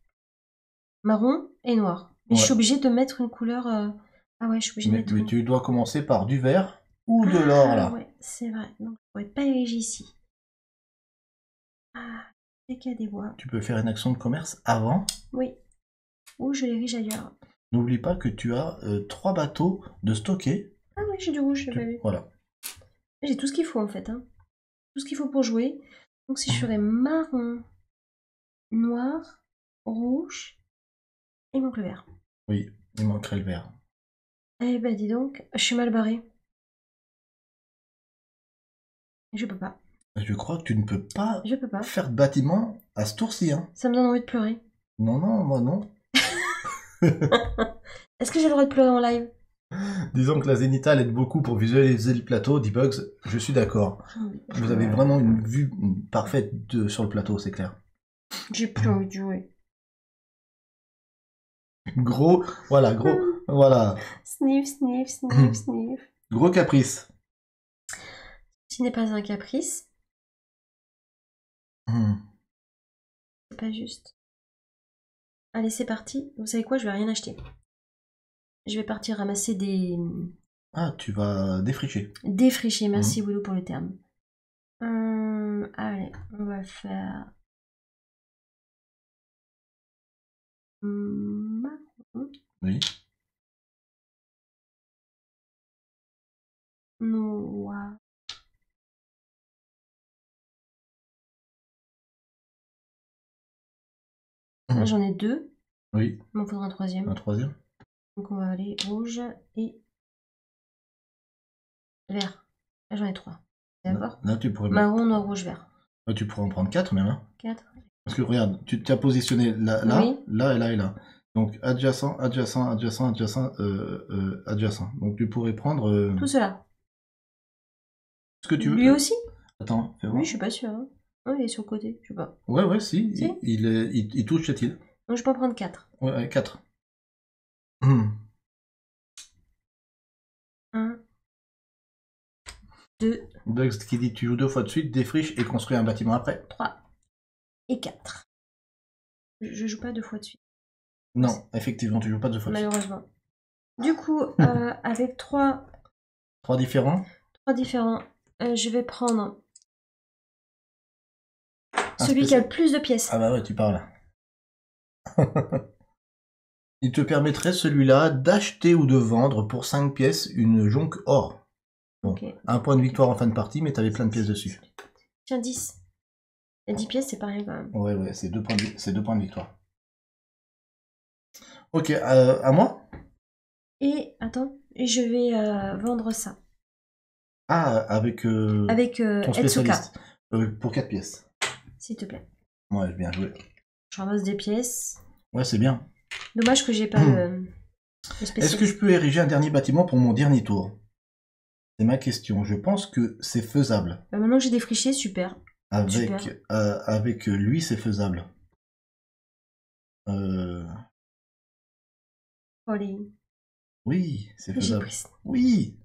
Marron et noir. Mais Ouais. je suis obligée de mettre une couleur... Ah ouais, je suis obligée de mettre... Mais tu dois commencer par du vert ou de l'or là. Ouais, c'est vrai. Donc, je pourrais pas ériger ici. Ah, il y a qu'à des bois. Tu peux faire une action de commerce avant. Oui. Ou je l'érige ailleurs. N'oublie pas que tu as 3 bateaux de stocker. Ah oui, j'ai du rouge, j'ai pas vu. Voilà. J'ai tout ce qu'il faut en fait. Hein. Tout ce qu'il faut pour jouer. Donc si je ferais marron, noir, rouge, il manque le vert. Oui, il manquerait le vert. Eh ben dis donc, je suis mal barrée. Je peux pas. Je crois que tu ne peux pas Je peux pas. faire de bâtiment à ce tour-ci. Hein. Ça me donne envie de pleurer. Non, moi non. Est-ce que j'ai le droit de pleurer en live? Disons que la zénithale aide beaucoup pour visualiser le plateau, dit Bugs. Je suis d'accord. Vous avez vraiment une vue parfaite sur le plateau, c'est clair. J'ai plus envie de jouer. Gros, voilà. Sniff, sniff, sniff, sniff. Gros caprice. Ce n'est pas un caprice. C'est pas juste. Allez, c'est parti. Vous savez quoi? Je vais rien acheter. Je vais partir ramasser des... Ah, tu vas défricher. Défricher, merci Willow pour le terme. Allez, on va faire... marron. Oui. Noir. Là, j'en ai 2. Oui. Il m'en faudra un troisième. Un troisième. Donc on va aller rouge et vert. Là, j'en ai 3. D'accord. Là, tu pourrais Marron, noir, rouge, vert. Là, tu pourrais en prendre 4 même. Hein. 4. Parce que regarde, tu t'as positionné là, Oui. là et là et là. Donc adjacent. Donc tu pourrais prendre Tout cela. ce que tu veux. Lui aussi? Attends, fais voir. Oui, je suis pas sûre. Hein. Oh, il est sur le côté, je sais pas. Ouais, si. Si. Il touche cette île. Donc je peux en prendre 4. Ouais, 4. 1, 2, Bugs qui dit tu joues 2 fois de suite, défriche et construis un bâtiment après. 3 et 4. Je joue pas 2 fois de suite. Non, effectivement, tu joues pas 2 fois de suite. Malheureusement. Du coup, avec 3 différents. différents, je vais prendre Un celui qui a le plus de pièces. Ah bah ouais, tu parles. Il te permettrait celui-là d'acheter ou de vendre pour 5 pièces une jonque or. Bon, Okay. un point de victoire en fin de partie, mais t'avais plein de pièces dessus. Tiens, 10. Et 10 pièces, c'est pas rien quand même. Ouais, c'est 2 points de victoire. Ok, à moi? Et, attends, je vais vendre ça. Ah, avec ton Etsuka, spécialiste. Pour 4 pièces. s'il te plaît. Ouais, bien joué. Je ramasse des pièces. Ouais, c'est bien. Dommage que j'ai pas le spécialiste. Est-ce que je peux ériger un dernier bâtiment pour mon dernier tour? C'est ma question. Je pense que c'est faisable. Bah, maintenant que j'ai défriché, super. Avec lui, c'est faisable. Allez. Oui, c'est J'ai faisable. pris... Oui.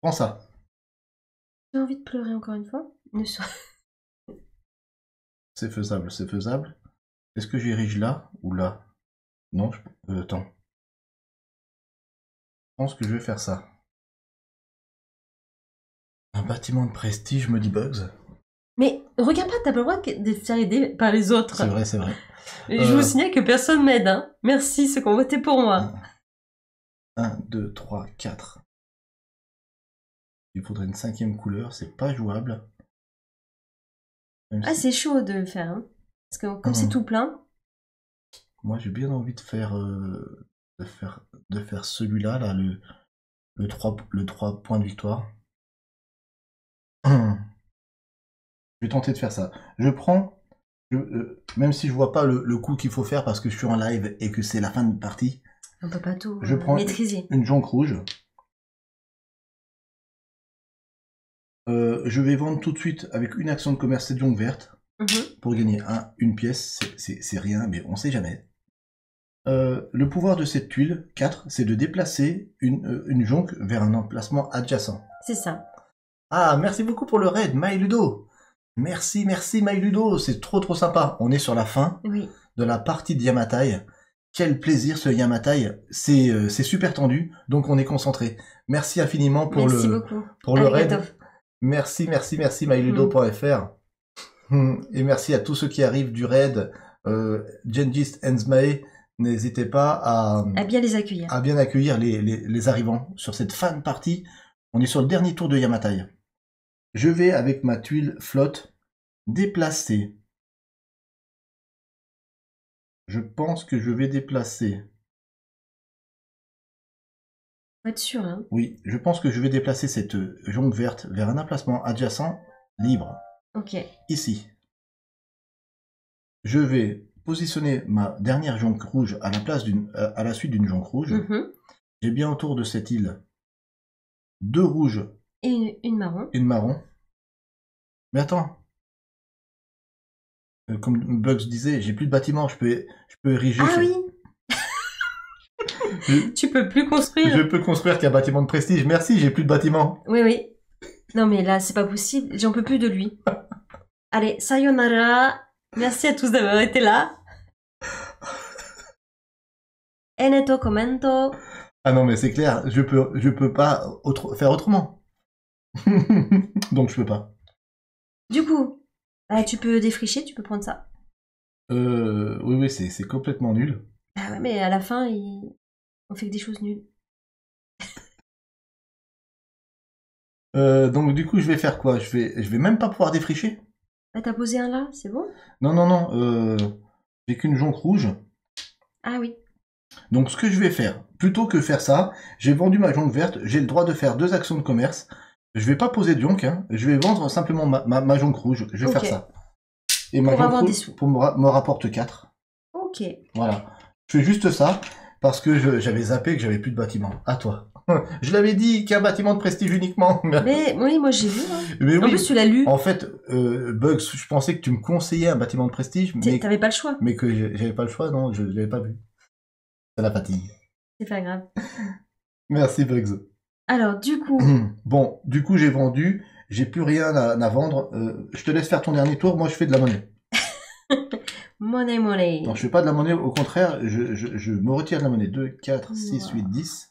Prends ça. J'ai envie de pleurer encore une fois. C'est faisable. Est-ce que j'érige là ou là? Non, attends. Je pense que je vais faire ça. Un bâtiment de prestige, me dit Bugs. Mais regarde pas, t'as pas le droit de te faire aider par les autres. C'est vrai. Et je vous signale que personne m'aide. Hein. Merci ceux qui ont voté pour moi. 1, 2, 3, 4. Il faudrait une 5e couleur, c'est pas jouable. Même Ah, si... c'est chaud de le faire. Hein. Parce que comme c'est tout plein. Moi, j'ai bien envie de faire celui-là, là, le 3 points de victoire. Je vais tenter de faire ça. Je prends Même si je vois pas le coup qu'il faut faire parce que je suis en live et que c'est la fin de partie, On peut pas tout je prends maîtriser. une jonque rouge. Je vais vendre tout de suite avec une action de commerce cette jonque verte pour gagner une pièce. C'est rien, mais on sait jamais. Le pouvoir de cette tuile, 4, c'est de déplacer une jonque vers un emplacement adjacent. C'est ça. Ah, merci beaucoup pour le raid, MyLudo. Merci MyLudo, c'est trop sympa. On est sur la fin de la partie de Yamatai. Quel plaisir ce Yamatai, c'est super tendu, donc on est concentré. Merci infiniment pour le raid. Merci myludo.fr. Et merci à tous ceux qui arrivent du raid. Gengis Enzmae, n'hésitez pas à bien les accueillir. À bien accueillir les arrivants sur cette fin de partie. On est sur le dernier tour de Yamatai. Je vais, avec ma tuile flotte, déplacer. Je pense que je vais déplacer. Faut être sûr, hein. Oui, je pense que je vais déplacer cette jonque verte vers un emplacement adjacent libre. Ok. Ici. Je vais positionner ma dernière jonque rouge à la suite d'une jonque rouge. J'ai bien autour de cette île 2 rouges et une marron. Une marron. Mais attends. Comme Bugs disait, j'ai plus de bâtiment, je peux ériger. Ah oui. Tu peux plus construire. Je peux construire qu'un bâtiment de prestige. Merci, j'ai plus de bâtiment. Oui. Non mais là, c'est pas possible. J'en peux plus de lui. Allez, sayonara. Merci à tous d'avoir été là. Eneto commento. Ah non mais c'est clair, je peux pas faire autrement. Donc je peux pas. Du coup, tu peux défricher, tu peux prendre ça. Oui, c'est complètement nul. Ah ouais, mais à la fin, on fait que des choses nulles. Donc du coup, je vais faire quoi? Je vais même pas pouvoir défricher. Ah, t'as posé un là, c'est bon? Non, j'ai qu'une jonque rouge. Ah oui. Donc ce que je vais faire, plutôt que faire ça, j'ai vendu ma jonque verte, j'ai le droit de faire 2 actions de commerce. Je vais pas poser de jonque, hein. Je vais vendre simplement ma jonque rouge, je vais faire ça. Et ma jonque rouge me rapporte 4. Ok. Voilà. Je fais juste ça, parce que j'avais zappé que j'avais plus de bâtiment. À toi. Je l'avais dit qu'un bâtiment de prestige uniquement. Mais oui, moi j'ai vu. Hein. Mais en plus, tu l'as lu. En fait, Bugs, je pensais que tu me conseillais un bâtiment de prestige. Mais t'avais pas le choix. Mais que j'avais pas le choix, non, je l'avais pas vu. C'est la fatigue. C'est pas grave. Merci Bugs. Alors, du coup... Bon, du coup, j'ai vendu. J'ai plus rien à vendre. Je te laisse faire ton dernier tour. Moi, je fais de la monnaie. Monnaie. Non, je fais pas de la monnaie. Au contraire, je me retire de la monnaie. 2, 4, 6, 8, 10.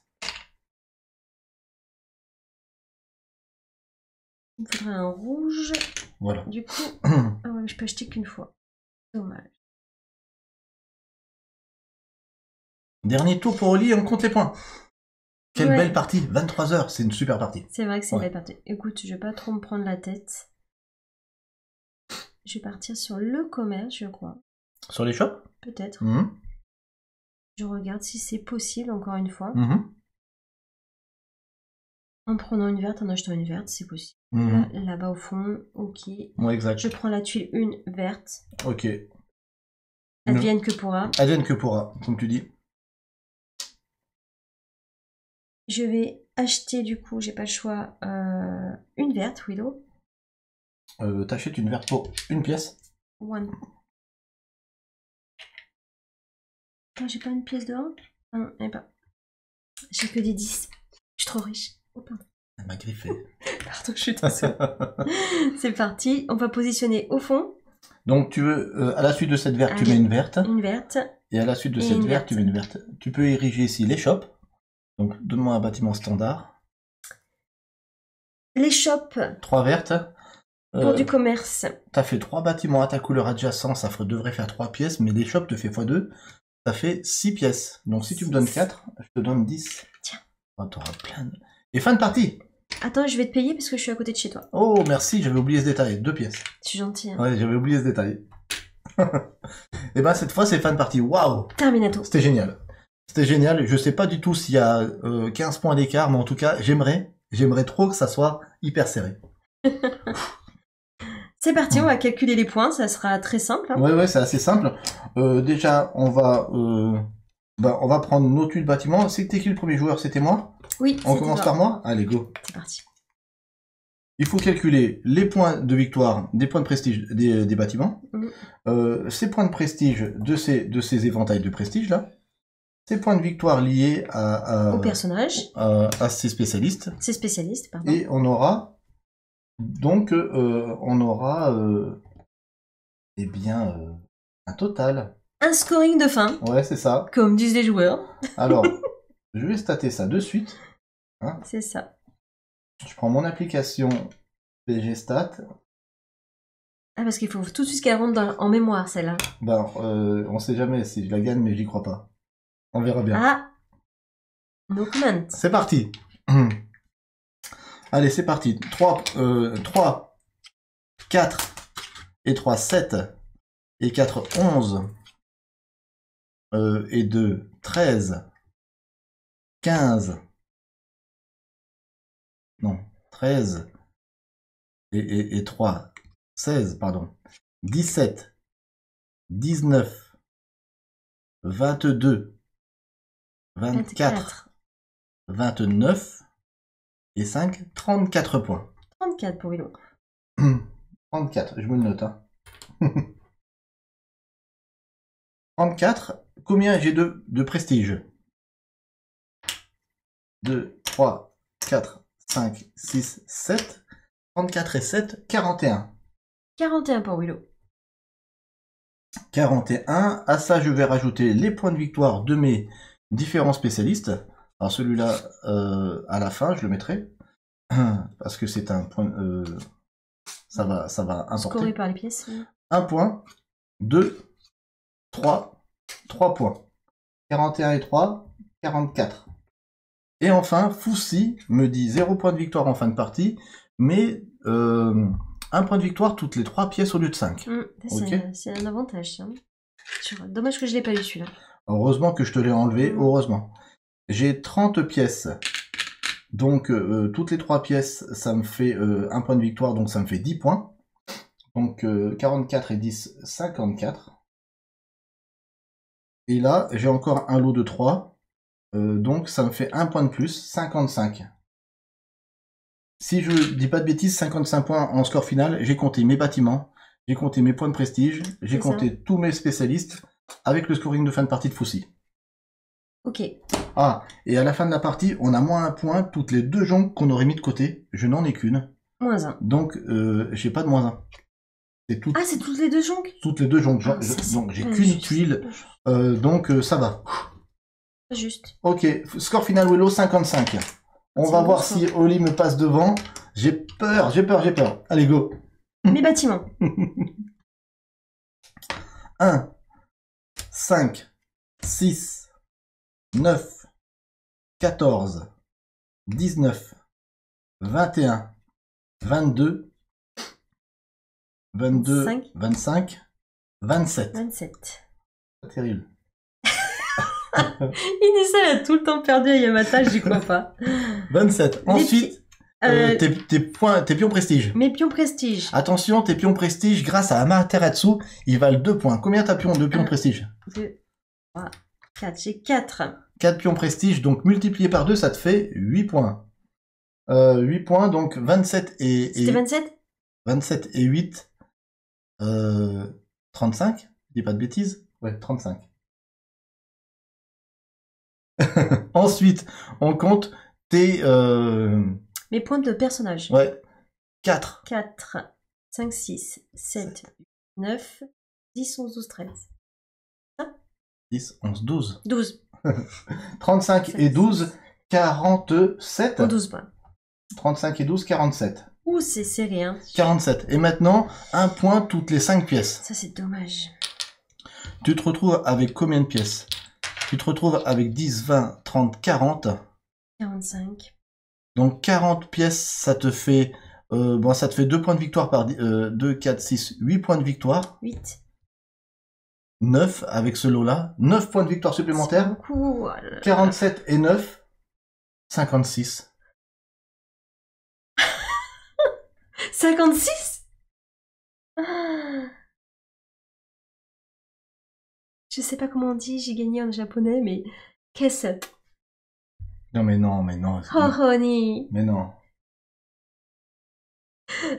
Il me faudrait un rouge. Voilà. Du coup... ah ouais, je peux acheter qu'une fois. Dommage. Dernier tour pour Oli, on compte les points. Quelle belle partie, 23h, c'est une super partie. C'est vrai que c'est une belle partie. Écoute, je vais pas trop me prendre la tête. Je vais partir sur le commerce, je crois. Sur les shops? Peut-être. Je regarde si c'est possible, encore une fois. En prenant une verte, en achetant une verte, c'est possible. Là-bas au fond, ok. Ouais, exact. Je prends la tuile une verte. Ok. Advienne que pourra. Advienne que pourra, comme tu dis. Je vais acheter, du coup, j'ai pas le choix, une verte, Willow. T'achètes une verte pour une pièce? One. Non, j'ai pas une pièce de 1? Ah non, il n'y a pas. J'ai que des 10. Je suis trop riche. Oh, pardon. Elle m'a griffé. Pardon, je suis trop seule. C'est parti. On va positionner au fond. Donc, tu veux, à la suite de cette verte, tu mets une verte. Une verte. Et à la suite de cette verte, tu mets une verte. Tu peux ériger ici les shops. Donc, donne-moi un bâtiment standard. Les shops. 3 vertes. Pour du commerce. T'as fait 3 bâtiments à ta couleur adjacente, ça devrait faire 3 pièces, mais les shops te fait x2, ça fait 6 pièces. Donc si tu me donnes 4, je te donne 10. Tiens. Oh, t'auras plein de... Et fin de partie. Attends, je vais te payer parce que je suis à côté de chez toi. Oh, merci, j'avais oublié ce détail. 2 pièces. C'est gentil. Hein. Ouais, j'avais oublié ce détail. Et ben cette fois, c'est fin de partie. Waouh. Terminato. C'était génial. C'était génial. Je sais pas du tout s'il y a 15 points d'écart, mais en tout cas, j'aimerais trop que ça soit hyper serré. C'est parti, on va calculer les points, ça sera très simple. Hein. Ouais, c'est assez simple. Déjà, on va prendre nos tuiles bâtiment. C'était qui le premier joueur? C'était moi? Oui, On commence par moi? Allez, go. C'est parti. Il faut calculer les points de victoire, des points de prestige des bâtiments, ces points de prestige de ces éventails de prestige là, ces points de victoire liés au personnage, à ces spécialistes. Ces spécialistes, pardon. Et on aura donc eh bien un total. Un scoring de fin. Ouais, c'est ça. Comme disent les joueurs. Alors, je vais stater ça de suite. Hein. C'est ça. Je prends mon application PG Stat. Ah, parce qu'il faut tout de suite qu'elle rentre en mémoire, celle-là. On sait jamais si je la gagne, mais j'y crois pas. On verra bien. Ah, no comment. C'est parti. Allez, c'est parti. 3, 4 et 3, 7 et 4, 11 et 2, 13, 15. Non, 13 et 3, 16, pardon. 17, 19, 22, 24, 29 et 5, 34 points. 34 pour Willow. 34, je me le note. Hein. 34, combien j'ai de prestige? 2, 3, 4, 5, 6, 7, 34 et 7, 41. 41 pour Willow. 41, à ça je vais rajouter les points de victoire de mes différents spécialistes. Alors celui-là, à la fin, je le mettrai, parce que c'est un point, ça va importer. Scoré par les pièces. Oui. 1 point, 2, 3, 3 points. 41 et 3, 44. Et enfin, Foussi me dit 0 point de victoire en fin de partie, mais 1 point de victoire toutes les 3 pièces au lieu de 5. Okay. C'est un avantage. Hein. Dommage que je l'ai pas eu celui-là. Heureusement que je te l'ai enlevé, heureusement. J'ai 30 pièces. Donc toutes les 3 pièces, ça me fait 1 point de victoire, donc ça me fait 10 points. Donc 44 et 10, 54. Et là, j'ai encore un lot de 3. Donc ça me fait 1 point de plus, 55. Si je dis pas de bêtises, 55 points en score final. J'ai compté mes bâtiments, j'ai compté mes points de prestige, j'ai compté tous mes spécialistes avec le scoring de fin de partie de Foussi. Ok. Ah, et à la fin de la partie, on a moins 1 point toutes les 2 jonques qu'on aurait mis de côté. Je n'en ai qu'une. Moins 1. Donc j'ai pas de moins 1. Ah, c'est toutes les 2 jonques? Toutes les 2 jonques. Donc j'ai qu'une tuile. Donc ça va. Juste. Ok, score final Willow 55. On va voir si Oli me passe devant. J'ai peur. Allez, go. Mes bâtiments. 1, 5, 6, 9, 14, 19, 21, 22, 25, 27. 27. Pas terrible. Inessa, elle a tout le temps perdu à Yamata, j'y crois pas. 27. Ensuite, tes pions prestige. Mes pions prestige. Attention, tes pions prestige, grâce à Amaterasu, ils valent 2 points. Combien t'as de pions prestige? 2, 3, 4. J'ai 4. 4 pions prestige, donc multiplié par 2, ça te fait 8 points. 8 points, donc 27 et... C'était 27 27 et 8, 35, je dis pas de bêtises. Ouais, 35. Ensuite, on compte tes... Mes points de personnage. Ouais, 4. 4, 5, 6, 7, 9, 10, 11, 12, 13. 10, 11, 12. 12. 35 et 12, 47. 12 points. 35 et 12, 47. Ouh, c'est serré, hein. 47. Et maintenant, 1 point toutes les 5 pièces. Ça, c'est dommage. Tu te retrouves avec combien de pièces? Tu te retrouves avec 10, 20, 30, 40. 45. Donc 40 pièces, ça te fait... ça te fait 2 points de victoire par 2, 4, 6, 8 points de victoire. 8. 9 avec ce lot-là. 9 points de victoire supplémentaires. Beaucoup. 47 et 9. 56. 56? Je sais pas comment on dit, j'ai gagné en japonais, mais qu'est-ce? Non, mais non, mais non. Hohoni. Mais non.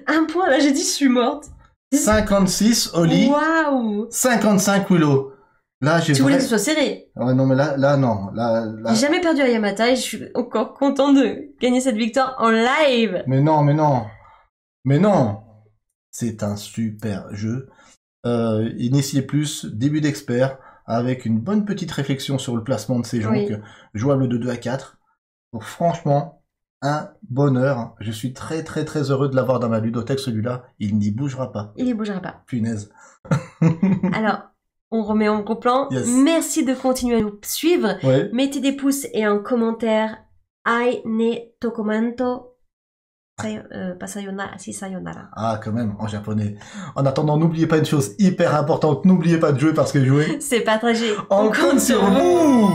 Un point, là, j'ai dit je suis morte. 56 Oli, Waouh. 55 Willow. Là, j'ai Tu voulais que ce soit serré. Ouais, non, mais là, non. Là... J'ai jamais perdu à Yamata et je suis encore content de gagner cette victoire en live. Mais non, mais non. Mais non. C'est un super jeu. Initié plus, début d'expert, avec une bonne petite réflexion sur le placement de ces jonques, jouable de 2 à 4. Donc franchement, un bonheur. Je suis très très très heureux de l'avoir dans ma ludothèque, celui-là. Il n'y bougera pas. Il n'y bougera pas. Punaise. Alors, on remet en gros plan. Yes. Merci de continuer à nous suivre. Ouais. Mettez des pouces et un commentaire. Ai ne tokomanto. Pas sayonara, si sayonara. Ah, quand même, en japonais. En attendant, n'oubliez pas une chose hyper importante. N'oubliez pas de jouer parce que jouer, C'est partagé. on compte sur vous.